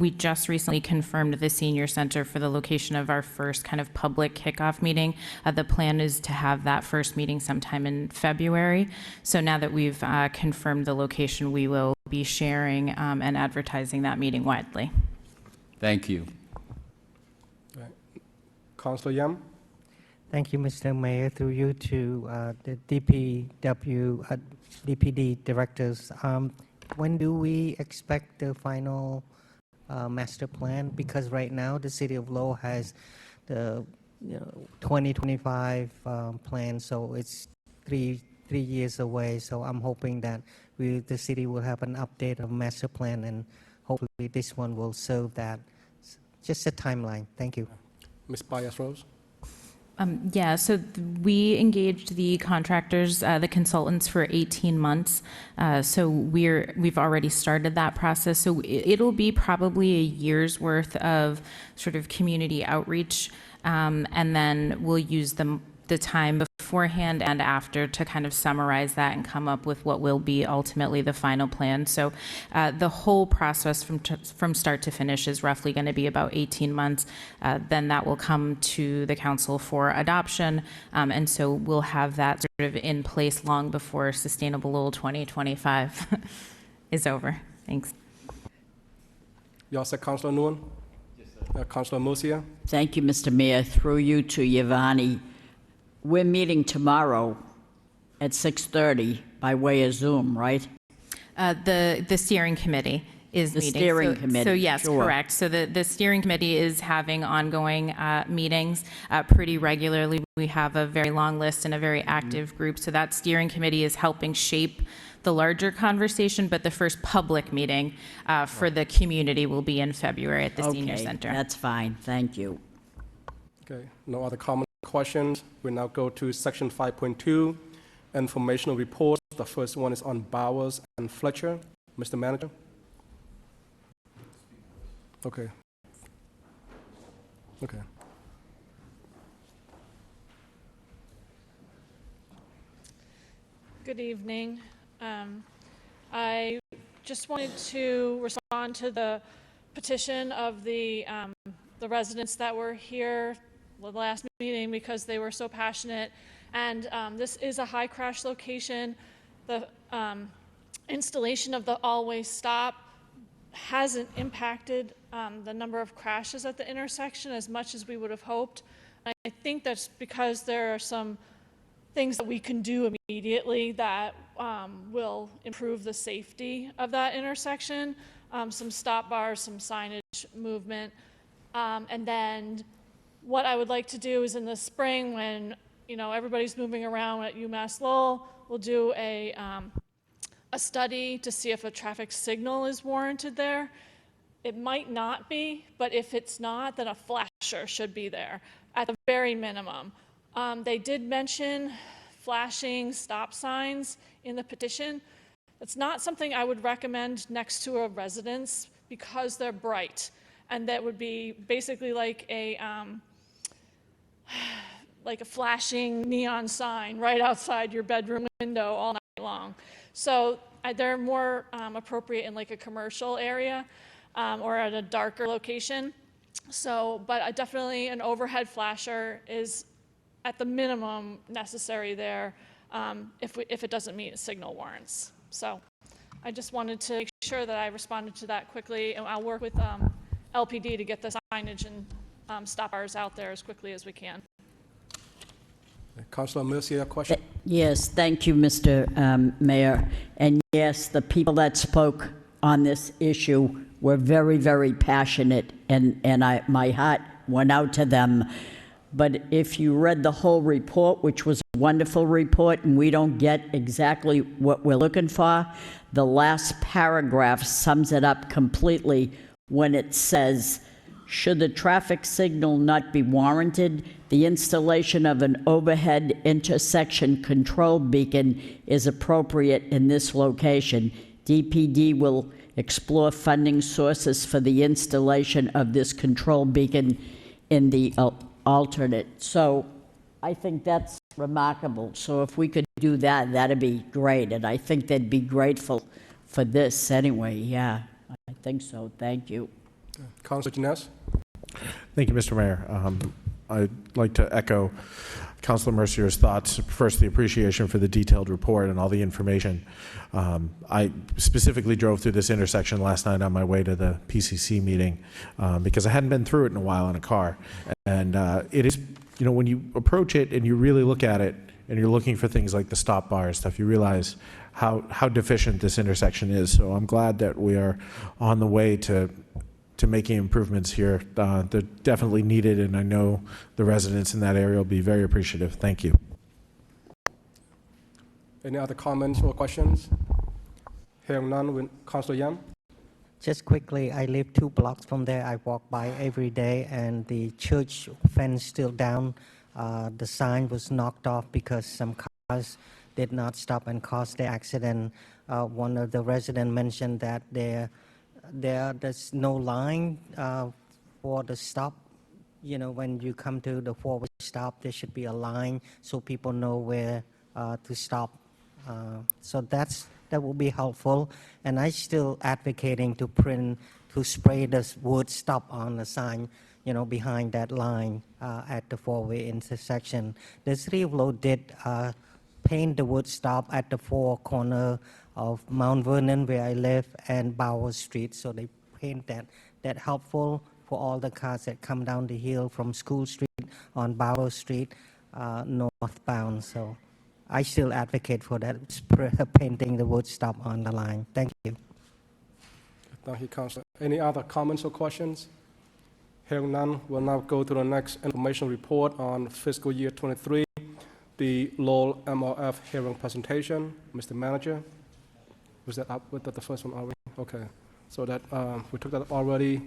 just recently confirmed the senior center for the location of our first kind of public kickoff meeting. The plan is to have that first meeting sometime in February. So now that we've confirmed the location, we will be sharing and advertising that meeting widely. Thank you. Right. Councilor Yam. Thank you, Mr. Mayor. Through you to the DPD directors. When do we expect the final master plan? Because right now the City of Lowell has the 2025 plan, so it's three years away. So I'm hoping that the city will have an update of master plan, and hopefully this one will serve that. Just a timeline. Thank you. Ms. Bias-Rose. Yeah, so we engaged the contractors, the consultants for 18 months. So we've already started that process. So it'll be probably a year's worth of sort of community outreach. And then we'll use the time beforehand and after to kind of summarize that and come up with what will be ultimately the final plan. So the whole process from start to finish is roughly going to be about 18 months. Then that will come to the council for adoption. And so we'll have that sort of in place long before Sustainable Lowell 2025 is over. Thanks. You all set, Councilor Nguyen? Yes, sir. Councilor Musia. Thank you, Mr. Mayor. Through you to Yvonne. We're meeting tomorrow at 6:30 by way of Zoom, right? The steering committee is meeting. The steering committee, So yes, sure. correct. So the steering committee is having ongoing meetings pretty regularly. We have a very long list and a very active group. So that steering committee is helping shape the larger conversation, but the first public meeting for the community will be in February at the Senior Center. That's fine. Thank you. Okay, no other comments, questions. We now go to section 5.2, informational reports. The first one is on Bowers and Fletcher. Mr. Manager. Okay. Okay. Good evening. I just wanted to respond to the petition of the residents that were here the last meeting because they were so passionate. And this is a high crash location. The installation of the always stop hasn't impacted the number of crashes at the intersection as much as we would have hoped. I think that's because there are some things that we can do immediately that will improve the safety of that intersection. Some stop bars, some signage movement. And then what I would like to do is in the spring when everybody's moving around at UMass Lowell, we'll do a study to see if a traffic signal is warranted there. It might not be, but if it's not, then a flasher should be there at the very minimum. They did mention flashing stop signs in the petition. It's not something I would recommend next to a residence because they're bright. And that would be basically like a flashing neon sign right outside your bedroom window all night long. So they're more appropriate in like a commercial area or at a darker location. So, but definitely an overhead flasher is at the minimum necessary there if it doesn't meet signal warrants. So I just wanted to make sure that I responded to that quickly, and I'll work with LPD to get the signage and stop bars out there as quickly as we can. Councilor Mercier, a question? Yes, thank you, Mr. Mayor. And yes, the people that spoke on this issue were very, very passionate, and my heart went out to them. But if you read the whole report, which was a wonderful report, and we don't get exactly what we're looking for, the last paragraph sums it up completely when it says, should the traffic signal not be warranted, the installation of an overhead intersection control beacon is appropriate in this location. DPD will explore funding sources for the installation of this control beacon in the alternate. So I think that's remarkable. So if we could do that, that'd be great. And I think they'd be grateful for this anyway. Yeah, I think so. Thank you. Councilor Janess? Thank you, Mr. Mayor. I'd like to echo Councilor Mercier's thoughts. First, the appreciation for the detailed report and all the information. I specifically drove through this intersection last night on my way to the PCC meeting because I hadn't been through it in a while in a car. And it is, when you approach it and you really look at it and you're looking for things like the stop bar and stuff, you realize how deficient this intersection is. So I'm glad that we are on the way to making improvements here. They're definitely needed, and I know the residents in that area will be very appreciative. Thank you. Any other comments or questions? Hearing none, with Councilor Yam. Just quickly, I live 2 blocks from there. I walk by every day, and the church fence still down. The sign was knocked off because some cars did not stop and caused the accident. One of the residents mentioned that there's no line for the stop. When you come to the four-way stop, there should be a line so people know where to stop. So that will be helpful. And I still advocating to spray the word stop on the sign, behind that line at the four-way intersection. The City of Lowell did paint the word stop at the 4 corner of Mount Vernon, where I live, and Bauer Street. So they paint that helpful for all the cars that come down the hill from School Street on Bauer Street northbound. So I still advocate for that, painting the word stop on the line. Thank you. Thank you, Councilor. Any other comments or questions? Hearing none, we'll now go to the next information report on fiscal year 23, the Lowell MRF hearing presentation. Mr. Manager, was that up? Was that the first one already? Okay, so that we took that up already.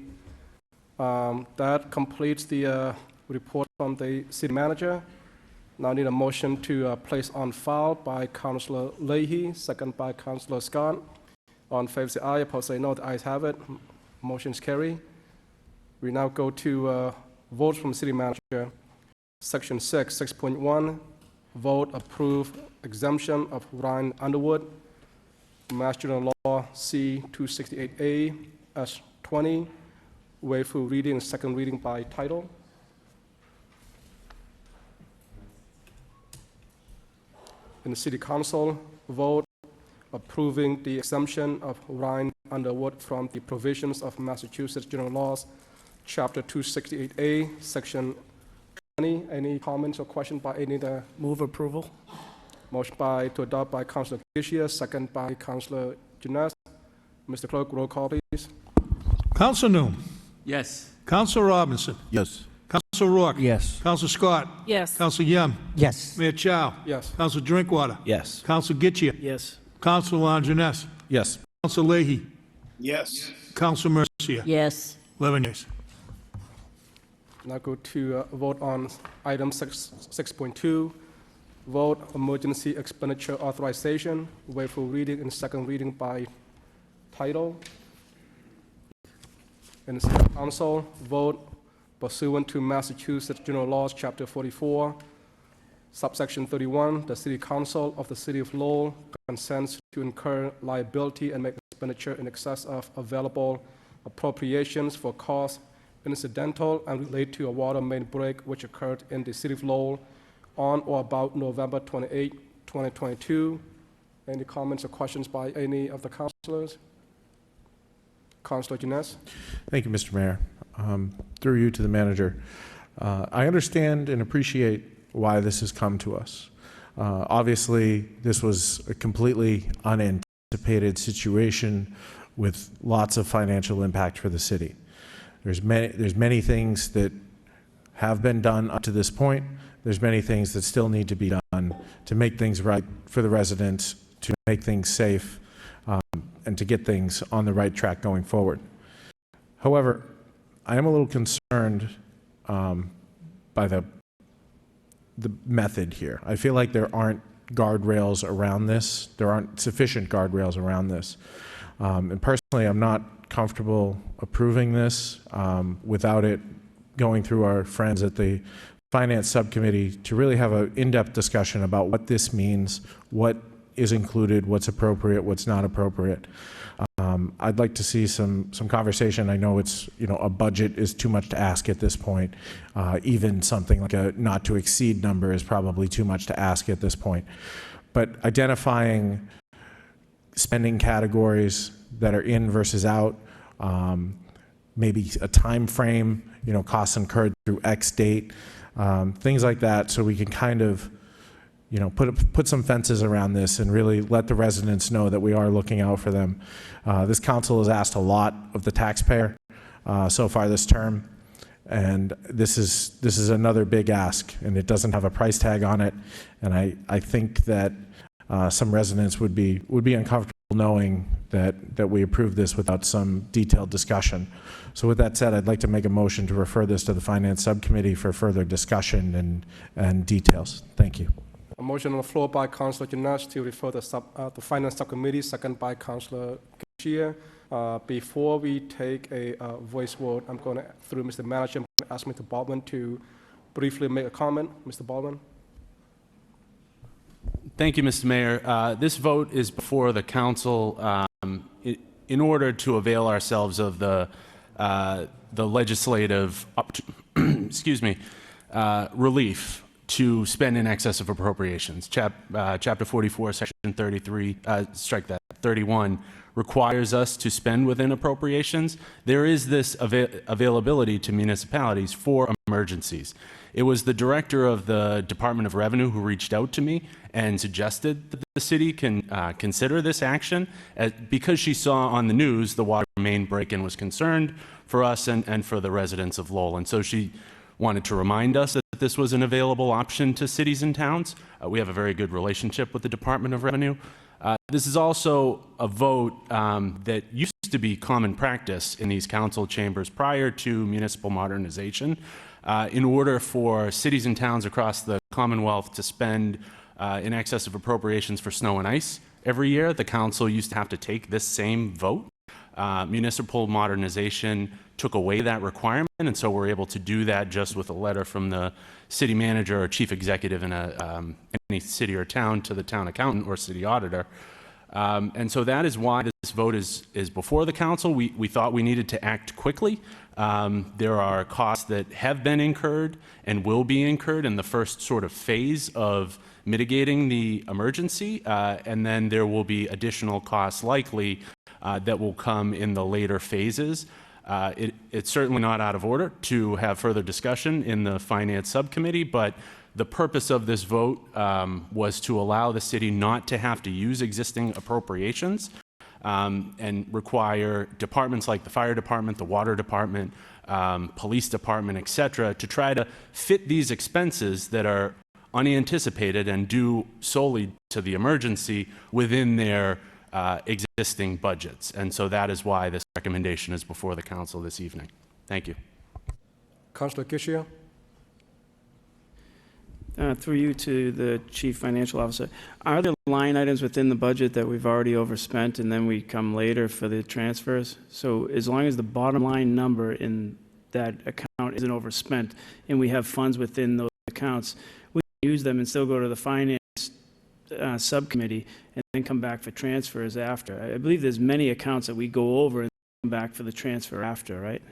That completes the report from the City Manager. Now I need a motion to place on file by Councilor Leahy, second by Councilor Scott. On favor say aye, opposed say no. The ayes have it. Motion's carry. We now go to votes from City Manager. Section 6, 6.1, vote approve exemption of Ryan Underwood, Mass General Law C-268A S-20, waive full reading and second reading by title. In the City Council, vote approving the exemption of Ryan Underwood from the provisions of Massachusetts General Laws, Chapter 268A, Section 20. Any comments or questions by any of the... Move approval. Motion to adopt by Councilor Garcia, second by Councilor Janess. Mr. Clerk, roll call, please. Counsel Noon. Yes. Counsel Robinson. Yes. Counsel Rourke. Yes. Counsel Scott. Yes. Counsel Yem. Yes. Mayor Chow. Yes. Counsel Drinkwater. Yes. Counsel Getchia. Yes. Counsel Jeunesse. Yes. Counsel Leahy. Yes. Counsel Mercia. Yes. 11 yeas. Now go to vote on item 6.2. Vote emergency expenditure authorization, waive full reading and second reading by title. In the City Council, vote pursuant to Massachusetts General Laws, Chapter 44, subsection 31, the City Council of the City of Lowell consents to incur liability and make expenditure in excess of available appropriations for costs incidental and relate to a water main break which occurred in the City of Lowell on or about November 28, 2022. Any comments or questions by any of the councilors? Councilor Janess. Thank you, Mr. Mayor. Through you to the manager. I understand and appreciate why this has come to us. Obviously, this was a completely unanticipated situation with lots of financial impact for the city. There's many things that have been done up to this point. There's many things that still need to be done to make things right for the residents, to make things safe, and to get things on the right track going forward. However, I am a little concerned by the method here. I feel like there aren't guardrails around this. There aren't sufficient guardrails around this. And personally, I'm not comfortable approving this without it going through our friends at the Finance Subcommittee to really have an in-depth discussion about what this means, what is included, what's appropriate, what's not appropriate. I'd like to see some conversation. I know it's, a budget is too much to ask at this point. Even something like a not to exceed number is probably too much to ask at this point. But identifying spending categories that are in versus out, maybe a time frame, costs incurred through X date, things like that, so we can kind of put some fences around this and really let the residents know that we are looking out for them. This council has asked a lot of the taxpayer so far this term, and this is another big ask, and it doesn't have a price tag on it. And I think that some residents would be uncomfortable knowing that we approved this without some detailed discussion. So with that said, I'd like to make a motion to refer this to the Finance Subcommittee for further discussion and details. Thank you. A motion on the floor by Councilor Janess to refer the Finance Subcommittee, second by Councilor Garcia. Before we take a voice vote, I'm going to, through Mr. Manager, ask Mr. Baldwin to briefly make a comment. Mr. Baldwin. Thank you, Mr. Mayor. This vote is before the council in order to avail ourselves of the legislative relief to spend in excess of appropriations. Chapter 44, Section 31 requires us to spend within appropriations. There is this availability to municipalities for emergencies. It was the director of the Department of Revenue who reached out to me and suggested that the city can consider this action because she saw on the news the water main break-in was concerned for us and for the residents of Lowell. And so she wanted to remind us that this was an available option to cities and towns. We have a very good relationship with the Department of Revenue. This is also a vote that used to be common practice in these council chambers prior to municipal modernization. In order for cities and towns across the Commonwealth to spend in excess of appropriations for snow and ice every year, the council used to have to take this same vote. Municipal modernization took away that requirement, and so we're able to do that just with a letter from the city manager or chief executive in any city or town to the town accountant or city auditor. And so that is why this vote is before the council. We thought we needed to act quickly. There are costs that have been incurred and will be incurred in the first sort of phase of mitigating the emergency, and then there will be additional costs likely that will come in the later phases. It's certainly not out of order to have further discussion in the Finance Subcommittee, but the purpose of this vote was to allow the city not to have to use existing appropriations and require departments like the fire department, the water department, police department, et cetera, to try to fit these expenses that are unanticipated and due solely to the emergency within their existing budgets. And so that is why this recommendation is before the council this evening. Thank you. Councillor Kishia. Through you to the Chief Financial Officer, are there line items within the budget that we've already overspent and then we come later for the transfers? So as long as the bottom line number in that account isn't overspent and we have funds within those accounts, we can use them and still go to the Finance Subcommittee and then come back for transfers after. I believe there's many accounts that we go over and come back for the transfer after, right?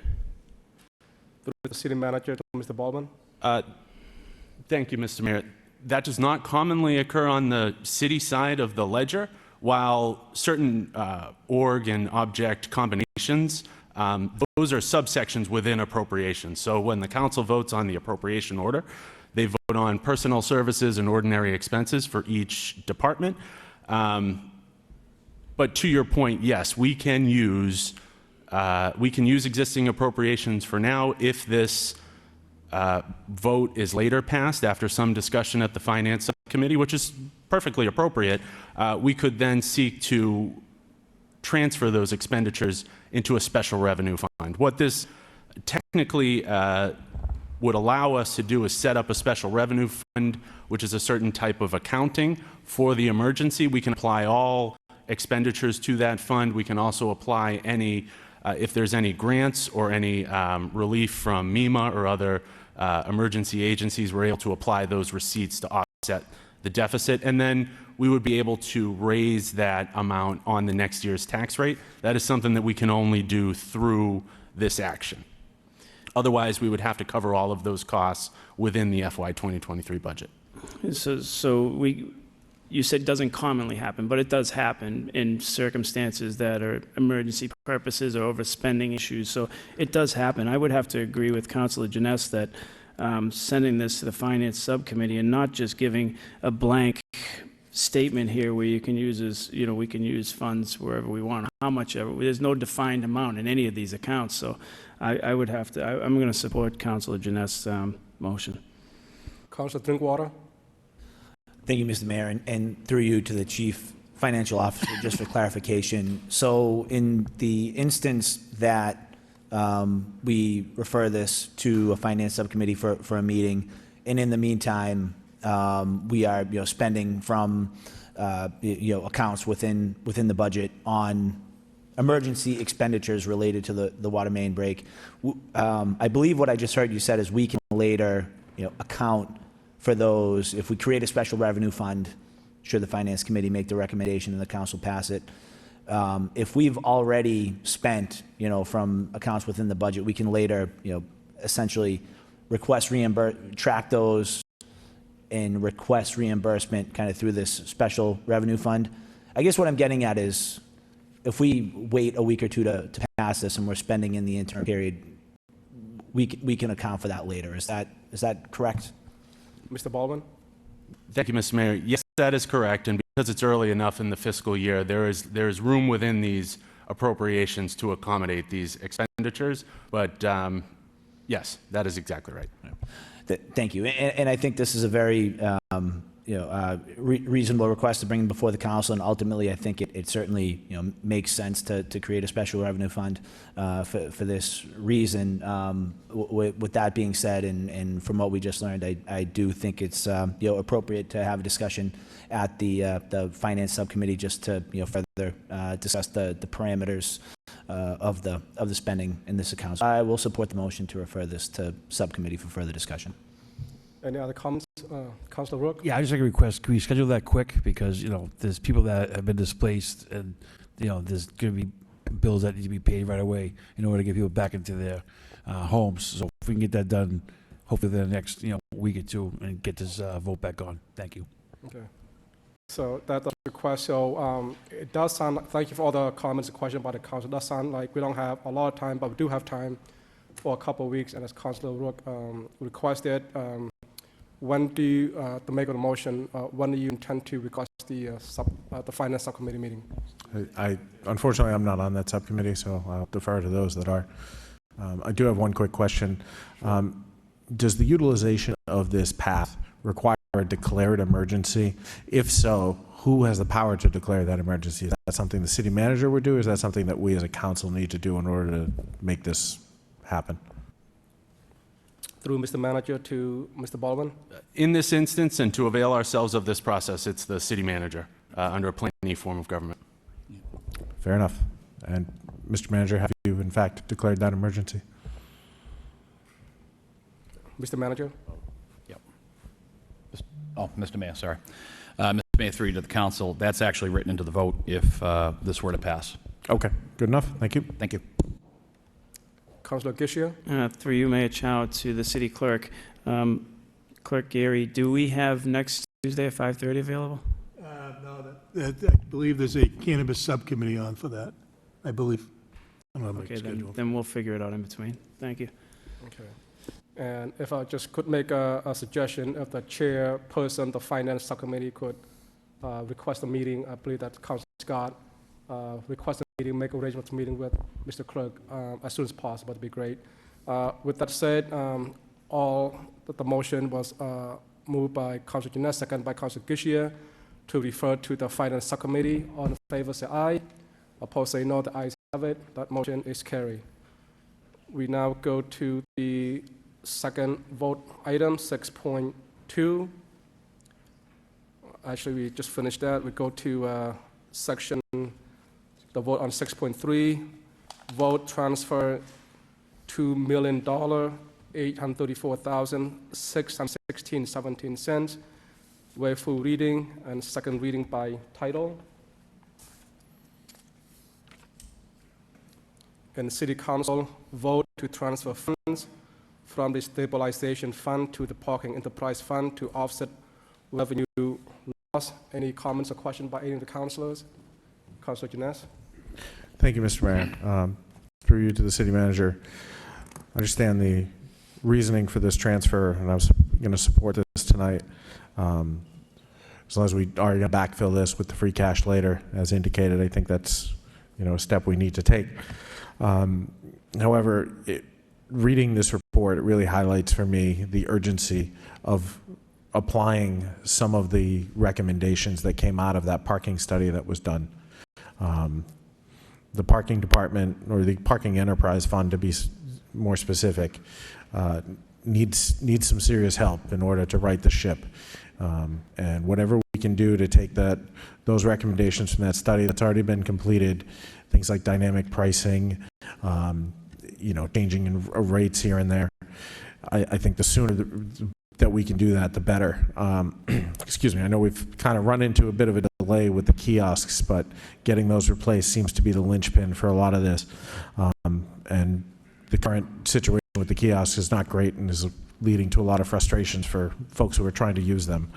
The city manager, Mr. Baldwin. Thank you, Mr. Mayor. That does not commonly occur on the city side of the ledger. While certain org and object combinations, those are subsections within appropriations. So when the council votes on the appropriation order, they vote on personnel services and ordinary expenses for each department. But to your point, yes, we can use existing appropriations for now. If this vote is later passed after some discussion at the Finance Subcommittee, which is perfectly appropriate, we could then seek to transfer those expenditures into a special revenue fund. What this technically would allow us to do is set up a special revenue fund, which is a certain type of accounting for the emergency. We can apply all expenditures to that fund. We can also apply any, if there's any grants or any relief from MEMA or other emergency agencies, we're able to apply those receipts to offset the deficit. And then we would be able to raise that amount on the next year's tax rate. That is something that we can only do through this action. Otherwise, we would have to cover all of those costs within the FY 2023 budget. You said doesn't commonly happen, but it does happen in circumstances that are emergency purposes or overspending issues. So it does happen. I would have to agree with Councilor Janess that sending this to the Finance Subcommittee and not just giving a blank statement here where you can use we can use funds wherever we want, how much ever. There's no defined amount in any of these accounts. So I would have to, I'm going to support Councilor Janess' motion. Councilor Drinkwater. Thank you, Mr. Mayor, and through you to the Chief Financial Officer, just for clarification. So in the instance that we refer this to a Finance Subcommittee for a meeting, and in the meantime, we are spending from accounts within the budget on emergency expenditures related to the water main break. I believe what I just heard you said is we can later account for those if we create a special revenue fund, should the Finance Committee make the recommendation and the council pass it. If we've already spent, from accounts within the budget, we can later, essentially request track those and request reimbursement kind of through this special revenue fund. I guess what I'm getting at is if we wait a week or two to pass this and we're spending in the interim period, we can account for that later. Is that correct? Mr. Baldwin. Thank you, Mr. Mayor. Yes, that is correct. And because it's early enough in the fiscal year, there is room within these appropriations to accommodate these expenditures. But yes, that is exactly right. Thank you. And I think this is a very reasonable request to bring before the council, and ultimately I think it certainly makes sense to create a special revenue fund for this reason. With that being said, and from what we just learned, I do think it's appropriate to have a discussion at the Finance Subcommittee just to further discuss the parameters of the spending in this account. So I will support the motion to refer this to subcommittee for further discussion. Any other comments? Councilor Rook? Yeah, I just like a request. Can we schedule that quick? Because, there's people that have been displaced and, there's going to be bills that need to be paid right away in order to get people back into their homes. So if we can get that done, hopefully the next, week or two and get this vote back on. Thank you. Okay. So that's the request. So it does sound, thank you for all the comments and questions about the council. It does sound like we don't have a lot of time, but we do have time for a couple of weeks. And as Councilor Rook requested, when do you, to make a motion, when do you intend to request the Finance Subcommittee meeting? Unfortunately, I'm not on that subcommittee, so I'll defer to those that are. I do have one quick question. Does the utilization of this path require a declared emergency? If so, who has the power to declare that emergency? Is that something the city manager would do, or is that something that we as a council need to do in order to make this happen? Through Mr. Manager to Mr. Baldwin? In this instance, and to avail ourselves of this process, it's the city manager under a plain form of government. Fair enough. And Mr. Manager, have you in fact declared that emergency? Mr. Manager? Yep. Oh, Mr. Mayor, sorry. Mr. Mayor, through you to the council, that's actually written into the vote if this were to pass. Okay, good enough. Thank you. Thank you. Councilor Gishia? Through you, Mayor Chow, to the city clerk. Clerk Gary, do we have next Tuesday at 5:30 available? No, I believe there's a cannabis subcommittee on for that, I believe. I don't have my Okay, schedule. then we'll figure it out in between. Thank you. Okay. And if I just could make a suggestion, if the chairperson, the Finance Subcommittee could request a meeting, I believe that Councilor Scott request a meeting, make arrangements for meeting with Mr. Clerk as soon as possible, that'd be great. With that said, the motion was moved by Councilor Jeanette, second by Councilor Gishia, to refer to the Finance Subcommittee. All in favor say aye. Opposed say no. The ayes have it. That motion is carried. We now go to the second vote item, 6.2. Actually, we just finished that. We go to the vote on 6.3. Vote transfer $2,834,616.17. Waive full reading and second reading by title. And City Council vote to transfer funds from the stabilization fund to the parking enterprise fund to offset revenue loss. Any comments or questions by any of the councilors? Councilor Janess? Thank you, Mr. Mayor. Through you to the city manager. I understand the reasoning for this transfer, and I was going to support this tonight. As long as we are going to backfill this with the free cash later, as indicated, I think that's a step we need to take. However, reading this report, it really highlights for me the urgency of applying some of the recommendations that came out of that parking study that was done. The parking department, or the parking enterprise fund to be more specific, needs some serious help in order to right the ship. And whatever we can do to take those recommendations from that study that's already been completed, things like dynamic pricing, changing in rates here and there, I think the sooner that we can do that, the better. Excuse me, I know we've kind of run into a bit of a delay with the kiosks, but getting those replaced seems to be the linchpin for a lot of this. And the current situation with the kiosks is not great and is leading to a lot of frustrations for folks who are trying to use them.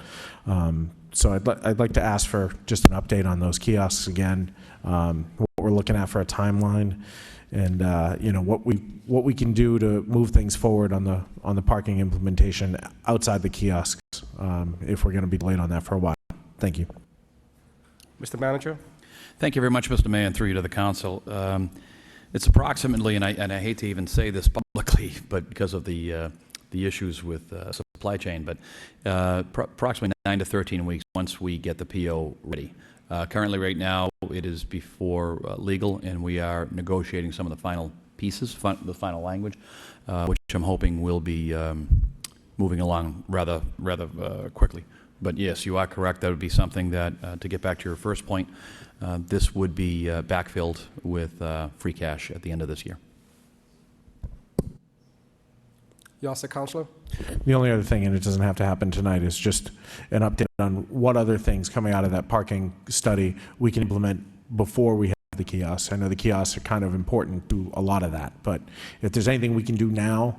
So I'd like to ask for just an update on those kiosks again, what we're looking at for a timeline, and what we can do to move things forward on the parking implementation outside the kiosks, if we're going to be delayed on that for a while. Thank you. Mr. Manager? Thank you very much, Mr. Mayor, and through you to the council. It's approximately, and I hate to even say this publicly, but because of the issues with supply chain, but approximately 9 to 13 weeks once we get the PO ready. Currently, right now, it is before legal, and we are negotiating some of the final pieces, the final language, which I'm hoping will be moving along rather quickly. But yes, you are correct. That would be something that, to get back to your first point, this would be backfilled with free cash at the end of this year. You all set, Counselor? The only other thing, and it doesn't have to happen tonight, is just an update on what other things coming out of that parking study we can implement before we have the kiosks. I know the kiosks are kind of important to a lot of that, but if there's anything we can do now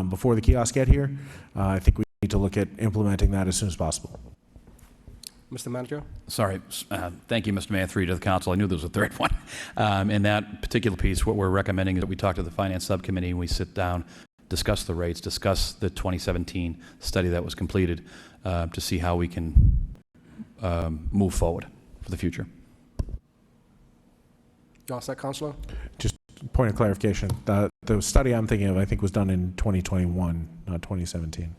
before the kiosks get here, I think we need to look at implementing that as soon as possible. Mr. Manager? Sorry. Thank you, Mr. Mayor, through you to the council. I knew there was a third one. In that particular piece, what we're recommending is that we talk to the Finance Subcommittee and we sit down, discuss the rates, discuss the 2017 study that was completed to see how we can move forward for the future. You all set, Counselor? Just point of clarification, the study I'm thinking of, I think, was done in 2021, not 2017.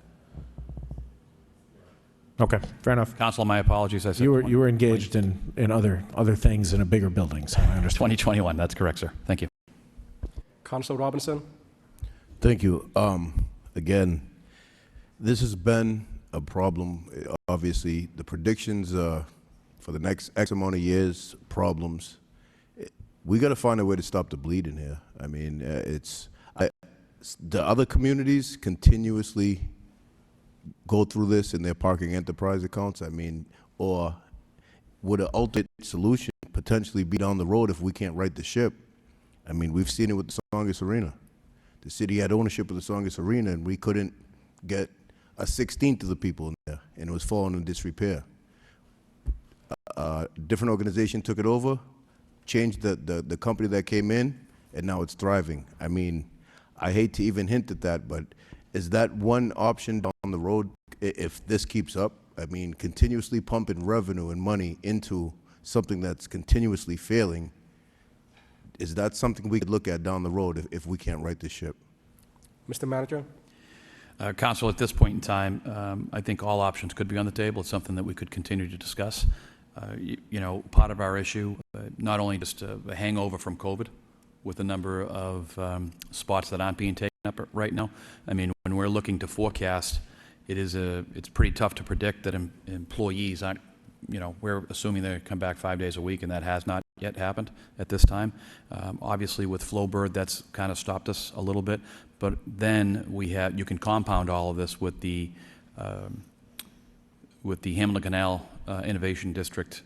Okay, fair enough. Council, my apologies. I said You were engaged in other things in a bigger building, so I understand. 2021. That's correct, sir. Thank you. Counselor Robinson? Thank you. Again, this has been a problem. Obviously, the predictions for the next X amount of years, problems. We got to find a way to stop the bleeding here. I mean, the other communities continuously go through this in their parking enterprise accounts. I mean, or would an ultimate solution potentially be down the road if we can't right the ship? I mean, we've seen it with the Tsongas Arena. The city had ownership of the Tsongas Arena, and we couldn't get a 16th of the people in there, and it was falling in disrepair. A different organization took it over, changed the company that came in, and now it's thriving. I mean, I hate to even hint at that, but is that one option down the road if this keeps up? I mean, continuously pumping revenue and money into something that's continuously failing, is that something we could look at down the road if we can't right this ship? Mr. Manager? Council, at this point in time, I think all options could be on the table. It's something that we could continue to discuss. You know, part of our issue, not only just a hangover from COVID with the number of spots that aren't being taken up right now. I mean, when we're looking to forecast, it's pretty tough to predict that employees aren't, you know, we're assuming they come back 5 days a week, and that has not yet happened at this time. Obviously, with Flowbird, that's kind of stopped us a little bit. But then you can compound all of this with the Hamilton Canal Innovation District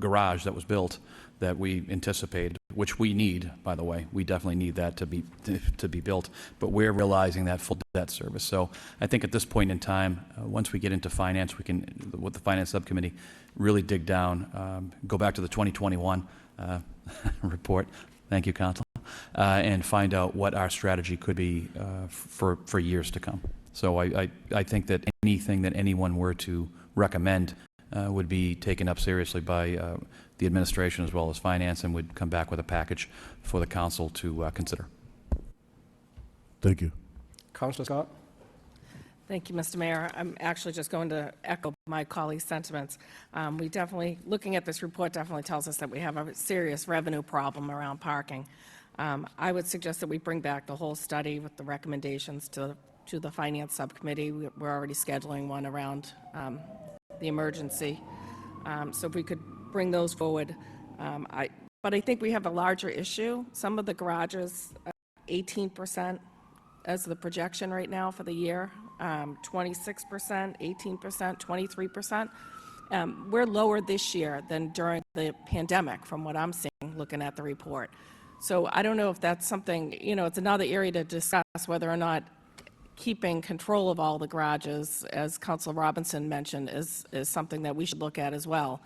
garage that was built that we anticipated, which we need, by the way. We definitely need that to be built, but we're realizing that full debt service. So I think at this point in time, once we get into finance, we can, with the Finance Subcommittee, really dig down, go back to the 2021 report. Thank you, Council. And find out what our strategy could be for years to come. So I think that anything that anyone were to recommend would be taken up seriously by the administration as well as finance, and would come back with a package for the council to consider. Thank you. Councilor Scott? Thank you, Mr. Mayor. I'm actually just going to echo my colleague's sentiments. We definitely, looking at this report, definitely tells us that we have a serious revenue problem around parking. I would suggest that we bring back the whole study with the recommendations to the Finance Subcommittee. We're already scheduling one around the emergency. So if we could bring those forward. But I think we have a larger issue. Some of the garages, 18% as the projection right now for the year, 26%, 18%, 23%. We're lower this year than during the pandemic, from what I'm seeing, looking at the report. So I don't know if that's something, you know, it's another area to discuss whether or not keeping control of all the garages, as Councilor Robinson mentioned, is something that we should look at as well.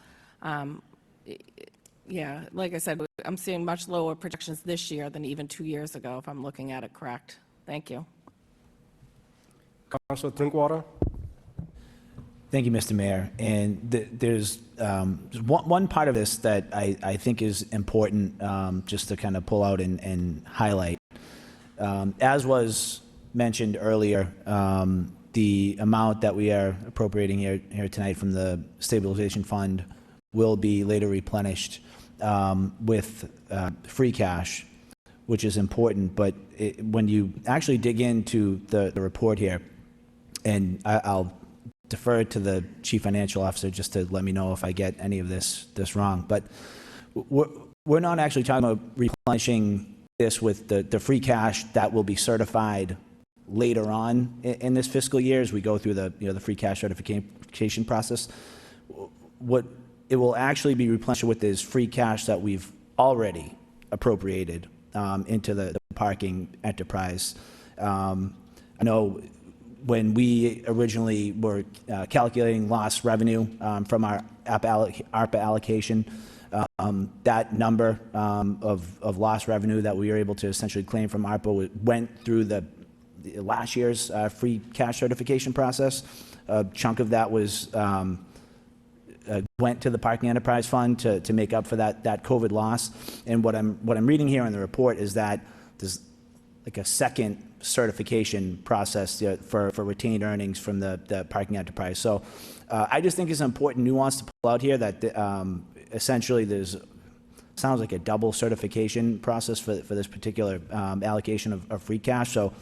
Yeah, like I said, I'm seeing much lower projections this year than even 2 years ago, if I'm looking at it correct. Thank you. Councilor Drinkwater? Thank you, Mr. Mayor. And there's one part of this that I think is important just to kind of pull out and highlight. As was mentioned earlier, the amount that we are appropriating here tonight from the stabilization fund will be later replenished with free cash, which is important. But when you actually dig into the report here, and I'll defer to the chief financial officer just to let me know if I get any of this wrong. But we're not actually talking about replenishing this with the free cash that will be certified later on in this fiscal year as we go through the free cash certification process. What it will actually be replenished with is free cash that we've already appropriated into the parking enterprise. I know when we originally were calculating lost revenue from our ARPA allocation, that number of lost revenue that we were able to essentially claim from ARPA went through the last year's free cash certification process. A chunk of that was went to the Parking Enterprise Fund to make up for that COVID loss. And what I'm reading here in the report is that there's like a second certification process for retained earnings from the Parking Enterprise. So I just think it's an important nuance to pull out here that essentially sounds like a double certification process for this particular allocation of free cash. So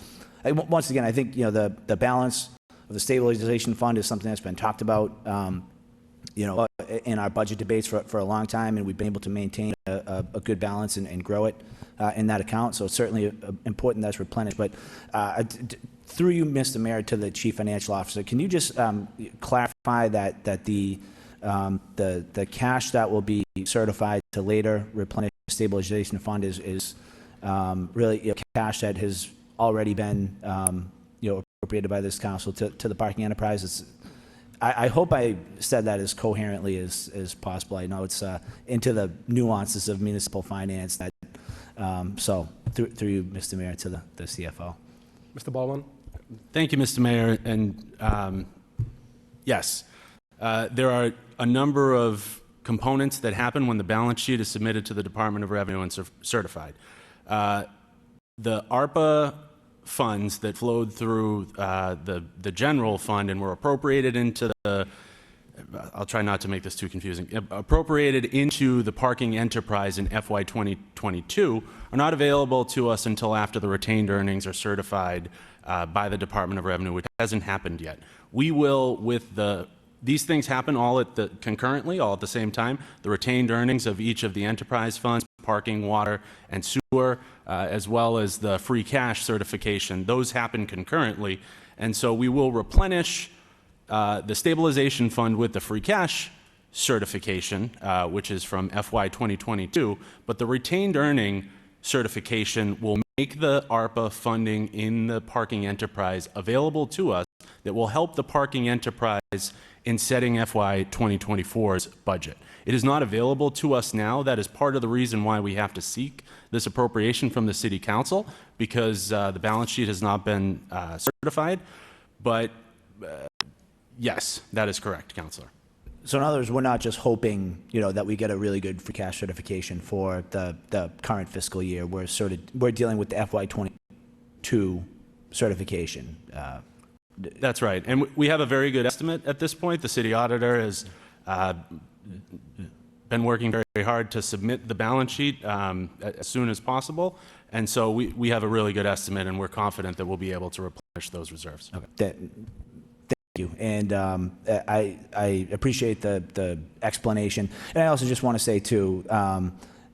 once again, I think the balance of the stabilization fund is something that's been talked about in our budget debates for a long time, and we've been able to maintain a good balance and grow it in that account. So it's certainly important that's replenished. But through you, Mr. Mayor, to the Chief Financial Officer, can you just clarify that the cash that will be certified to later replenish the stabilization fund is really cash that has already been appropriated by this council to the Parking Enterprise? I hope I said that as coherently as possible. I know it's into the nuances of municipal finance. So through you, Mr. Mayor, to the CFO. Mr. Baldwin? Thank you, Mr. Mayor. And yes, there are a number of components that happen when the balance sheet is submitted to the Department of Revenue and certified. The ARPA funds that flowed through the general fund and were appropriated into I'll try not to make this too confusing, appropriated into the parking enterprise in FY 2022 are not available to us until after the retained earnings are certified by the Department of Revenue, which hasn't happened yet. We will, these things happen concurrently, all at the same time. The retained earnings of each of the enterprise funds, parking, water, and sewer, as well as the free cash certification, those happen concurrently. And so we will replenish the stabilization fund with the free cash certification, which is from FY 2022, but the retained earning certification will make the ARPA funding in the parking enterprise available to us that will help the parking enterprise in setting FY 2024's budget. It is not available to us now. That is part of the reason why we have to seek this appropriation from the City Council, because the balance sheet has not been certified. But yes, that is correct, Councilor. So in other words, we're not just hoping, that we get a really good free cash certification for the current fiscal year. We're dealing with the FY 22 certification. That's right. And we have a very good estimate at this point. The city auditor has been working very hard to submit the balance sheet as soon as possible. And so we have a really good estimate, and we're confident that we'll be able to replenish those reserves. Okay. Thank you. And I appreciate the explanation. And I also just want to say, too,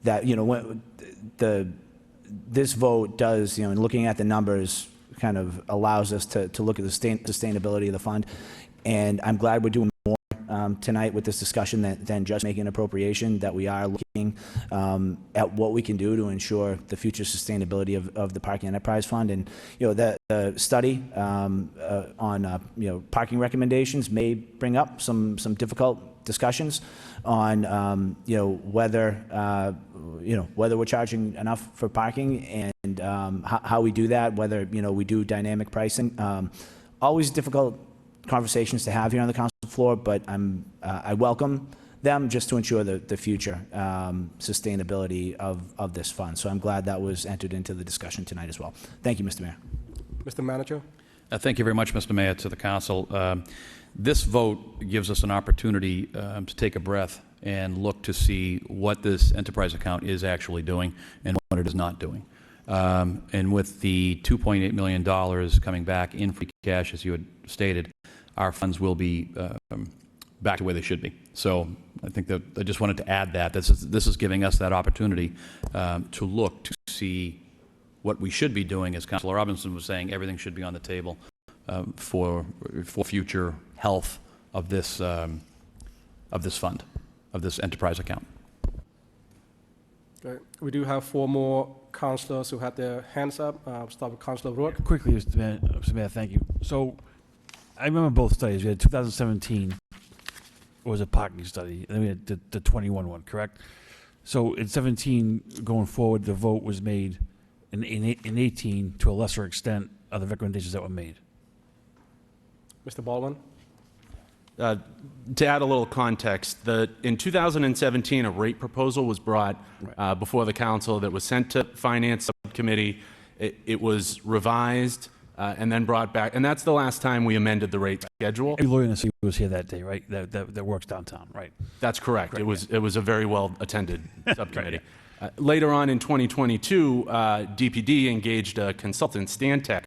that, when this vote does, in looking at the numbers, kind of allows us to look at the sustainability of the fund. And I'm glad we're doing more tonight with this discussion than just making an appropriation, that we are looking at what we can do to ensure the future sustainability of the Parking Enterprise Fund. And, the study on, parking recommendations may bring up some difficult discussions on, whether we're charging enough for parking and how we do that, whether, we do dynamic pricing. Always difficult conversations to have here on the council floor, but I welcome them just to ensure the future sustainability of this fund. So I'm glad that was entered into the discussion tonight as well. Thank you, Mr. Mayor. Mr. Manager? Thank you very much, Mr. Mayor, to the council. This vote gives us an opportunity to take a breath and look to see what this enterprise account is actually doing and what it is not doing. And with the $2.8 million coming back in free cash, as you had stated, our funds will be back to where they should be. So I think that I just wanted to add that. This is giving us that opportunity to look to see what we should be doing. As Councilor Robinson was saying, everything should be on the table for future health of this fund, of this enterprise account. Okay. We do have 4 more councilors who had their hands up. Start with Councilor Rourke. Quickly, Mr. Mayor, thank you. So I remember both studies. We had 2017 was a parking study, and then we had the 21 one, correct? So in 17, going forward, the vote was made in 18 to a lesser extent of the recommendations that were made. Mr. Baldwin. To add a little context, in 2017, a rate proposal was brought before the council that was sent to Finance Subcommittee. It was revised and then brought back, and that's the last time we amended the rate schedule. Every lawyer in the city was here that day, right? That works downtown, right? That's correct. Correct, It was a very well attended subcommittee. Later on in 2022, DPD engaged a consultant, Stantec,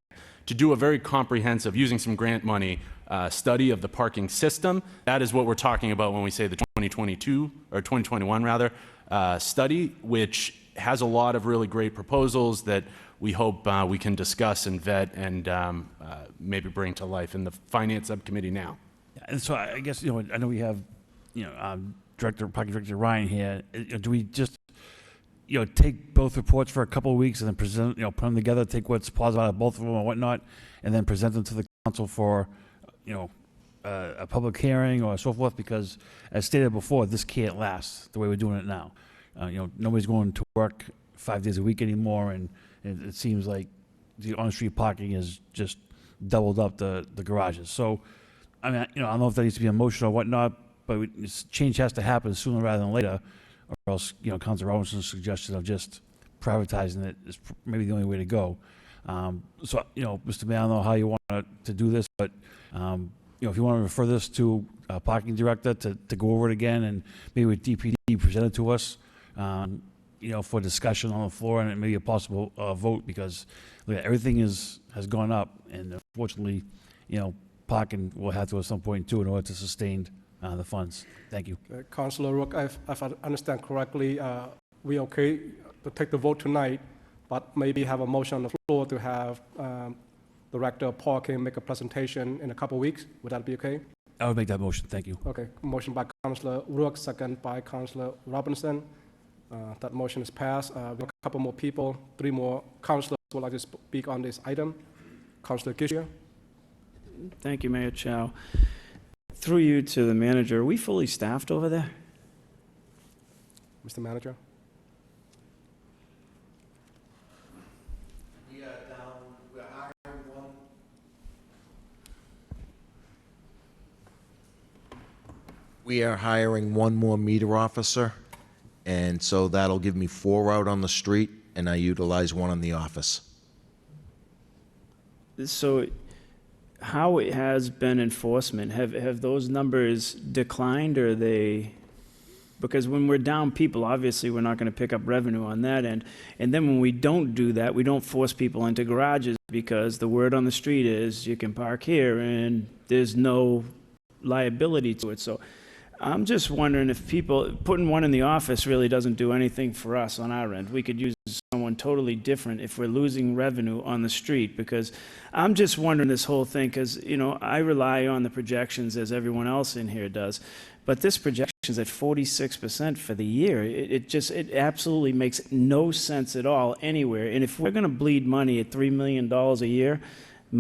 to do a very comprehensive, using some grant money, study of the parking system. That is what we're talking about when we say the 2022 or 2021 rather study, which has a lot of really great proposals that we hope we can discuss and vet and maybe bring to life in the Finance Subcommittee now. And so I guess, I know we have, Parking Director Ryan here. Do we just, take both reports for a couple of weeks and then present, put them together, take what's positive out of both of them and whatnot, and then present them to the council for, a public hearing or so forth? Because as stated before, this can't last the way we're doing it now. Nobody's going to work 5 days a week anymore, and it seems like the on-street parking has just doubled up the garages. So, I mean, I don't know if that needs to be a motion or whatnot, but change has to happen sooner rather than later, or else, Councilor Robinson's suggestion of just privatizing it is maybe the only way to go. So, Mr. Mayor, I don't know how you want to do this, but, if you want to refer this to a parking director to go over it again, and maybe with DPD present it to us, for discussion on the floor and maybe a possible vote, because everything has gone up, and unfortunately, parking will have to at some point too in order to sustain the funds. Thank you. Councilor Rook, if I understand correctly, we okay to take the vote tonight, but maybe have a motion on the floor to have Director of Parking make a presentation in a couple of weeks. Would that be okay? I would make that motion. Thank you. Okay. Motion by Councilor Rook, second by Councilor Robinson. That motion is passed. We have a couple more people, 3 more councilors who would like to speak on this item. Councilor Gisha. Thank you, Mayor Chow. Through you to the manager, are we fully staffed over there? Mr. Manager. We are hiring 1 more meter officer, and so that'll give me 4 out on the street, and I utilize 1 in the office. So how it has been enforcement, have those numbers declined, or are they, because when we're down people, obviously we're not going to pick up revenue on that end. And then when we don't do that, we don't force people into garages, because the word on the street is you can park here and there's no liability to it. So I'm just wondering if putting 1 in the office really doesn't do anything for us on our end. We could use someone totally different if we're losing revenue on the street, because I'm just wondering this whole thing, because, I rely on the projections as everyone else in here does, but this projection is at 46% for the year. It absolutely makes no sense at all anywhere. And if we're going to bleed money at $3 million a year,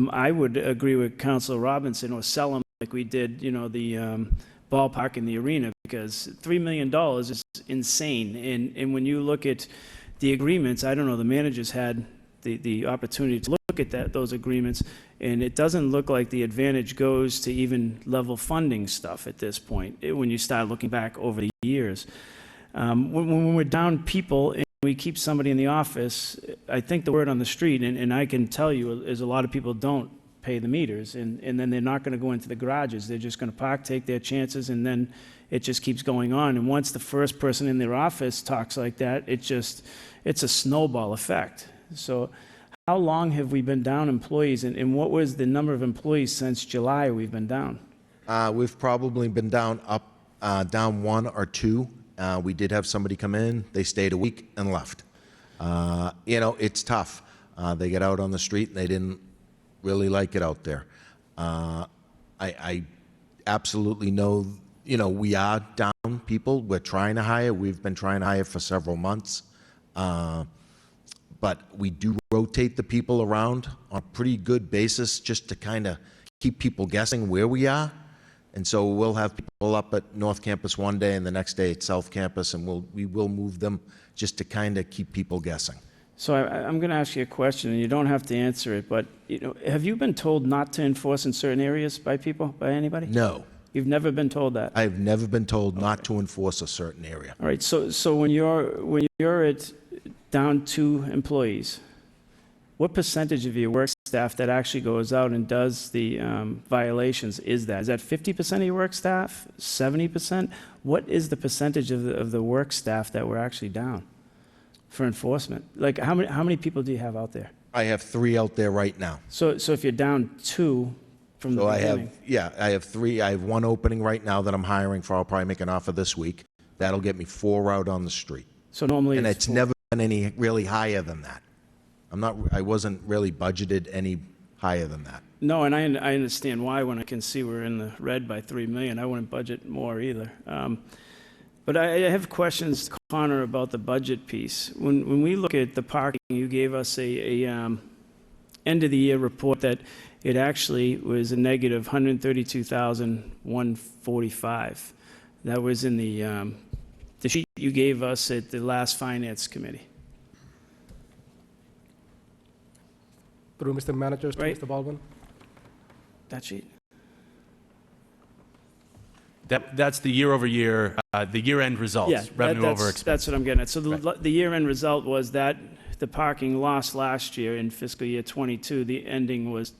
I would agree with Councilor Robinson, or sell them like we did, the ballpark in the arena, because $3 million is insane. And when you look at the agreements, I don't know, the managers had the opportunity to look at those agreements, and it doesn't look like the advantage goes to even level funding stuff at this point, when you start looking back over the years. When we're down people and we keep somebody in the office, I think the word on the street, and I can tell you, is a lot of people don't pay the meters, and then they're not going to go into the garages. They're just going to park, take their chances, and then it just keeps going on. And once the first person in their office talks like that, it's a snowball effect. So how long have we been down employees, and what was the number of employees since July we've been down? We've probably been down one or two. We did have somebody come in, they stayed a week and left. It's tough. They get out on the street and they didn't really like it out there. I absolutely know, we are down people. We're trying to hire. We've been trying to hire for several months. But we do rotate the people around on a pretty good basis just to kind of keep people guessing where we are. And so we'll have people up at North Campus one day and the next day at South Campus, and we will move them just to kind of keep people guessing. So I'm going to ask you a question, and you don't have to answer it, but have you been told not to enforce in certain areas by people, by anybody? No. You've never been told that? I've never been told not to enforce a certain area. All right, so when you're at down 2 employees, what percentage of your work staff that actually goes out and does the violations is that? Is that 50% of your work staff, 70%? What is the percentage of the work staff that we're actually down for enforcement? Like, how many people do you have out there? I have 3 out there right now. So if you're down 2 from the beginning. I have 3. I have 1 opening right now that I'm hiring for. I'll probably make an offer this week. That'll get me 4 out on the street. So normally and it's never been any really higher than that. I wasn't really budgeted any higher than that. No, and I understand why when I can see we're in the red by $3 million. I wouldn't budget more either. But I have questions, Connor, about the budget piece. When we look at the parking, you gave us a end of the year report that it actually was a negative $132,145. That was in the sheet you gave us at the last Finance Committee. Through Mr. Manager, Right. Mr. Baldwin. That sheet? That's the year-over-year, the year-end results, Yeah, revenue over expense. that's what I'm getting at. So the year-end result was that the parking loss last year in fiscal year '22, the ending was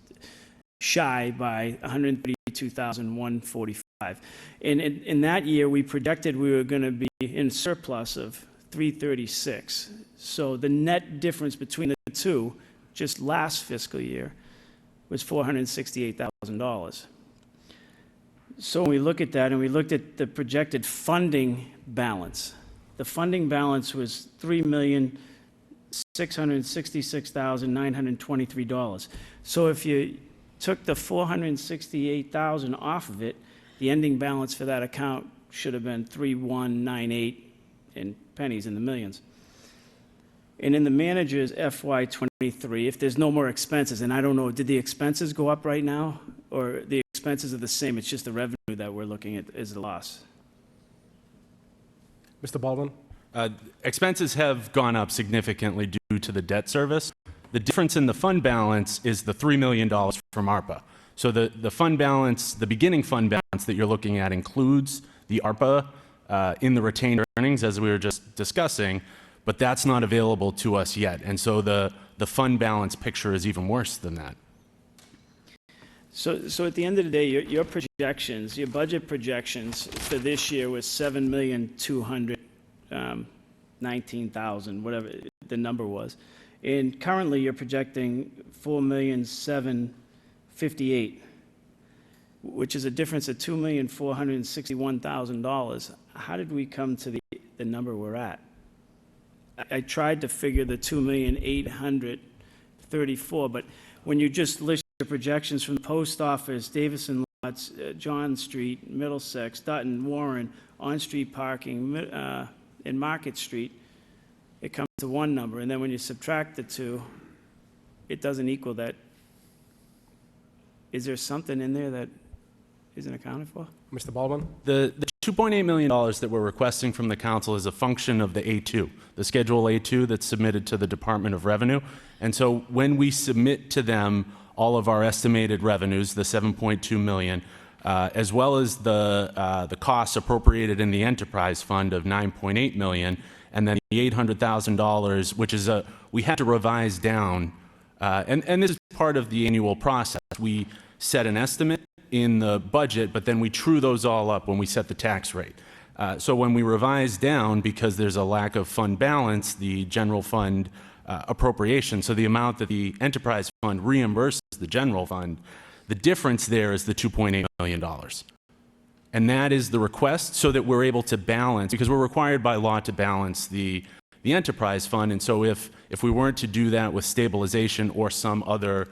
shy by $132,145. And in that year, we projected we were going to be in surplus of $336. So the net difference between the two, just last fiscal year, was $468,000. So when we look at that and we looked at the projected funding balance, the funding balance was $3,666,923. So if you took the $468,000 off of it, the ending balance for that account should have been $3,198 in pennies in the millions. And in the manager's FY23, if there's no more expenses, and I don't know, did the expenses go up right now? Or the expenses are the same, it's just the revenue that we're looking at is the loss? Mr. Baldwin. Expenses have gone up significantly due to the debt service. The difference in the fund balance is the $3 million from ARPA. So the fund balance, the beginning fund balance that you're looking at includes the ARPA in the retained earnings, as we were just discussing, but that's not available to us yet. And so the fund balance picture is even worse than that. So at the end of the day, your projections, your budget projections for this year was $7,219,000, whatever the number was. And currently, you're projecting $4,758,000, which is a difference of $2,461,000. How did we come to the number we're at? I tried to figure the $2,834,000, but when you just list your projections from the post office, Davison Lots, John Street, Middlesex, Dutton, Warren, on-street parking, and Market Street, it comes to one number. And then when you subtract the two, it doesn't equal that. Is there something in there that isn't accounted for? Mr. Baldwin. The $2.8 million that we're requesting from the council is a function of the A2, the Schedule A2 that's submitted to the Department of Revenue. And so when we submit to them all of our estimated revenues, the $7.2 million, as well as the costs appropriated in the enterprise fund of $9.8 million, and then the $800,000, which is we had to revise down, and this is part of the annual process. We set an estimate in the budget, but then we true those all up when we set the tax rate. So when we revise down, because there's a lack of fund balance, the general fund appropriation, so the amount that the enterprise fund reimburses the general fund, the difference there is the $2.8 million. And that is the request so that we're able to balance, because we're required by law to balance the enterprise fund. And so if we weren't to do that with stabilization or some other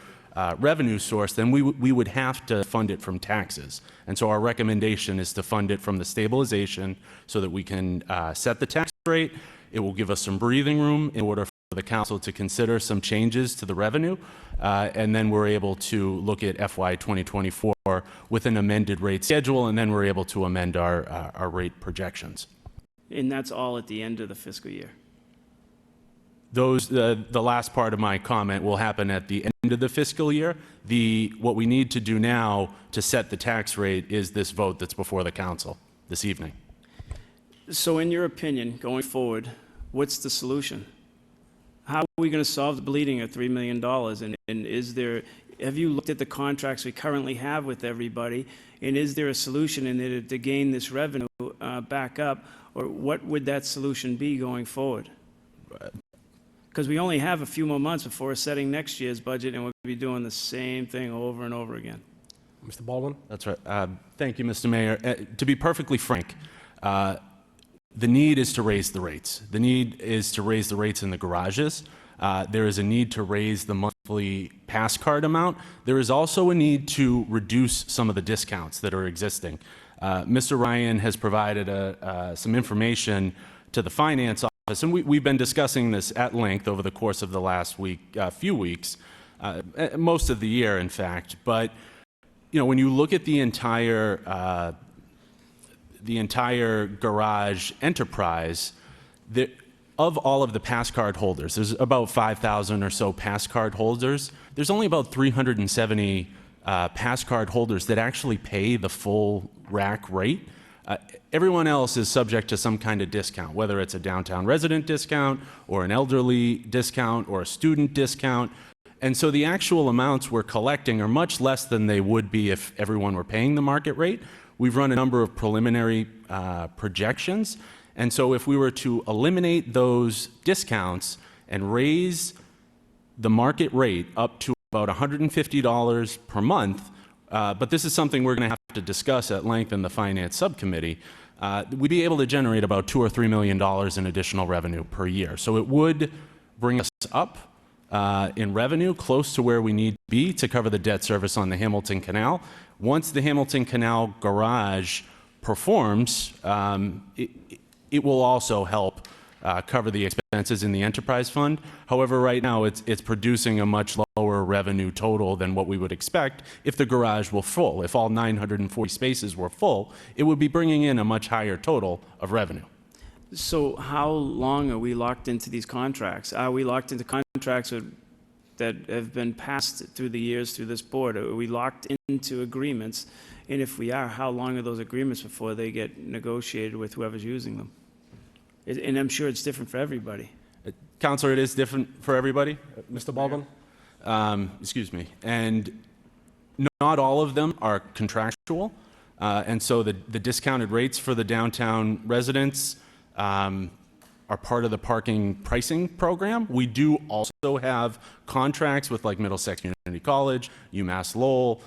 revenue source, then we would have to fund it from taxes. And so our recommendation is to fund it from the stabilization so that we can set the tax rate. It will give us some breathing room in order for the council to consider some changes to the revenue. And then we're able to look at FY 2024 with an amended rate schedule, and then we're able to amend our rate projections. And that's all at the end of the fiscal year. The last part of my comment will happen at the end of the fiscal year. What we need to do now to set the tax rate is this vote that's before the council this evening. So in your opinion, going forward, what's the solution? How are we going to solve the bleeding of $3 million? And have you looked at the contracts we currently have with everybody? And is there a solution in there to gain this revenue back up? Or what would that solution be going forward? Because we only have a few more months before we're setting next year's budget, and we're going to be doing the same thing over and over again. Mr. Baldwin? That's right. Thank you, Mr. Mayor. To be perfectly frank, the need is to raise the rates. The need is to raise the rates in the garages. There is a need to raise the monthly pass card amount. There is also a need to reduce some of the discounts that are existing. Mr. Ryan has provided some information to the finance office, and we've been discussing this at length over the course of the last few weeks, most of the year, in fact. But when you look at the entire garage enterprise, of all of the pass card holders, there's about 5,000 or so pass card holders. There's only about 370 pass card holders that actually pay the full rack rate. Everyone else is subject to some kind of discount, whether it's a downtown resident discount or an elderly discount or a student discount. And so the actual amounts we're collecting are much less than they would be if everyone were paying the market rate. We've run a number of preliminary projections. And so if we were to eliminate those discounts and raise the market rate up to about $150 per month, but this is something we're going to have to discuss at length in the Finance Subcommittee, we'd be able to generate about $2 or $3 million in additional revenue per year. So it would bring us up in revenue close to where we need to be to cover the debt service on the Hamilton Canal. Once the Hamilton Canal garage performs, it will also help cover the expenses in the enterprise fund. However, right now it's producing a much lower revenue total than what we would expect if the garage were full. If all 940 spaces were full, it would be bringing in a much higher total of revenue. So how long are we locked into these contracts? Are we locked into contracts that have been passed through the years through this board? Are we locked into agreements? And if we are, how long are those agreements before they get negotiated with whoever's using them? And I'm sure it's different for everybody. Counselor, it is different for everybody. Mr. Baldwin? Excuse me. And not all of them are contractual. And so the discounted rates for the downtown residents are part of the parking pricing program. We do also have contracts with like Middlesex Community College, UMass Lowell.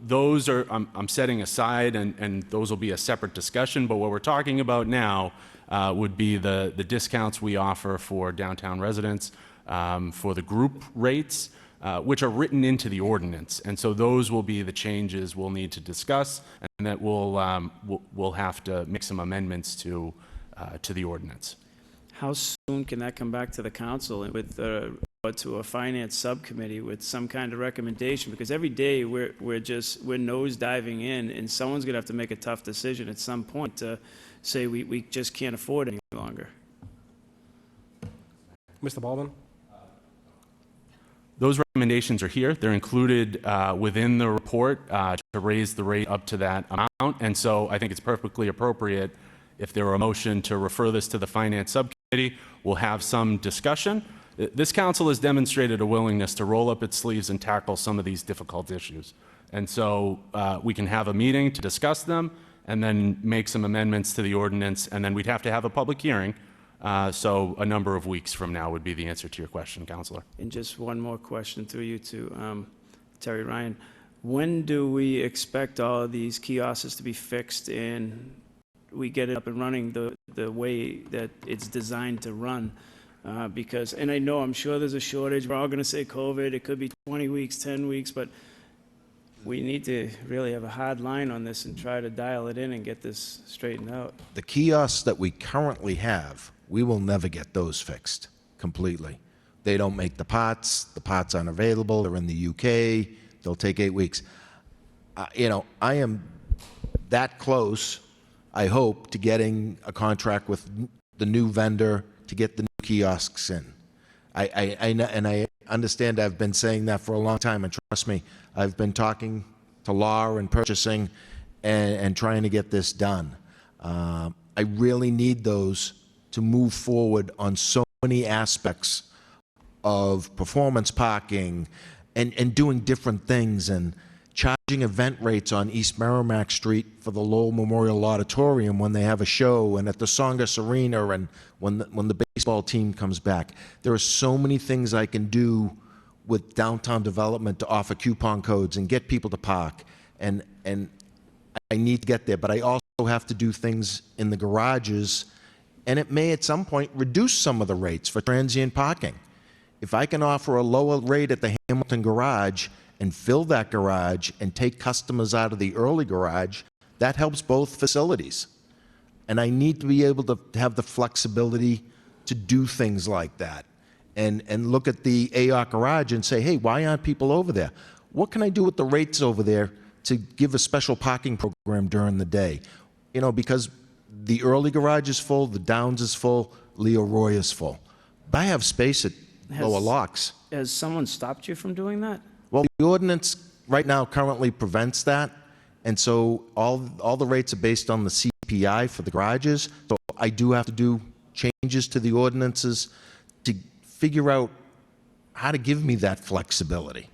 Those are I'm setting aside, and those will be a separate discussion. But what we're talking about now would be the discounts we offer for downtown residents for the group rates, which are written into the ordinance. And so those will be the changes we'll need to discuss, and that we'll have to make some amendments to the ordinance. How soon can that come back to the council and with or to a finance subcommittee with some kind of recommendation? Because every day we're nose diving in, and someone's gonna have to make a tough decision at some point to say we just can't afford it any longer. Mr. Baldwin? Those recommendations are here. They're included within the report to raise the rate up to that amount. And so I think it's perfectly appropriate if there were a motion to refer this to the Finance Subcommittee. We'll have some discussion. This council has demonstrated a willingness to roll up its sleeves and tackle some of these difficult issues. And so we can have a meeting to discuss them, and then make some amendments to the ordinance, and then we'd have to have a public hearing. So a number of weeks from now would be the answer to your question, Counselor. And just one more question through you to Terry Ryan. When do we expect all of these kiosks to be fixed and we get it up and running the way that it's designed to run? Because, and I know, I'm sure there's a shortage. We're all going to say COVID. It could be 20 weeks, 10 weeks, but we need to really have a hard line on this and try to dial it in and get this straightened out. The kiosks that we currently have, we will never get those fixed completely. They don't make the parts aren't available, they're in the UK, they'll take 8 weeks. I am that close, I hope, to getting a contract with the new vendor to get the new kiosks in. I understand I've been saying that for a long time, and trust me, I've been talking to law and purchasing and trying to get this done. I really need those to move forward on so many aspects of performance parking and doing different things and charging event rates on East Merrimack Street for the Lowell Memorial Auditorium when they have a show, and at the Songus Arena, and when the baseball team comes back. There are so many things I can do with downtown development to offer coupon codes and get people to park, and I need to get there, but I also have to do things in the garages, and it may at some point reduce some of the rates for transient parking. If I can offer a lower rate at the Hamilton garage and fill that garage and take customers out of the early garage, that helps both facilities. And I need to be able to have the flexibility to do things like that and look at the AOC garage and say, hey, why aren't people over there? What can I do with the rates over there to give a special parking program during the day? Because the early garage is full, the Downs is full, Leo Roy is full. But I have space at Lower Locks. Has someone stopped you from doing that? Well, the ordinance right now currently prevents that, and so all the rates are based on the CPI for the garages. So I do have to do changes to the ordinances to figure out how to give me that flexibility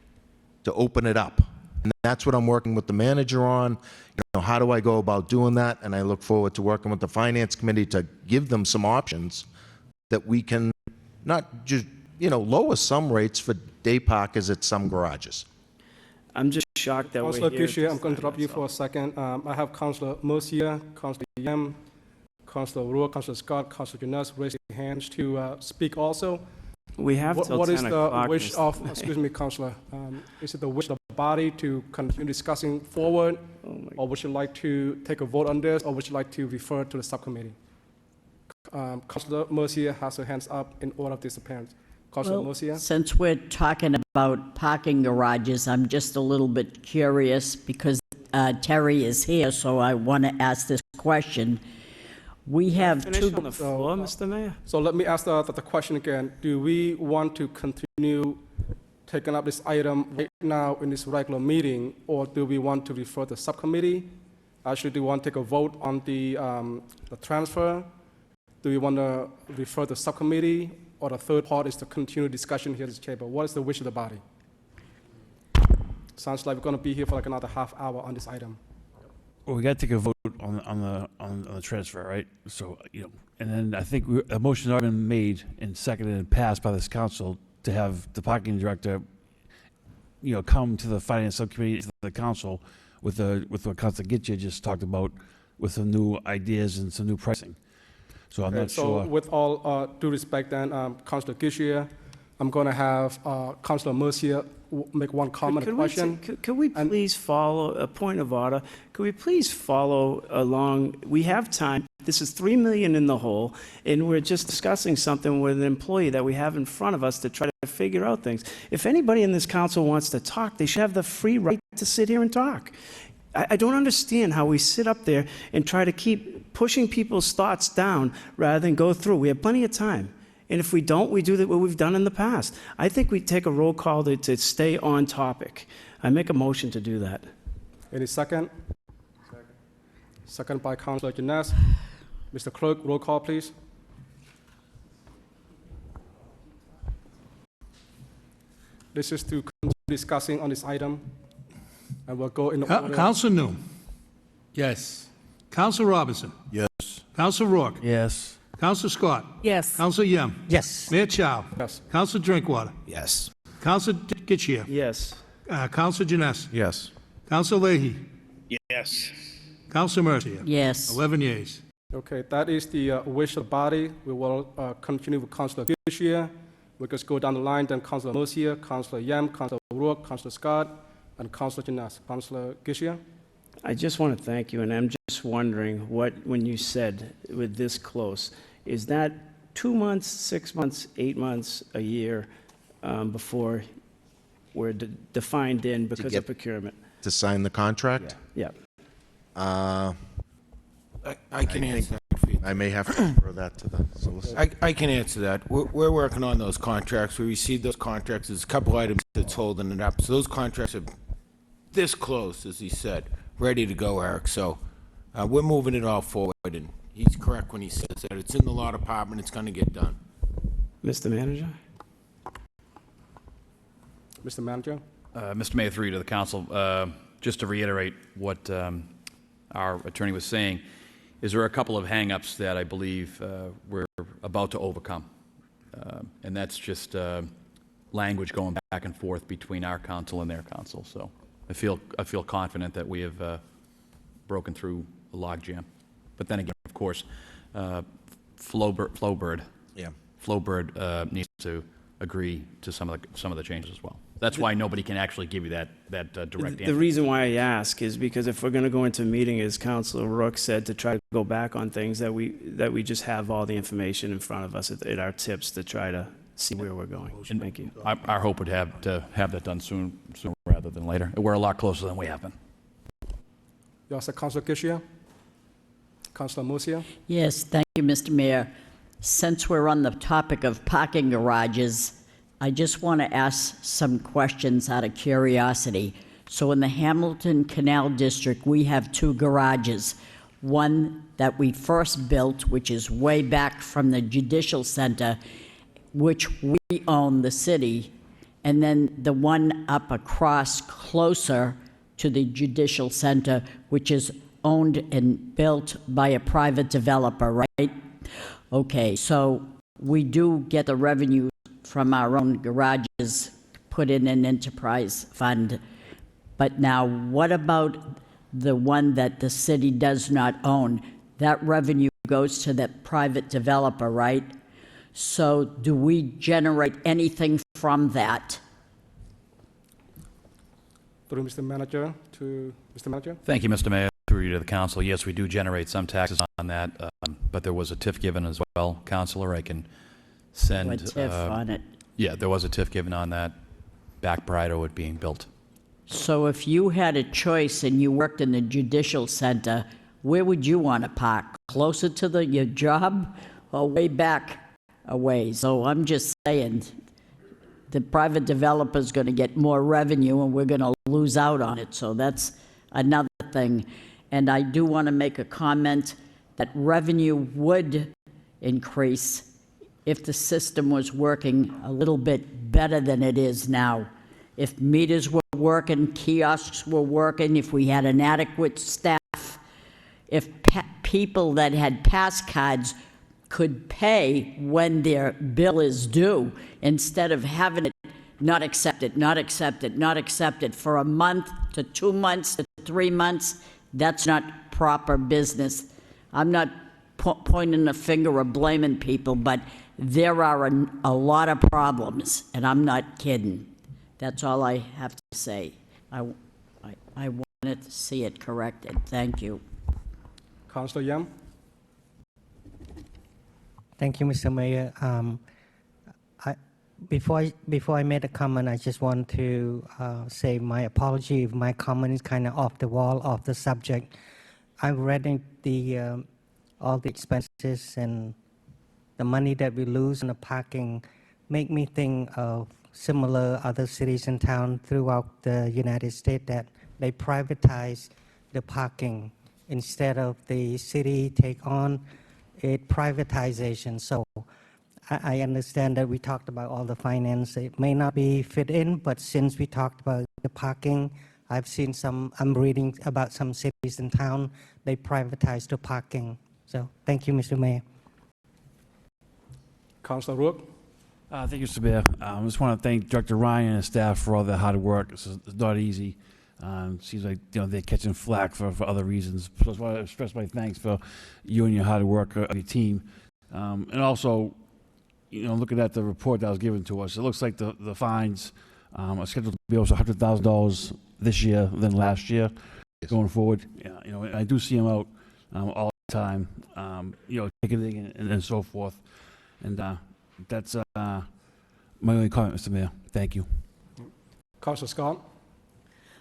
to open it up. And that's what I'm working with the manager on. How do I go about doing that? And I look forward to working with the Finance Committee to give them some options that we can not just, lower some rates for day parkers at some garages. I'm just shocked that Councillor we're here. Gushia, I'm going to interrupt you for a second. I have Councillor Mercia, Councillor Yam, Councillor Rourke, Councillor Scott, Councillor Jonas raise their hands to speak also. We have till What is 10 the o'clock, wish Mr. of, excuse me, Councillor, is it the wish of the body to continue discussing forward, or would you like to take a vote on this, or would you like to refer to the subcommittee? Councillor Mercia has her hands up in order of disappearance. Councillor Mercia? Since we're talking about parking garages, I'm just a little bit curious because Terry is here, so I want to ask this question. We have Finish two. on the floor, Mr. Mayor. So let me ask the question again. Do we want to continue taking up this item right now in this regular meeting, or do we want to refer to subcommittee? Actually, do we want to take a vote on the transfer? Do we want to refer to subcommittee? Or the third part is to continue discussion here at this table. What is the wish of the body? Sounds like we're going to be here for like another half hour on this item. Well, we got to take a vote on the transfer, right? So, and then I think a motion has already been made and seconded and passed by this council to have the parking director, come to the finance subcommittee, to the council with what Councilor Gitche just talked about, with some new ideas and some new pricing. So I'm not sure. So with all due respect then, Councillor Gishia, I'm going to have Councillor Mercia make one comment or question. Could we please follow, a point of order, could we please follow along? We have time. This is $3 million in the hole, and we're just discussing something with an employee that we have in front of us to try to figure out things. If anybody in this council wants to talk, they should have the free right to sit here and talk. I don't understand how we sit up there and try to keep pushing people's thoughts down rather than go through. We have plenty of time. And if we don't, we do what we've done in the past. I think we take a roll call to stay on topic. I make a motion to do that. Any second? Second by Councillor Jonas. Mr. Clerk, roll call, please. This is to continue discussing on this item, and we'll go in order. Councillor Noon. Yes. Counsel Robinson. Yes. Counsel Rourke. Yes. Counsel Scott. Yes. Counsel Yem. Yes. Mayor Chow. Yes. Counsel Drinkwater. Yes. Counsel Getchia. Yes. Counsel Janess. Yes. Counsel Leahy. Yes. Counsel Mercia. Yes. 11 yeas. Okay, that is the wish of the body. We will continue with Councilor Getchia. We just go down the line, then Councilor Mercia, Councilor Yam, Councilor Rourke, Councilor Scott, and Councilor Janess. Councilor Getchia? I just want to thank you, and I'm just wondering when you said with this close, is that 2 months, 6 months, 8 months, a year before we're defined in because get- of procurement? To sign the contract? Yeah. I can answer that. I may have to refer that to the solicitor. I can answer that. We're working on those contracts. We received those contracts. There's a couple items that's holding it up. So those contracts are this close, as he said, ready to go, Eric. So we're moving it all forward, and he's correct when he says that. It's in the law department. It's going to get done. Mr. Manager? Mr. Manager? Mr. Mayor, through you to the council, just to reiterate what our attorney was saying, is there are a couple of hang-ups that I believe we're about to overcome. And that's just language going back and forth between our council and their council. So I feel confident that we have broken through a logjam. But then again, of course, Flowbird needs to agree to some of the changes as well. That's why nobody can actually give you that direct answer. The reason why I ask is because if we're going to go into a meeting, as Councilor Rourke said, to try to go back on things, that we just have all the information in front of us at our tips to try to see where we're going. And Thank you. Our hope would have to have that done sooner rather than later. We're a lot closer than we have been. You also Councilor Getchia? Councilor Mercia? Yes, thank you, Mr. Mayor. Since we're on the topic of parking garages, I just want to ask some questions out of curiosity. So in the Hamilton Canal District, we have 2 garages. One that we first built, which is way back from the Judicial Center, which we own, the city, and then the one up across closer to the Judicial Center, which is owned and built by a private developer, right? Okay, so we do get the revenue from our own garages put in an enterprise fund. But now, what about the one that the city does not own? That revenue goes to the private developer, right? So do we generate anything from that? Through Mr. Manager to Mr. Manager? Thank you, Mr. Mayor. Through you to the council. Yes, we do generate some taxes on that, but there was a TIF given as well. Councilor, I can send... A TIF on it. Yeah, there was a TIF given on that back prior to it being built. So if you had a choice and you worked in the Judicial Center, where would you want to park? Closer to your job or way back away? So I'm just saying, the private developer's going to get more revenue and we're going to lose out on it. So that's another thing. And I do want to make a comment that revenue would increase if the system was working a little bit better than it is now. If meters were working, kiosks were working, if we had an adequate staff, if people that had pass cards could pay when their bill is due, instead of having it not accepted, not accepted, not accepted for a month to 2 months to 3 months, that's not proper business. I'm not pointing a finger or blaming people, but there are a lot of problems, and I'm not kidding. That's all I have to say. I wanted to see it corrected. Thank you. Councilor Yam? Thank you, Mr. Mayor. Before I made a comment, I just want to say my apology if my comment is kind of off the wall, off the subject. I'm reading all the expenses and the money that we lose in the parking make me think of similar other cities and towns throughout the United States that they privatize the parking instead of the city take on a privatization. So I understand that we talked about all the finance. It may not be fit in, but since we talked about the parking, I'm reading about some cities in town, they privatize the parking. So thank you, Mr. Mayor. Councilor Rourke? Thank you, Mr. Mayor. I just want to thank Director Ryan and his staff for all the hard work. It's not easy. Seems like they're catching flack for other reasons. So I just want to express my thanks for you and your hard work of your team. And also, looking at the report that was given to us, it looks like the fines are scheduled to be over $100,000 this year than last year going forward. Yeah, I do see them out all the time, ticketing and so forth. And that's my only comment, Mr. Mayor. Thank you. Councilor Scott?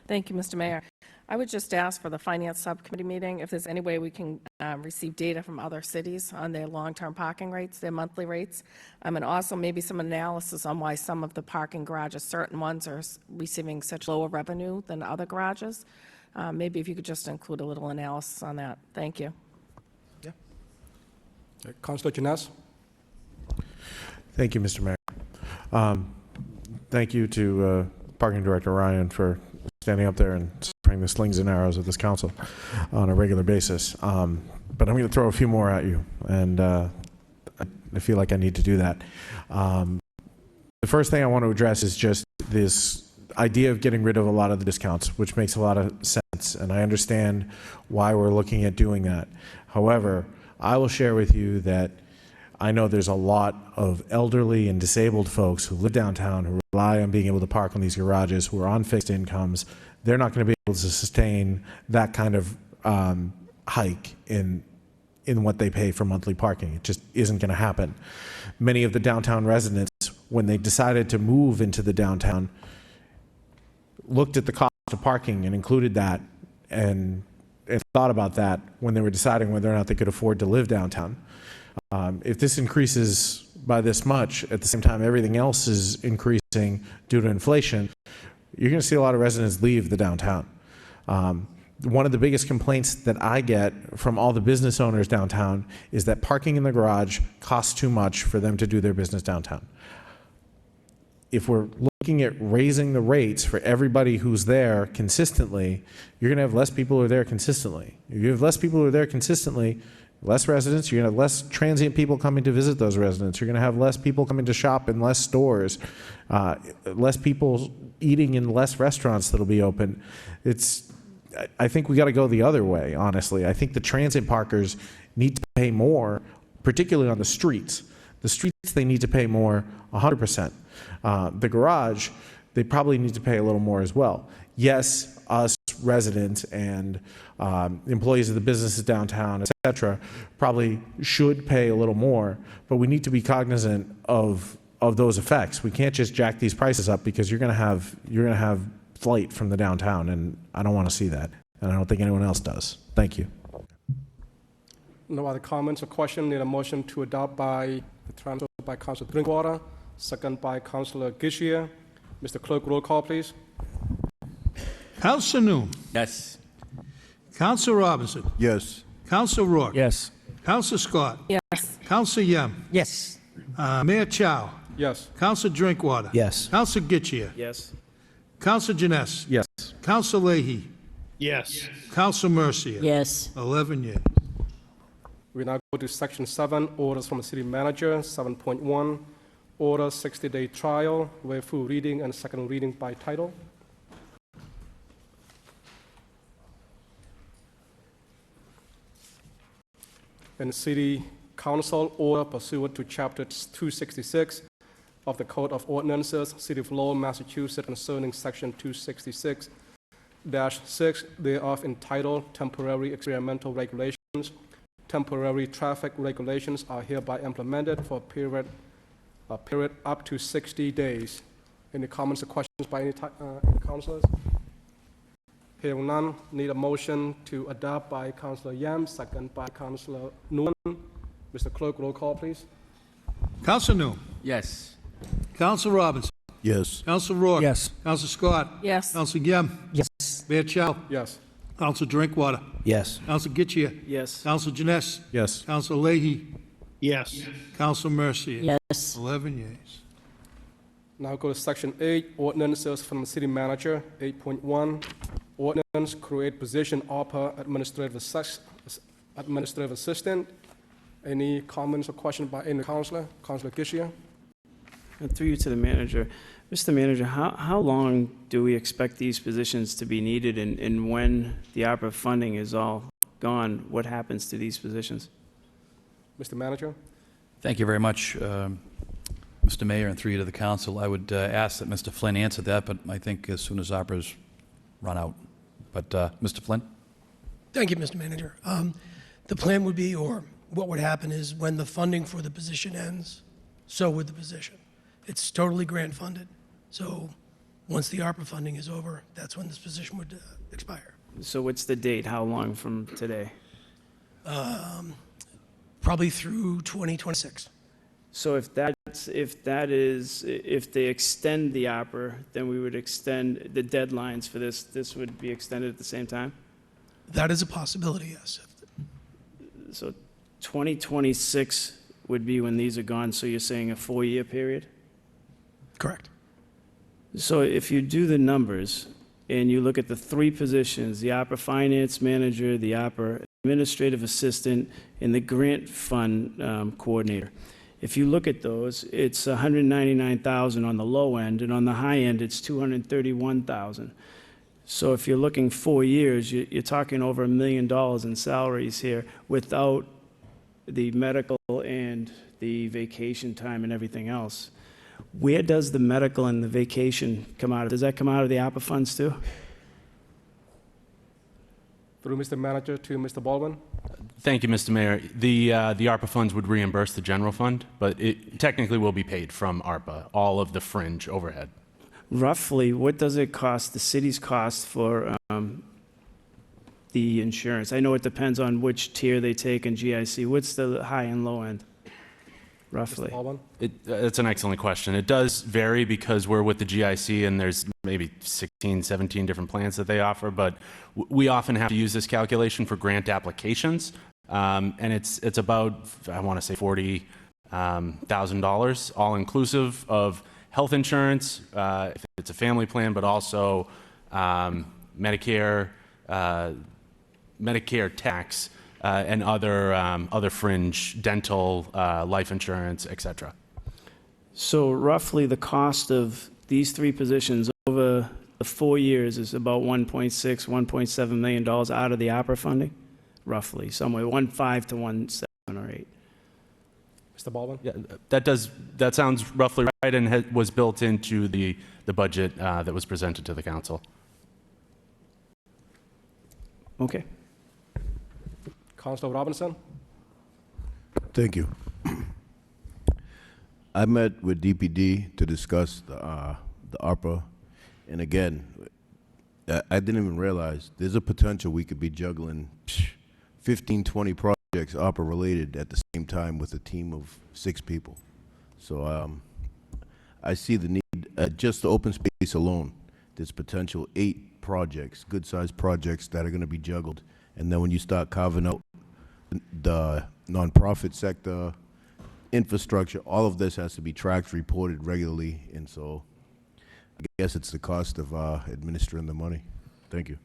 Thank you, Mr. Mayor. I would just ask for the Finance Subcommittee meeting if there's any way we can receive data from other cities on their long-term parking rates, their monthly rates, and also maybe some analysis on why some of the parking garages, certain ones, are receiving such lower revenue than other garages. Maybe if you could just include a little analysis on that. Thank you. Councilor Janess? Thank you, Mr. Mayor. Thank you to Parking Director Ryan for standing up there and spraying the slings and arrows of this council on a regular basis. But I'm going to throw a few more at you, and I feel like I need to do that. The first thing I want to address is just this idea of getting rid of a lot of the discounts, which makes a lot of sense, and I understand why we're looking at doing that. However, I will share with you that I know there's a lot of elderly and disabled folks who live downtown who rely on being able to park on these garages, who are on fixed incomes. They're not going to be able to sustain that kind of hike in what they pay for monthly parking. It just isn't going to happen. Many of the downtown residents, when they decided to move into the downtown, looked at the cost of parking and included that and thought about that when they were deciding whether or not they could afford to live downtown. If this increases by this much, at the same time everything else is increasing due to inflation, you're going to see a lot of residents leave the downtown. One of the biggest complaints that I get from all the business owners downtown is that parking in the garage costs too much for them to do their business downtown. If we're looking at raising the rates for everybody who's there consistently, you're going to have less people who are there consistently. If you have less people who are there consistently, less residents, you're going to have less transient people coming to visit those residents. You're going to have less people coming to shop in less stores, less people eating in less restaurants that'll be open. I think we got to go the other way, honestly. I think the transit parkers need to pay more, particularly on the streets. The streets, they need to pay more 100%. The garage, they probably need to pay a little more as well. Yes, us residents and employees of the businesses downtown, et cetera, probably should pay a little more, but we need to be cognizant of those effects. We can't just jack these prices up because you're going to have flight from the downtown, and I don't want to see that, and I don't think anyone else does. Thank you. No other comments or questions? Need a motion to adopt by Councilor Drinkwater, second by Councilor Gishia. Mr. Clerk, roll call, please. Councilor Noon. Yes. Councilor Robinson. Yes. Councilor Rourke. Yes. Councilor Scott. Yes. Councilor Yem. Yes. Mayor Chow. Yes. Councilor Drinkwater. Yes. Councilor Gitchia. Yes. Councilor Janess. Yes. Councilor Leahy. Yes. Councilor Mercia. Yes. 11 yeas. We now go to Section 7, Orders from the City Manager. 7.1, Order 60-day trial, waive full reading and second reading by title. And City Council order pursuant to Chapter 266 of the Code of Ordinances, City of Lowell, Massachusetts, concerning Section 266-6 thereof entitled Temporary Experimental Regulations. Temporary traffic regulations are hereby implemented for a period up to 60 days. Any comments or questions by any councilors? Hearing none, need a motion to adopt by Councilor Yam, second by Councilor Nguyen. Mr. Clerk, roll call, please. Councilor Noon. Yes. Councilor Robinson. Yes. Councilor Rourke. Yes. Councilor Scott. Yes. Councilor Yem. Yes. Mayor Chow. Yes. Councilor Drinkwater. Yes. Councilor Gitchia. Yes. Councilor Janess. Yes. Councilor Leahy. Yes. Councilor Mercia. Yes. 11 yeas. Now go to Section 8, Ordinances from the City Manager. 8.1, ordinance create position ARPA administrative assistant. Any comments or questions by any councilor? Councilor Gishia? And through you to the manager. Mr. Manager, how long do we expect these positions to be needed, and when the ARPA funding is all gone, what happens to these positions? Mr. Manager? Thank you very much, Mr. Mayor, and through you to the council. I would ask that Mr. Flynn answer that, but I think as soon as opera's run out. But Mr. Flynn? Thank you, Mr. Manager. The plan would be, or what would happen is when the funding for the position ends, so would the position. It's totally grant funded. So once the ARPA funding is over, that's when this position would expire. So what's the date? How long from today? Probably through 2026. So if they extend the ARPA, then we would extend the deadlines for this. This would be extended at the same time? That is a possibility, yes. So 2026 would be when these are gone, so you're saying a 4-year period? Correct. So if you do the numbers and you look at the 3 positions, the ARPA Finance Manager, the ARPA Administrative Assistant, and the Grant Fund Coordinator, if you look at those, it's $199,000 on the low end, and on the high end, it's $231,000. So if you're looking 4 years, you're talking over $1 million in salaries here without the medical and the vacation time and everything else. Where does the medical and the vacation come out of? Does that come out of the ARPA funds too? Through Mr. Manager to Mr. Baldwin. Thank you, Mr. Mayor. The ARPA funds would reimburse the general fund, but it technically will be paid from ARPA, all of the fringe overhead. Roughly, what does it cost, the city's cost for the insurance? I know it depends on which tier they take in GIC. What's the high and low end, roughly? Mr. Baldwin. That's an excellent question. It does vary because we're with the GIC and there's maybe 16, 17 different plans that they offer, but we often have to use this calculation for grant applications. And it's about, I want to say $40,000 all inclusive of health insurance, if it's a family plan, but also Medicare tax, and other fringe dental, life insurance, et cetera. So roughly the cost of these 3 positions over the 4 years is about $1.6, $1.7 million out of the ARPA funding, roughly, somewhere 1.5 to 1.7 or 8. Mr. Baldwin. Yeah, that sounds roughly right, and was built into the budget that was presented to the council. Okay. Councilor Robinson. Thank you. I met with DPD to discuss the ARPA, and again, I didn't even realize there's a potential we could be juggling 15, 20 projects ARPA related at the same time with a team of 6 people. So I see the need, just the open space alone, there's potential 8 projects, good-sized projects that are going to be juggled. And then when you start carving out the nonprofit sector, infrastructure, all of this has to be tracked, reported regularly, and so I guess it's the cost of administering the money. Thank you.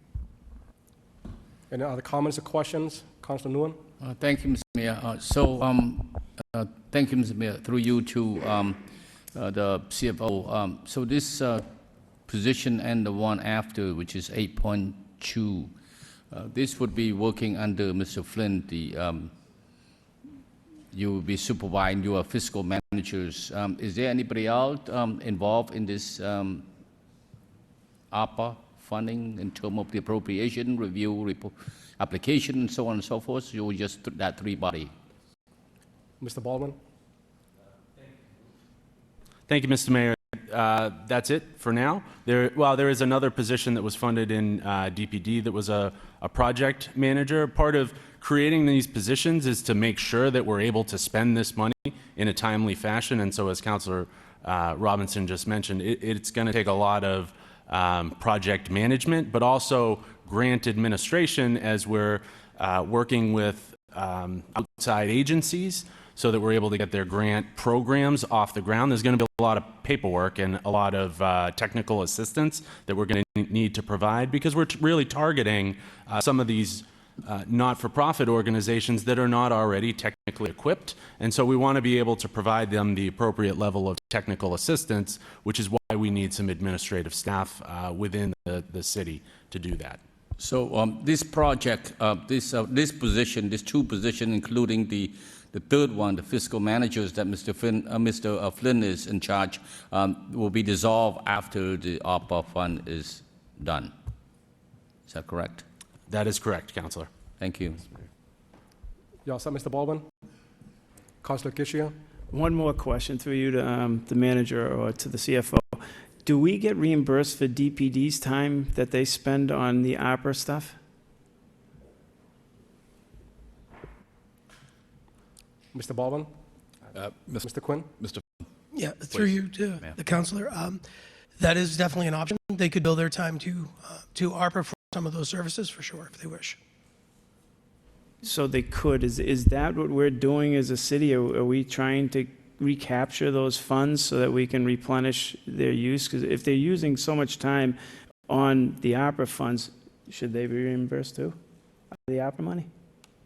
Any other comments or questions? Councilor Nguyen. Thank you, Mr. Mayor. Thank you, Mr. Mayor, through you to the CFO. So this position and the one after, which is 8.2, this would be working under Mr. Flynn. You will be supervising your fiscal managers. Is there anybody else involved in this ARPA funding in terms of the appropriation, review, report, application, and so on and so forth? So you just that 3 body. Mr. Baldwin. Thank you, Mr. Mayor. That's it for now. There is another position that was funded in DPD that was a project manager. Part of creating these positions is to make sure that we're able to spend this money in a timely fashion. And so as Councilor Robinson just mentioned, it's going to take a lot of project management, but also grant administration as we're working with outside agencies. so that we're able to get their grant programs off the ground. There's going to be a lot of paperwork and a lot of technical assistance that we're going to need to provide, because we're really targeting some of these not-for-profit organizations that are not already technically equipped. And so we want to be able to provide them the appropriate level of technical assistance, which is why we need some administrative staff within the city to do that. So this project, this position, these two positions, including the third one, the fiscal managers that Mr. Flynn is in charge, will be dissolved after the ARPA fund is done. Is that correct? That is correct, Councillor. Thank you. You all set, Mr. Baldwin? Councillor Gishia? One more question through you to the manager or to the CFO. Do we get reimbursed for DPD's time that they spend on the ARPA stuff? Mr. Baldwin? Mr. Quinn? Mr. Yeah, through you to the counselor. That is definitely an option. They could bill their time to ARPA for some of those services, for sure, if they wish. So they could. Is that what we're doing as a city? Are we trying to recapture those funds so that we can replenish their use? Because if they're using so much time on the ARPA funds, should they be reimbursed too? The ARPA money?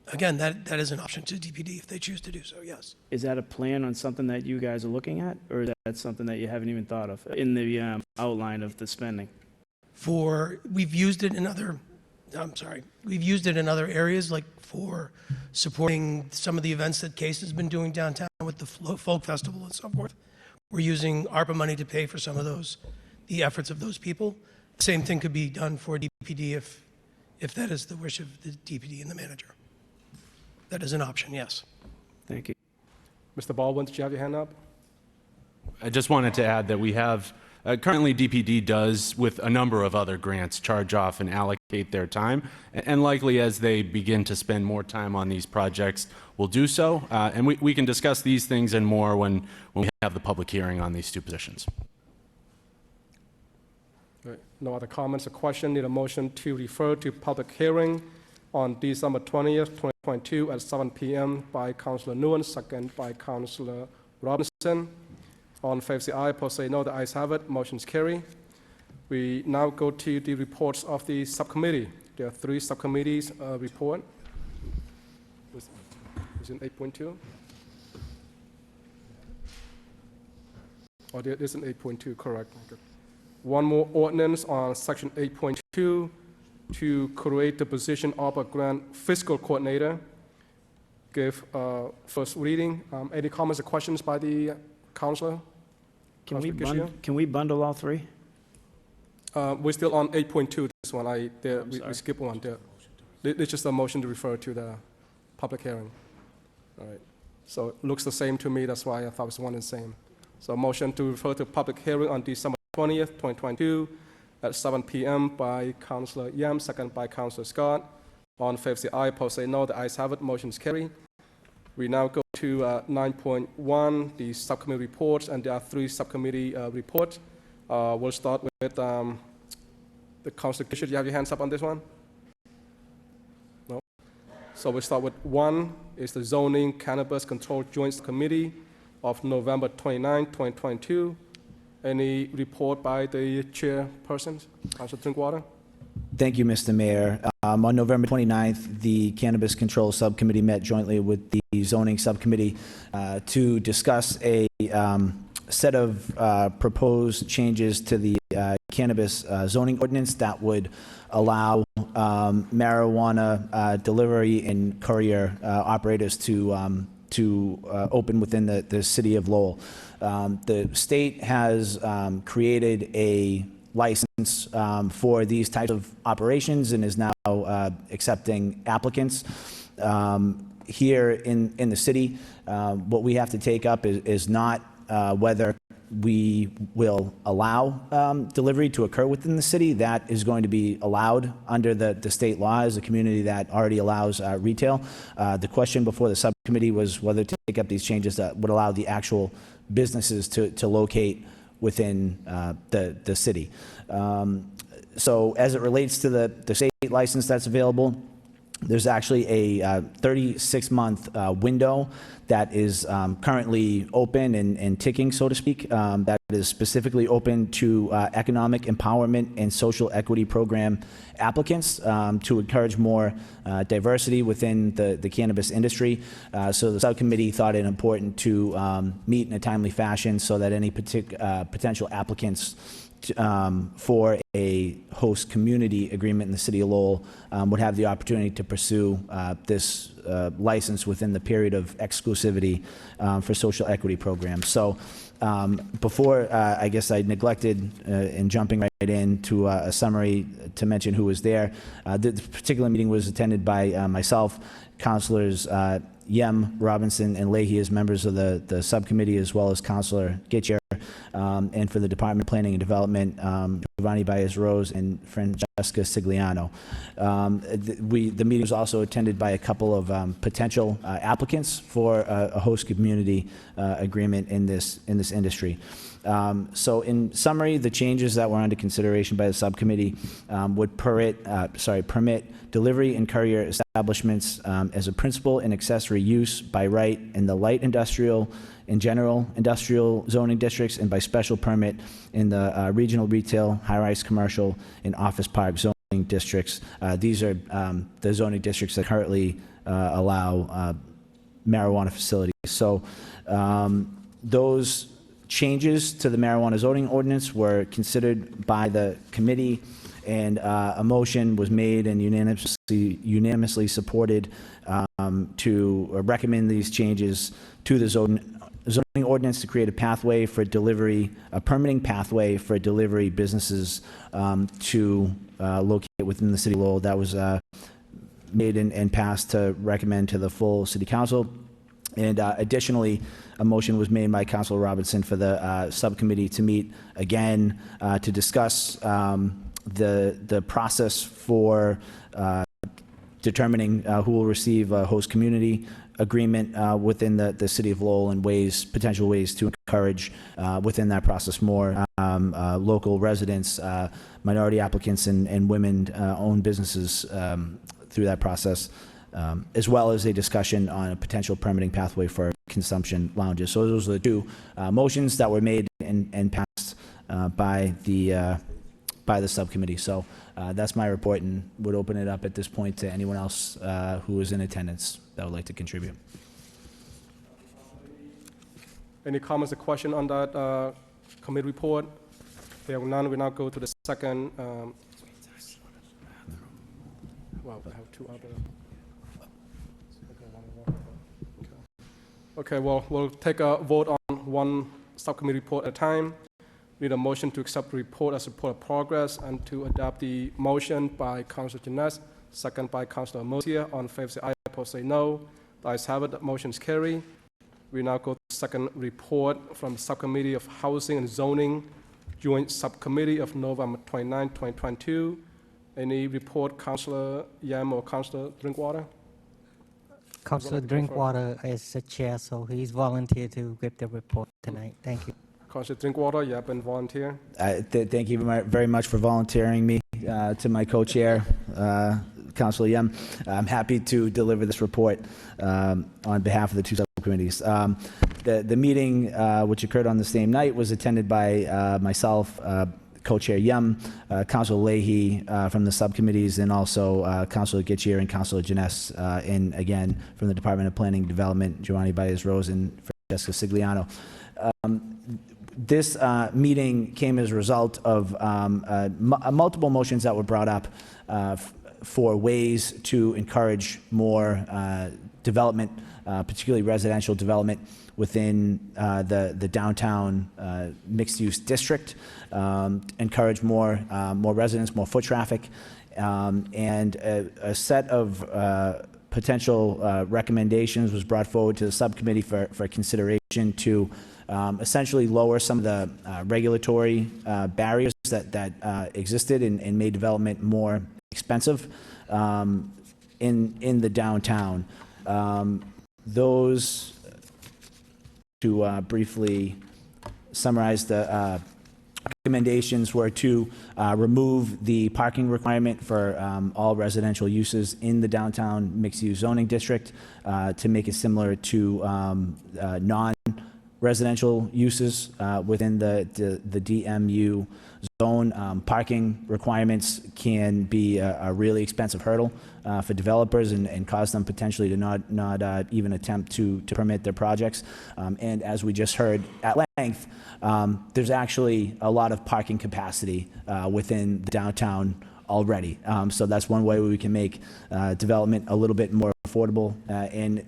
Again, that is an option to DPD if they choose to do so, yes. Is that a plan on something that you guys are looking at, or is that something that you haven't even thought of in the outline of the spending? We've used it in other areas, like for supporting some of the events that Case has been doing downtown with the folk festival and so forth. We're using ARPA money to pay for some of the efforts of those people. The same thing could be done for DPD if that is the wish of the DPD and the manager. That is an option, yes. Thank you. Mr. Baldwin, did you have your hand up? I just wanted to add that we have, currently DPD does, with a number of other grants, charge off and allocate their time. And likely as they begin to spend more time on these projects, will do so. And we can discuss these things and more when we have the public hearing on these two positions. Right. No other comments or questions? Need a motion to refer to public hearing on December 20th, 2022 at 7 p.m. by Councillor Nguyen, second by Councillor Robinson. All in favor say aye, opposed say no. The ayes have it. Motion's carry. We now go to the reports of the subcommittee. There are 3 subcommittees report. Is it 8.2? Oh, there is an 8.2, correct. Okay. One more ordinance on section 8.2 to create the position of a grant fiscal coordinator. Give first reading. Any comments or questions by the councilor? Can we bundle all 3? We're still on 8.2, this one. We skipped one there. It's just a motion to refer to the public hearing. All right. So it looks the same to me, that's why I thought it was one and the same. So motion to refer to public hearing on December 20th, 2022 at 7 p.m. by Councillor Yam, second by Councillor Scott. All in favor say aye, opposed say no. The ayes have it. Motion is carried. We now go to 9.1, the subcommittee reports, and there are 3 subcommittee reports. We'll start with the Councillor Kisher. Do you have your hands up on this one? No? So we'll start with 1, is the Zoning Cannabis Control Joint Committee of November 29, 2022. Any report by the chairpersons? Councillor Drinkwater? Thank you, Mr. Mayor. On November 29th, the Cannabis Control Subcommittee met jointly with the Zoning Subcommittee to discuss a set of proposed changes to the cannabis zoning ordinance that would allow marijuana delivery and courier operators to open within the city of Lowell. The state has created a license for these types of operations and is now accepting applicants. Here in the city, what we have to take up is not whether we will allow delivery to occur within the city. That is going to be allowed under the state law as a community that already allows retail. The question before the subcommittee was whether to take up these changes that would allow the actual businesses to locate within the city. So as it relates to the state license that's available, There's actually a 36-month window that is currently open and ticking, so to speak, that is specifically open to economic empowerment and social equity program applicants to encourage more diversity within the cannabis industry. So the subcommittee thought it important to meet in a timely fashion so that any potential applicants for a host community agreement in the city of Lowell would have the opportunity to pursue this license within the period of exclusivity for social equity programs. So before, I guess I neglected in jumping right into a summary to mention who was there. This particular meeting was attended by myself, Councilors Yem, Robinson, and Leahy as members of the subcommittee, as well as Councilor Getcher, and for the Department of Planning and Development, Giovanni Baez-Rose and Francesca Sigliano. The meeting was also attended by a couple of potential applicants for a host community agreement in this industry. So in summary, the changes that were under consideration by the subcommittee would permit delivery and courier establishments as a principal and accessory use by right in the light industrial and general industrial zoning districts, and by special permit in the regional retail, high-rise commercial, and office park zoning districts. These are the zoning districts that currently allow marijuana facilities. So those changes to the marijuana zoning ordinance were considered by the committee, and a motion was made and unanimously supported to recommend these changes to the zoning ordinance to create a pathway for delivery, a permitting pathway for delivery businesses to locate within the city of Lowell. That was made and passed to recommend to the full city council. And additionally, a motion was made by Councilor Robinson for the subcommittee to meet again to discuss the process for determining who will receive a host community agreement within the city of Lowell, and potential ways to encourage within that process more local residents, minority applicants, and women-owned businesses through that process, as well as a discussion on a potential permitting pathway for consumption lounges. So those are the two motions that were made and passed by the subcommittee. So that's my report, and would open it up at this point to anyone else who is in attendance that would like to contribute. Any comments or questions on that committee report? There are none. We now go to the second. Well, we have two other. Okay, well, we'll take a vote on one subcommittee report at a time. We need a motion to accept the report as a report of progress and to adopt the motion by Councilor Jeunesse, second by Councilor Mosier. On favor say aye, opposed say no. The ayes have it, the motion is carried. We now go to the second report from the Subcommittee of Housing and Zoning, Joint Subcommittee of November 29, 2022. Any report, Councilor Yam or Councilor Drinkwater? Councilor Drinkwater is the chair, so he's volunteered to give the report tonight. Thank you. Councilor Drinkwater, you have been volunteer. Thank you very much for volunteering me to my co-chair, Councilor Yem. I'm happy to deliver this report on behalf of the two subcommittees. The meeting, which occurred on the same night, was attended by myself, Co-Chair Yem, Councilor Leahy from the subcommittees, and also Councilor Getchier and Councilor Jeunesse, and again from the Department of Planning and Development, Giovanni Baez-Rose and Francesca Sigliano. This meeting came as a result of multiple motions that were brought up for ways to encourage more development, particularly residential development within the downtown mixed-use district, encourage more residents, more foot traffic, and a set of potential recommendations was brought forward to the subcommittee for consideration to essentially lower some of the regulatory barriers that existed and made development more expensive in the downtown. Those, to briefly summarize recommendations were to remove the parking requirement for all residential uses in the downtown mixed-use zoning district to make it similar to non-residential uses within the DMU zone. Parking requirements can be a really expensive hurdle for developers and cause them potentially to not even attempt to permit their projects. And as we just heard at length, there's actually a lot of parking capacity within the downtown already. So that's one way we can make development a little bit more affordable. And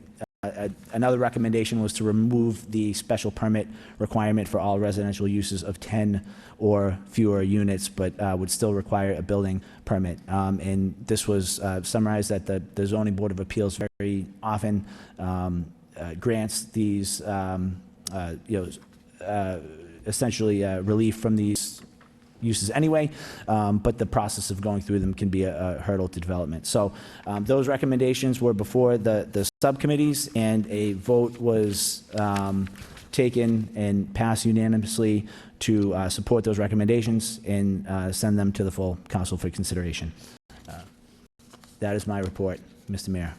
another recommendation was to remove the special permit requirement for all residential uses of 10 or fewer units, but would still require a building permit. And this was summarized that the Zoning Board of Appeals very often grants these, essentially relief from these uses anyway, but the process of going through them can be a hurdle to development. So those recommendations were before the subcommittees, and a vote was taken and passed unanimously to support those recommendations and send them to the full council for consideration. That is my report, Mr. Mayor.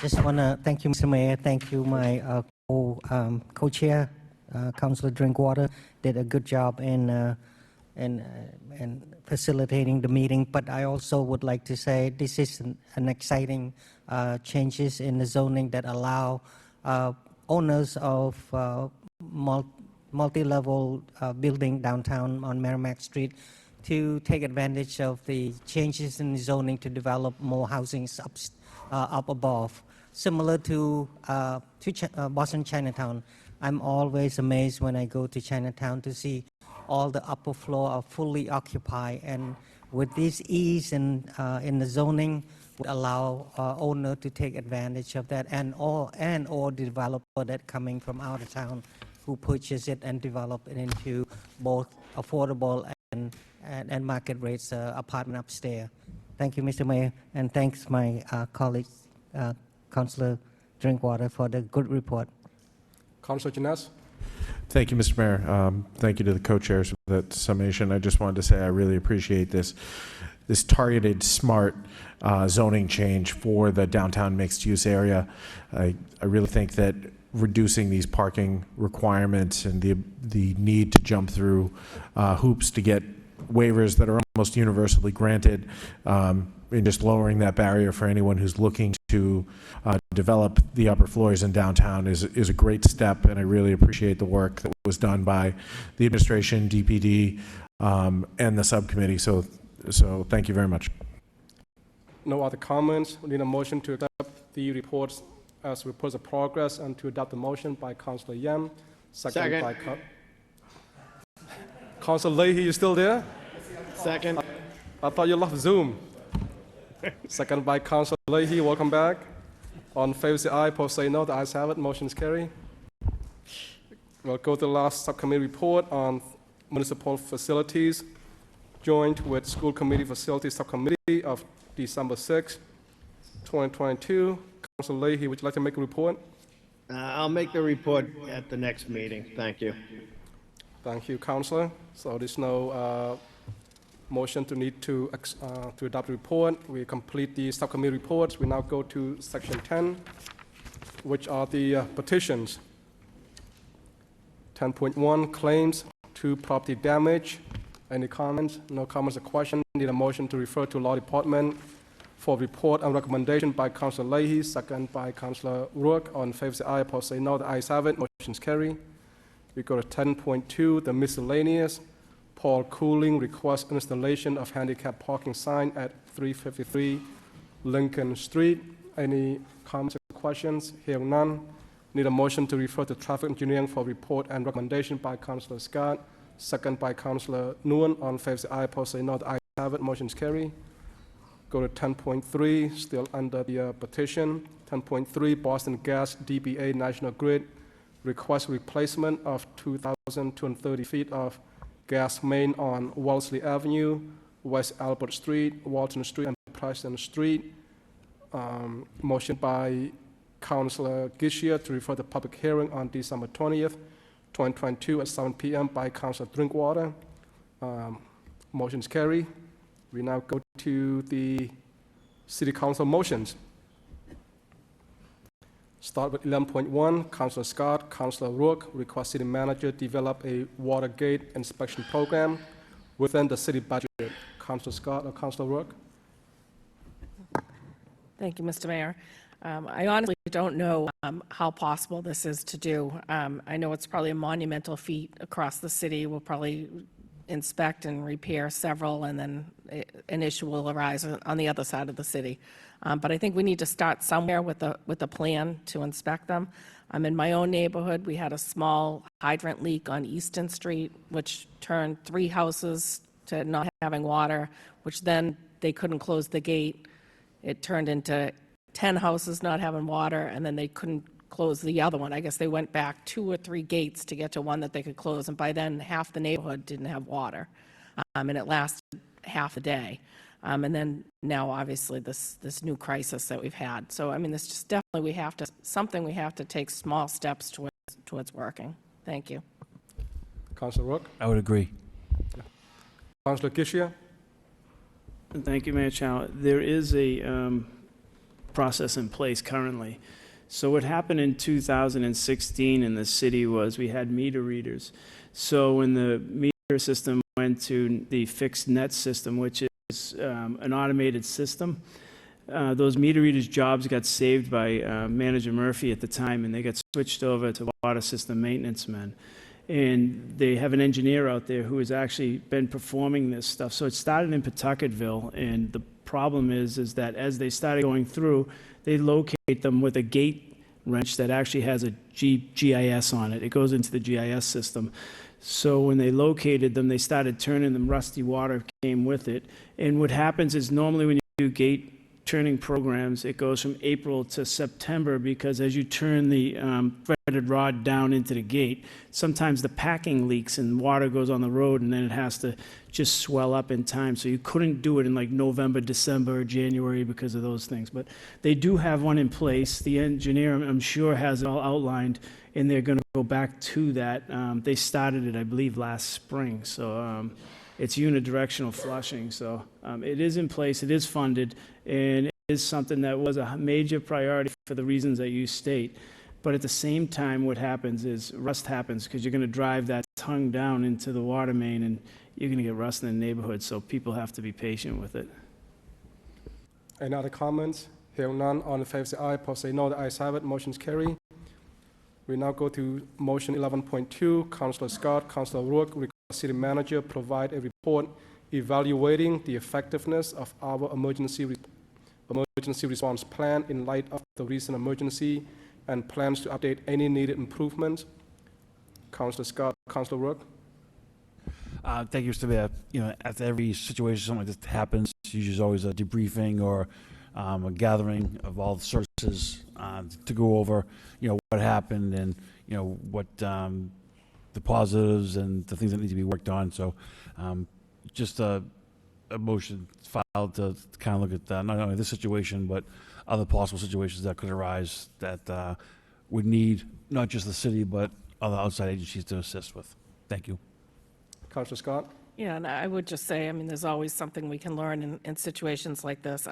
Just want to thank you, Mr. Mayor. Thank you, my co-chair, Councilor Drinkwater, did a good job in facilitating the meeting. But I also would like to say this is an exciting changes in the zoning that allow owners of multi-level building downtown on Merrimack Street to take advantage of the changes in the zoning to develop more housing up above. Similar to Boston Chinatown, I'm always amazed when I go to Chinatown to see all the upper floor are fully occupied, and with this ease in the zoning would allow owner to take advantage of that, and or developer that coming from out of town who purchase it and develop it into both affordable and market rates apartment upstairs. Thank you, Mr. Mayor, and thanks my colleagues, Councilor Drinkwater, for the good report. Councilor Janess? Thank you, Mr. Mayor. Thank you to the co-chairs for that summation. I just wanted to say I really appreciate this targeted, smart zoning change for the downtown mixed-use area. I really think that reducing these parking requirements and the need to jump through hoops to get waivers that are almost universally granted, and just lowering that barrier for anyone who's looking to develop the upper floors in downtown is a great step, and I really appreciate the work that was done by the administration, DPD, and the subcommittee. So thank you very much. No other comments. We need a motion to accept the reports as reports of progress and to adopt the motion by Councilor Yam. Second. By Councilor Leahy, you still there? Second. I thought you left Zoom. Second by Councilor Leahy. Welcome back. On favor say aye, opposed say no. The ayes have it. Motion is carried. We'll go to the last subcommittee report on municipal facilities, joined with School Committee Facilities Subcommittee of December 6, 2022. Councilor Leahy, would you like to make a report? I'll make the report at the next meeting. Thank you. Thank you, Councilor. So there's no motion to need to adopt the report. We complete the subcommittee reports. We now go to section 10, which are the petitions. 10.1, claims to property damage. Any comments? No comments or questions. Need a motion to refer to Law Department for report and recommendation by Councilor Leahy, second by Councilor Rourke. On favor say aye, opposed say no. The ayes have it. Motion's carried. We go to 10.2, the miscellaneous. Paul Cooling requests installation of handicap parking sign at 353 Lincoln Street. Any comments or questions? Hearing none. Need a motion to refer to traffic engineering for report and recommendation by Councilor Scott, second by Councilor Nguyen. On favor say aye, opposed say no. The ayes have it. Motion's carried. Go to 10.3, still under the petition. 10.3, Boston Gas DBA National Grid request replacement of 2,230 feet of gas main on Wellesley Avenue, West Albert Street, Walton Street, and Preston Street. Motion by Councilor Gishia to refer to public hearing on December 20th, 2022 at 7 p.m. by Councilor Drinkwater. Motion's carried. We now go to the City Council motions. Start with 11.1, Councilor Scott, Councilor Rourke request City Manager develop a water gate inspection program within the city budget. Councilor Scott or Councilor Rourke? Thank you, Mr. Mayor. I honestly don't know how possible this is to do. I know it's probably a monumental feat across the city. We'll probably inspect and repair several, and then an issue will arise on the other side of the city. But I think we need to start somewhere with a plan to inspect them. In my own neighborhood, we had a small hydrant leak on Easton Street, which turned 3 houses to not having water, which then they couldn't close the gate. It turned into 10 houses not having water, and then they couldn't close the other one. I guess they went back 2 or 3 gates to get to one that they could close, and by then half the neighborhood didn't have water, and it lasted half a day. And then now, obviously, this new crisis that we've had. So, I mean, this just definitely we have to take small steps towards working. Thank you. Councilor Rourke? I would agree. Councilor Gishia? Thank you, Mayor Chow. There is a process in place currently. So what happened in 2016 in the city was we had meter readers. So when the meter system went to the fixed net system, which is an automated system, those meter readers' jobs got saved by Manager Murphy at the time, and they got switched over to water system maintenance men. And they have an engineer out there who has actually been performing this stuff. So it started in Pawtucketville, and the problem is that as they started going through, they locate them with a gate wrench that actually has a GIS on it. It goes into the GIS system. So when they located them, they started turning them. Rusty water came with it. And what happens is normally when you do gate turning programs, it goes from April to September, because as you turn the threaded rod down into the gate, sometimes the packing leaks and water goes on the road, and then it has to just swell up in time. So you couldn't do it in like November, December, January because of those things. But they do have one in place. The engineer, I'm sure, has it all outlined, and they're going to go back to that. They started it, I believe, last spring. So it's unidirectional flushing. So it is in place, it is funded, and it is something that was a major priority for the reasons that you state. But at the same time, what happens is rust happens, because you're going to drive that tongue down into the water main, and you're going to get rust in the neighborhood. So people have to be patient with it. Any other comments? Hearing none, all in favor say aye, opposed say no. The ayes have it, motion's carried. We now go to motion 11.2, Councilor Scott, Councilor Rourke request City Manager provide a report evaluating the effectiveness of our emergency response plan in light of the recent emergency, and plans to update any needed improvements. Councilor Scott, Councilor Rourke. Thank you, Mr. Mayor. After every situation something like this happens, usually there's always a debriefing or a gathering of all the services to go over, what happened and, what the positives and the things that need to be worked on. So just a motion filed to kind of look at not only this situation, but other possible situations that could arise that would need not just the city, but other outside agencies to assist with. Thank you. Councilor Scott. Yeah, and I would just say, I mean, there's always something we can learn in situations like this.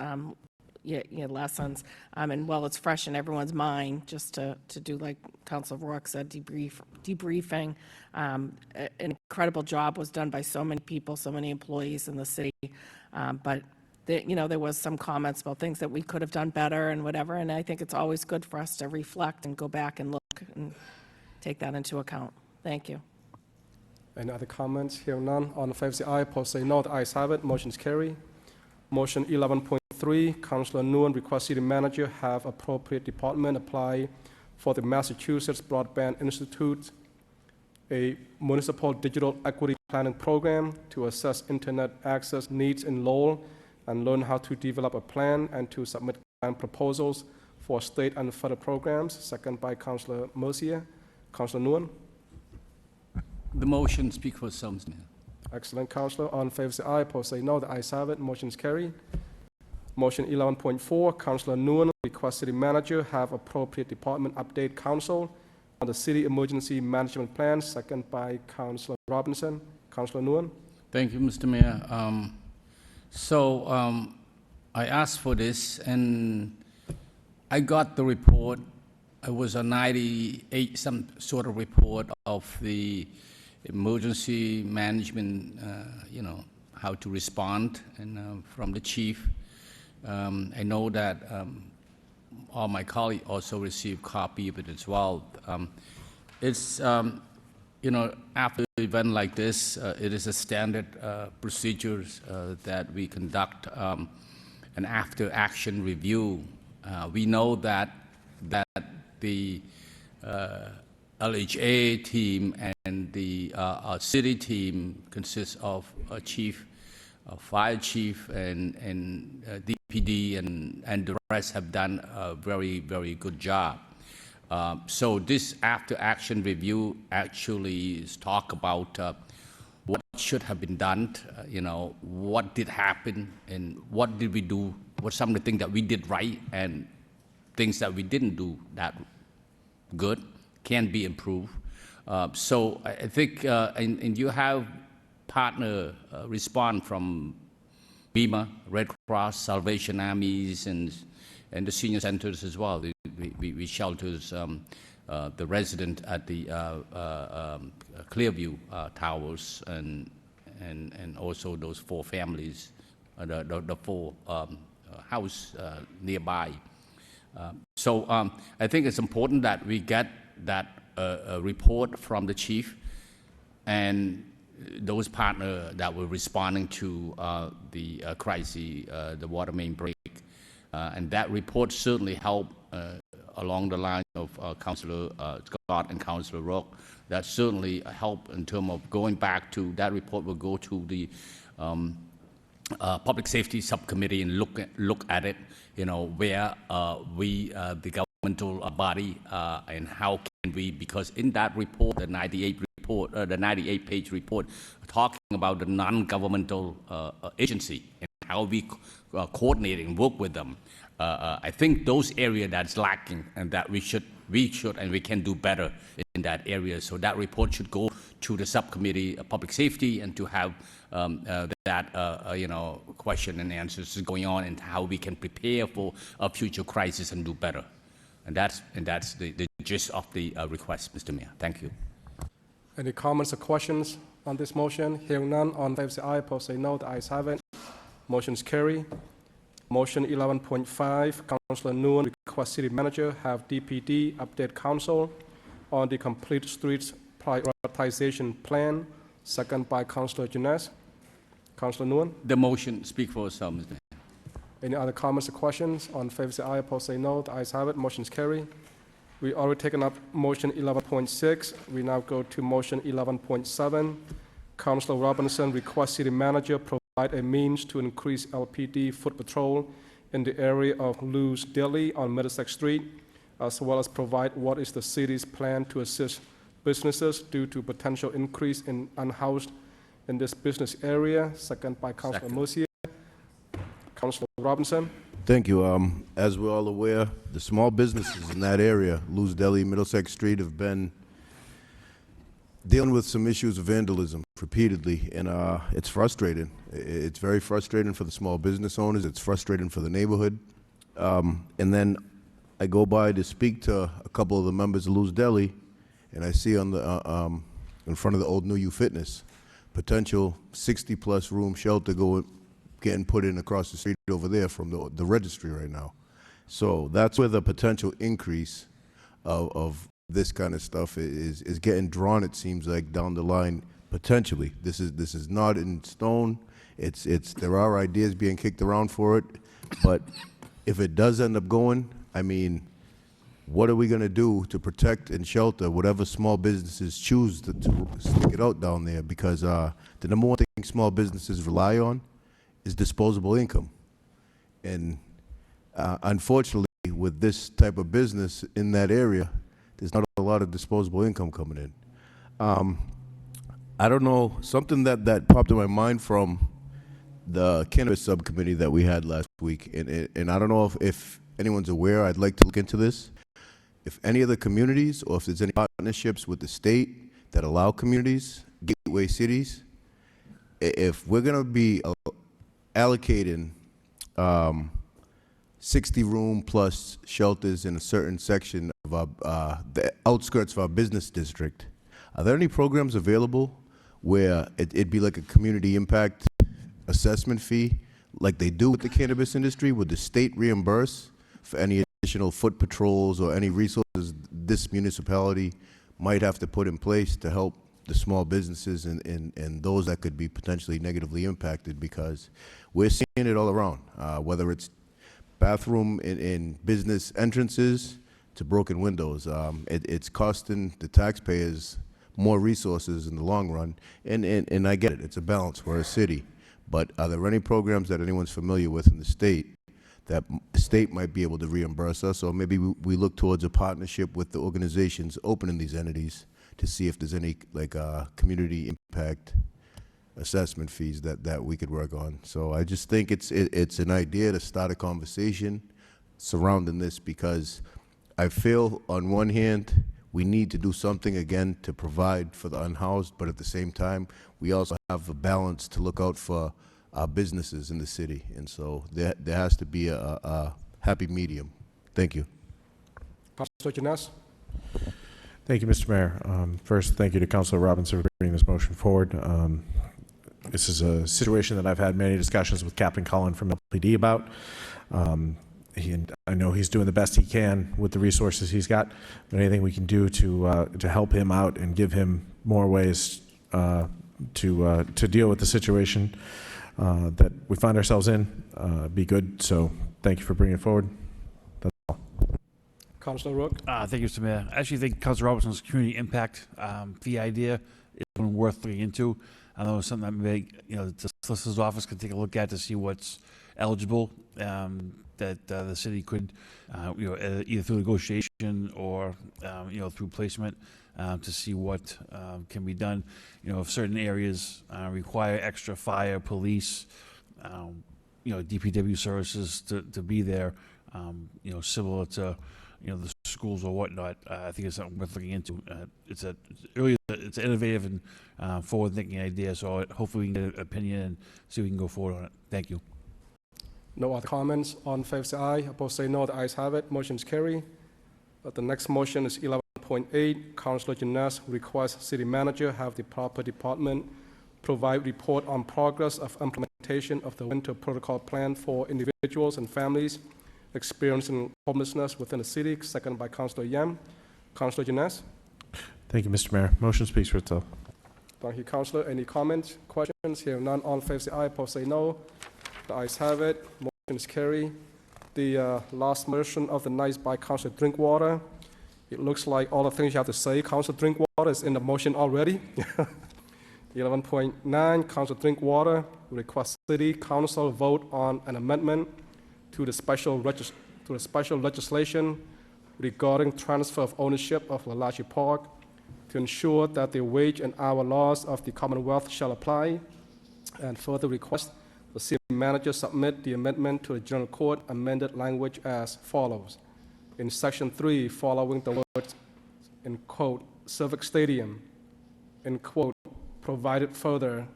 Lessons. And while it's fresh in everyone's mind, just to do, like Councilor Rourke said, debriefing. An incredible job was done by so many people, so many employees in the city. But there was some comments about things that we could have done better and whatever. And I think it's always good for us to reflect and go back and look and take that into account. Thank you. Any other comments? Hearing none, all in favor say aye, opposed say no. The ayes have it, motion's carried. Motion 11.3, Councilor Nguyen requests City Manager have appropriate department apply for the Massachusetts Broadband Institute, a municipal digital equity planning program to assess internet access needs in Lowell and learn how to develop a plan and to submit plan proposals for state and federal programs. Second by Councilor Mercier. Councilor Nguyen. The motion speaks for itself, Mayor. Excellent, Councilor. All in favor say aye, opposed say no. The ayes have it, motion's carried. Motion 11.4, Councilor Nguyen requests City Manager have appropriate department update council on the city emergency management plan, second by Councilor Robinson. Councilor Nguyen. Thank you, Mr. Mayor. I asked for this, and I got the report. It was a 98 some sort of report of the emergency management, how to respond, and from the chief. I know that all my colleagues also received copy of it as well. It's after an event like this, it is a standard procedures that we conduct an after-action review. We know that the LHA team and the city team consists of a chief, a fire chief, and DPD, and the rest have done a very, very good job. So this after-action review actually is talk about what should have been done, what did happen, and what did we do, what some of the things that we did right, and things that we didn't do that good, can be improved. So I think, and you have partner respond from BEMA, Red Cross, Salvation Armies, and the senior centers as well. We shelters the resident at the Clearview Towers, and also those 4 families, the 4 house nearby. So I think it's important that we get that report from the chief and those partners that were responding to the crisis, the water main break. And that report certainly helped along the line of Councillor Scott and Councillor Roque. That certainly helped in terms of going back to, that report will go to the Public Safety Subcommittee and look at it, where we, the governmental body, and how can we, because in that report, the 98-page report, talking about the non-governmental agency and how we coordinate and work with them. I think those areas that's lacking, and that we should and we can do better in that area. So that report should go to the subcommittee of public safety, and to have question and answers going on, and how we can prepare for a future crisis and do better. And that's the gist of the request, Mr. Mayor. Thank you. Any comments or questions on this motion? Hearing none, all in favor say aye, opposed say no. The ayes have it. Motion's carry. Motion 11.5, Councillor Nguyen request city manager have DPD update council on the complete streets prioritization plan. Second by Councillor Jenness. Councillor Nguyen. The motion speak for itself, Mr. Mayor. Any other comments or questions? On favor say aye, opposed say no. The ayes have it. Motion's carry. We already taken up motion 11.6. We now go to motion 11.7. Councillor Robinson requests city manager provide a means to increase LPD foot patrol in the area of Lou's Deli on Middlesex Street, as well as provide what is the city's plan to assist businesses due to potential increase in unhoused in this business area. Second by Councillor Mercier. Councillor Robinson. Thank you. As we're all aware, the small businesses in that area, Lou's Deli, Middlesex Street, have been dealing with some issues of vandalism repeatedly, and it's frustrating. It's very frustrating for the small business owners. It's frustrating for the neighborhood. And then I go by to speak to a couple of the members of Lou's Deli, and I see on the in front of the old New You Fitness, potential 60-plus room shelter getting put in across the street over there from the registry right now. So that's where the potential increase of this kind of stuff is getting drawn, it seems like, down the line, potentially. This is not in stone. There are ideas being kicked around for it, but if it does end up going, I mean, what are we going to do to protect and shelter whatever small businesses choose to stick it out down there? Because the number one thing small businesses rely on is disposable income. And unfortunately, with this type of business in that area, there's not a lot of disposable income coming in. I don't know, something that popped in my mind from the cannabis subcommittee that we had last week, and I don't know if anyone's aware, I'd like to look into this. if any of the communities, or if there's any partnerships with the state that allow communities, gateway cities, if we're going to be allocating 60-room plus shelters in a certain section of the outskirts of our business district, are there any programs available where it'd be like a community impact assessment fee, like they do with the cannabis industry? Would the state reimburse for any additional foot patrols or any resources this municipality might have to put in place to help the small businesses and those that could be potentially negatively impacted? Because we're seeing it all around, whether it's bathroom in business entrances to broken windows. It's costing the taxpayers more resources in the long run, and I get it, it's a balance for a city. But are there any programs that anyone's familiar with in the state that the state might be able to reimburse us, or maybe we look towards a partnership with the organizations opening these entities to see if there's any like community impact assessment fees that we could work on? So I just think it's an idea to start a conversation surrounding this, because I feel on one hand we need to do something again to provide for the unhoused, but at the same time we also have a balance to look out for our businesses in the city, and so there has to be a happy medium. Thank you. Councilor Janess? Thank you, Mr. Mayor. First, thank you to Councilor Robinson for bringing this motion forward. This is a situation that I've had many discussions with Captain Cullen from LPD about. I know he's doing the best he can with the resources he's got, but anything we can do to help him out and give him more ways to deal with the situation that we find ourselves in, be good. So thank you for bringing it forward. That's all. Councilor Rook? Thank you, Mr. Mayor. I actually think Councilor Robertson's community impact fee idea is one worth looking into. I know it's something that maybe the solicitor's office can take a look at to see what's eligible that the city could, either through negotiation or through placement, to see what can be done. If certain areas require extra fire, police, DPW services to be there, similar to the schools or whatnot, I think it's something worth looking into. It's an innovative and forward-thinking idea, so hopefully we can get an opinion and see if we can go forward on it. Thank you. No other comments. All in favor say aye. Opposed say no. The ayes have it. Motion is carried. The next motion is 11.8. Councilor Janess requests city manager have the proper department provide report on progress of implementation of the winter protocol plan for individuals and families experiencing homelessness within the city. Second by Councilor Yam. Councilor Janess? Thank you, Mr. Mayor. Motion speaks for itself. Thank you, Councilor. Any comments, questions? Here none. All in favor say aye. Opposed say no. The ayes have it. Motion is carried. The last motion of the night is by Councilor Drinkwater. It looks like all the things you have to say, Councilor Drinkwater, is in the motion already. 11.9, Councilor Drinkwater requests City Council vote on an amendment to the special legislation regarding transfer of ownership of Lalachi Park to ensure that the wage and hour laws of the Commonwealth shall apply, and further request the city manager submit the amendment to the General Court amended language as follows. In Section 3, following the words, in quote, Civic Stadium, in quote, provided further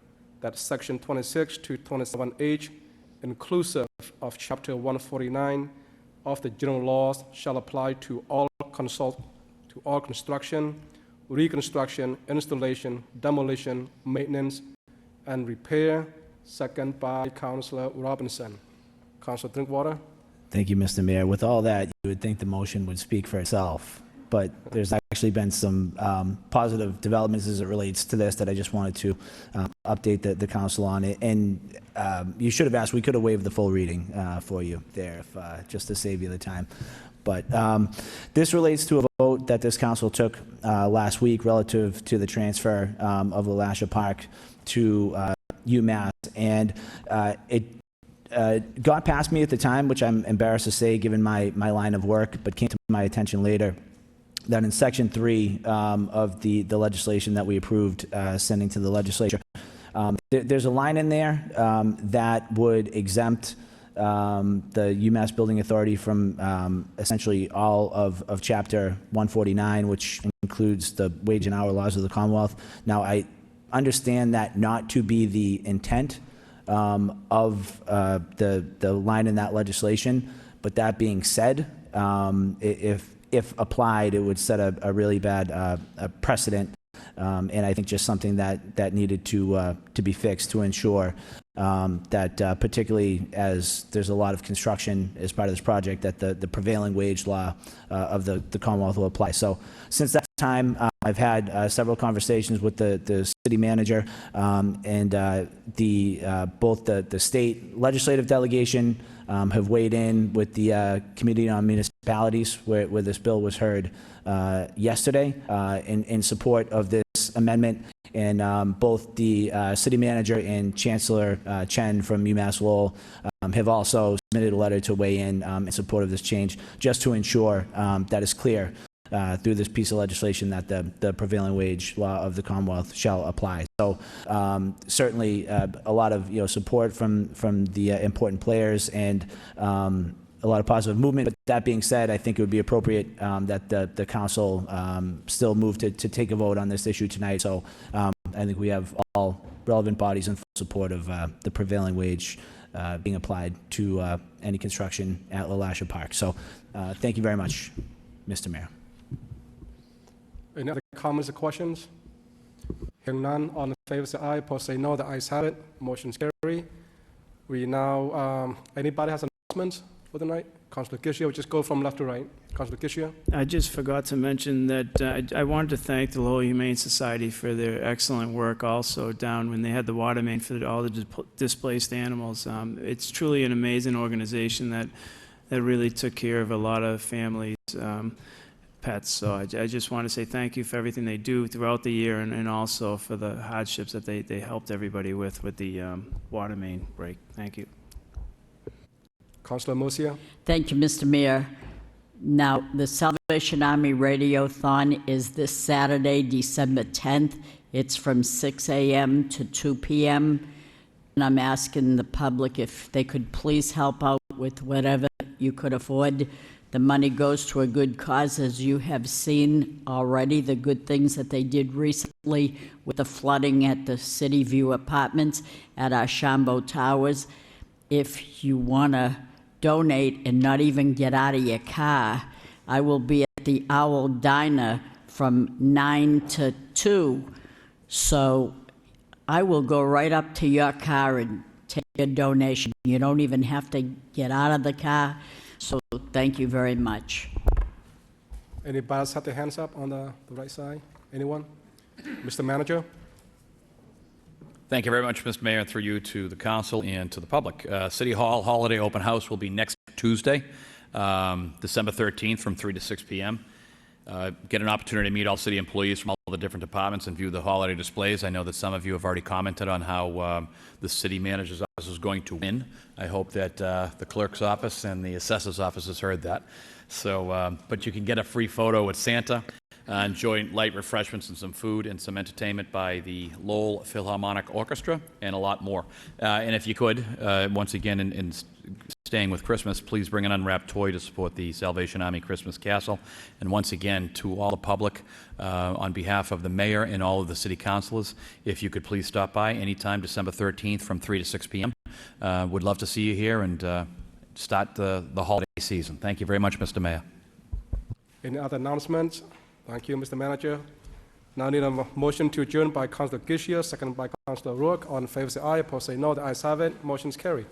that Section 26 to 27H, inclusive of Chapter 149 of the general laws, shall apply to all construction, reconstruction, installation, demolition, maintenance, and repair. Second by Councilor Robinson. Councilor Drinkwater? Thank you, Mr. Mayor. With all that, you would think the motion would speak for itself, but there's actually been some positive developments as it relates to this that I just wanted to update the council on it. And you should have asked, we could have waived the full reading for you there, if, just to save you the time. But this relates to a vote that this council took last week relative to the transfer of Lalachi Park to UMass, and it got past me at the time, which I'm embarrassed to say given my line of work, but came to my attention later, that in Section 3 of the legislation that we approved sending to the legislature, there's a line in there that would exempt the UMass Building Authority from essentially all of Chapter 149, which includes the wage and hour laws of the Commonwealth. Now, I understand that not to be the intent of the line in that legislation, but that being said, if applied, it would set a really bad precedent, and I think just something that needed to be fixed to ensure that particularly as there's a lot of construction as part of this project, that the prevailing wage law of the Commonwealth will apply. So since that time, I've had several conversations with the city manager and both the state legislative delegation have weighed in with the Committee on Municipalities where this bill was heard yesterday in support of this amendment. And both the city manager and Chancellor Chen from UMass Lowell have also submitted a letter to weigh in support of this change, just to ensure that it's clear through this piece of legislation that the prevailing wage law of the Commonwealth shall apply. So certainly a lot of support from the important players and a lot of positive movement. But that being said, I think it would be appropriate that the council still move to take a vote on this issue tonight. So I think we have all relevant bodies in full support of the prevailing wage being applied to any construction at LaLasha Park. So thank you very much, Mr. Mayor. Any other comments or questions? Hearing none, all in favor say aye, opposed say no. The ayes have it. Motion's carried. We now, anybody has an announcement for the night? Councilor Gishia, we'll just go from left to right. Councilor Gishia? I just forgot to mention that I wanted to thank the Lowell Humane Society for their excellent work also down when they had the water main for all the displaced animals. It's truly an amazing organization that really took care of a lot of families' pets. So I just want to say thank you for everything they do throughout the year and also for the hardships that they helped everybody with the water main break. Thank you. Councilor Musia? Thank you, Mr. Mayor. Now, the Salvation Army Radiothon is this Saturday, December 10th. It's from 6 a.m. to 2 p.m. And I'm asking the public if they could please help out with whatever you could afford. The money goes to a good cause, as you have seen already, the good things that they did recently with the flooding at the City View Apartments at our Shambo Towers. If you want to donate and not even get out of your car, I will be at the Owl Diner from 9 to 2. So I will go right up to your car and take a donation. You don't even have to get out of the car. So thank you very much. Anybody else have their hands up on the right side? Anyone? Mr. Manager? Thank you very much, Mr. Mayor, and through you to the council and to the public. City Hall Holiday Open House will be next Tuesday, December 13th from 3 to 6 p.m. Get an opportunity to meet all city employees from all the different departments and view the holiday displays. I know that some of you have already commented on how the city manager's office is going to win. I hope that the clerk's office and the assessor's office has heard that. So, but you can get a free photo with Santa, enjoy light refreshments and some food and some entertainment by the Lowell Philharmonic Orchestra and a lot more. And if you could, once again, in staying with Christmas, please bring an unwrapped toy to support the Salvation Army Christmas Castle. And once again, to all the public, on behalf of the mayor and all of the city councilors, if you could please stop by anytime December 13th from 3 to 6 p.m. Would love to see you here and start the holiday season. Thank you very much, Mr. Mayor. Any other announcements? Thank you, Mr. Manager. Now I need a motion to adjourn by Councilor Gishia, second by Councilor Rourke. All in favor say aye, opposed say no. The ayes have it. Motion's carried.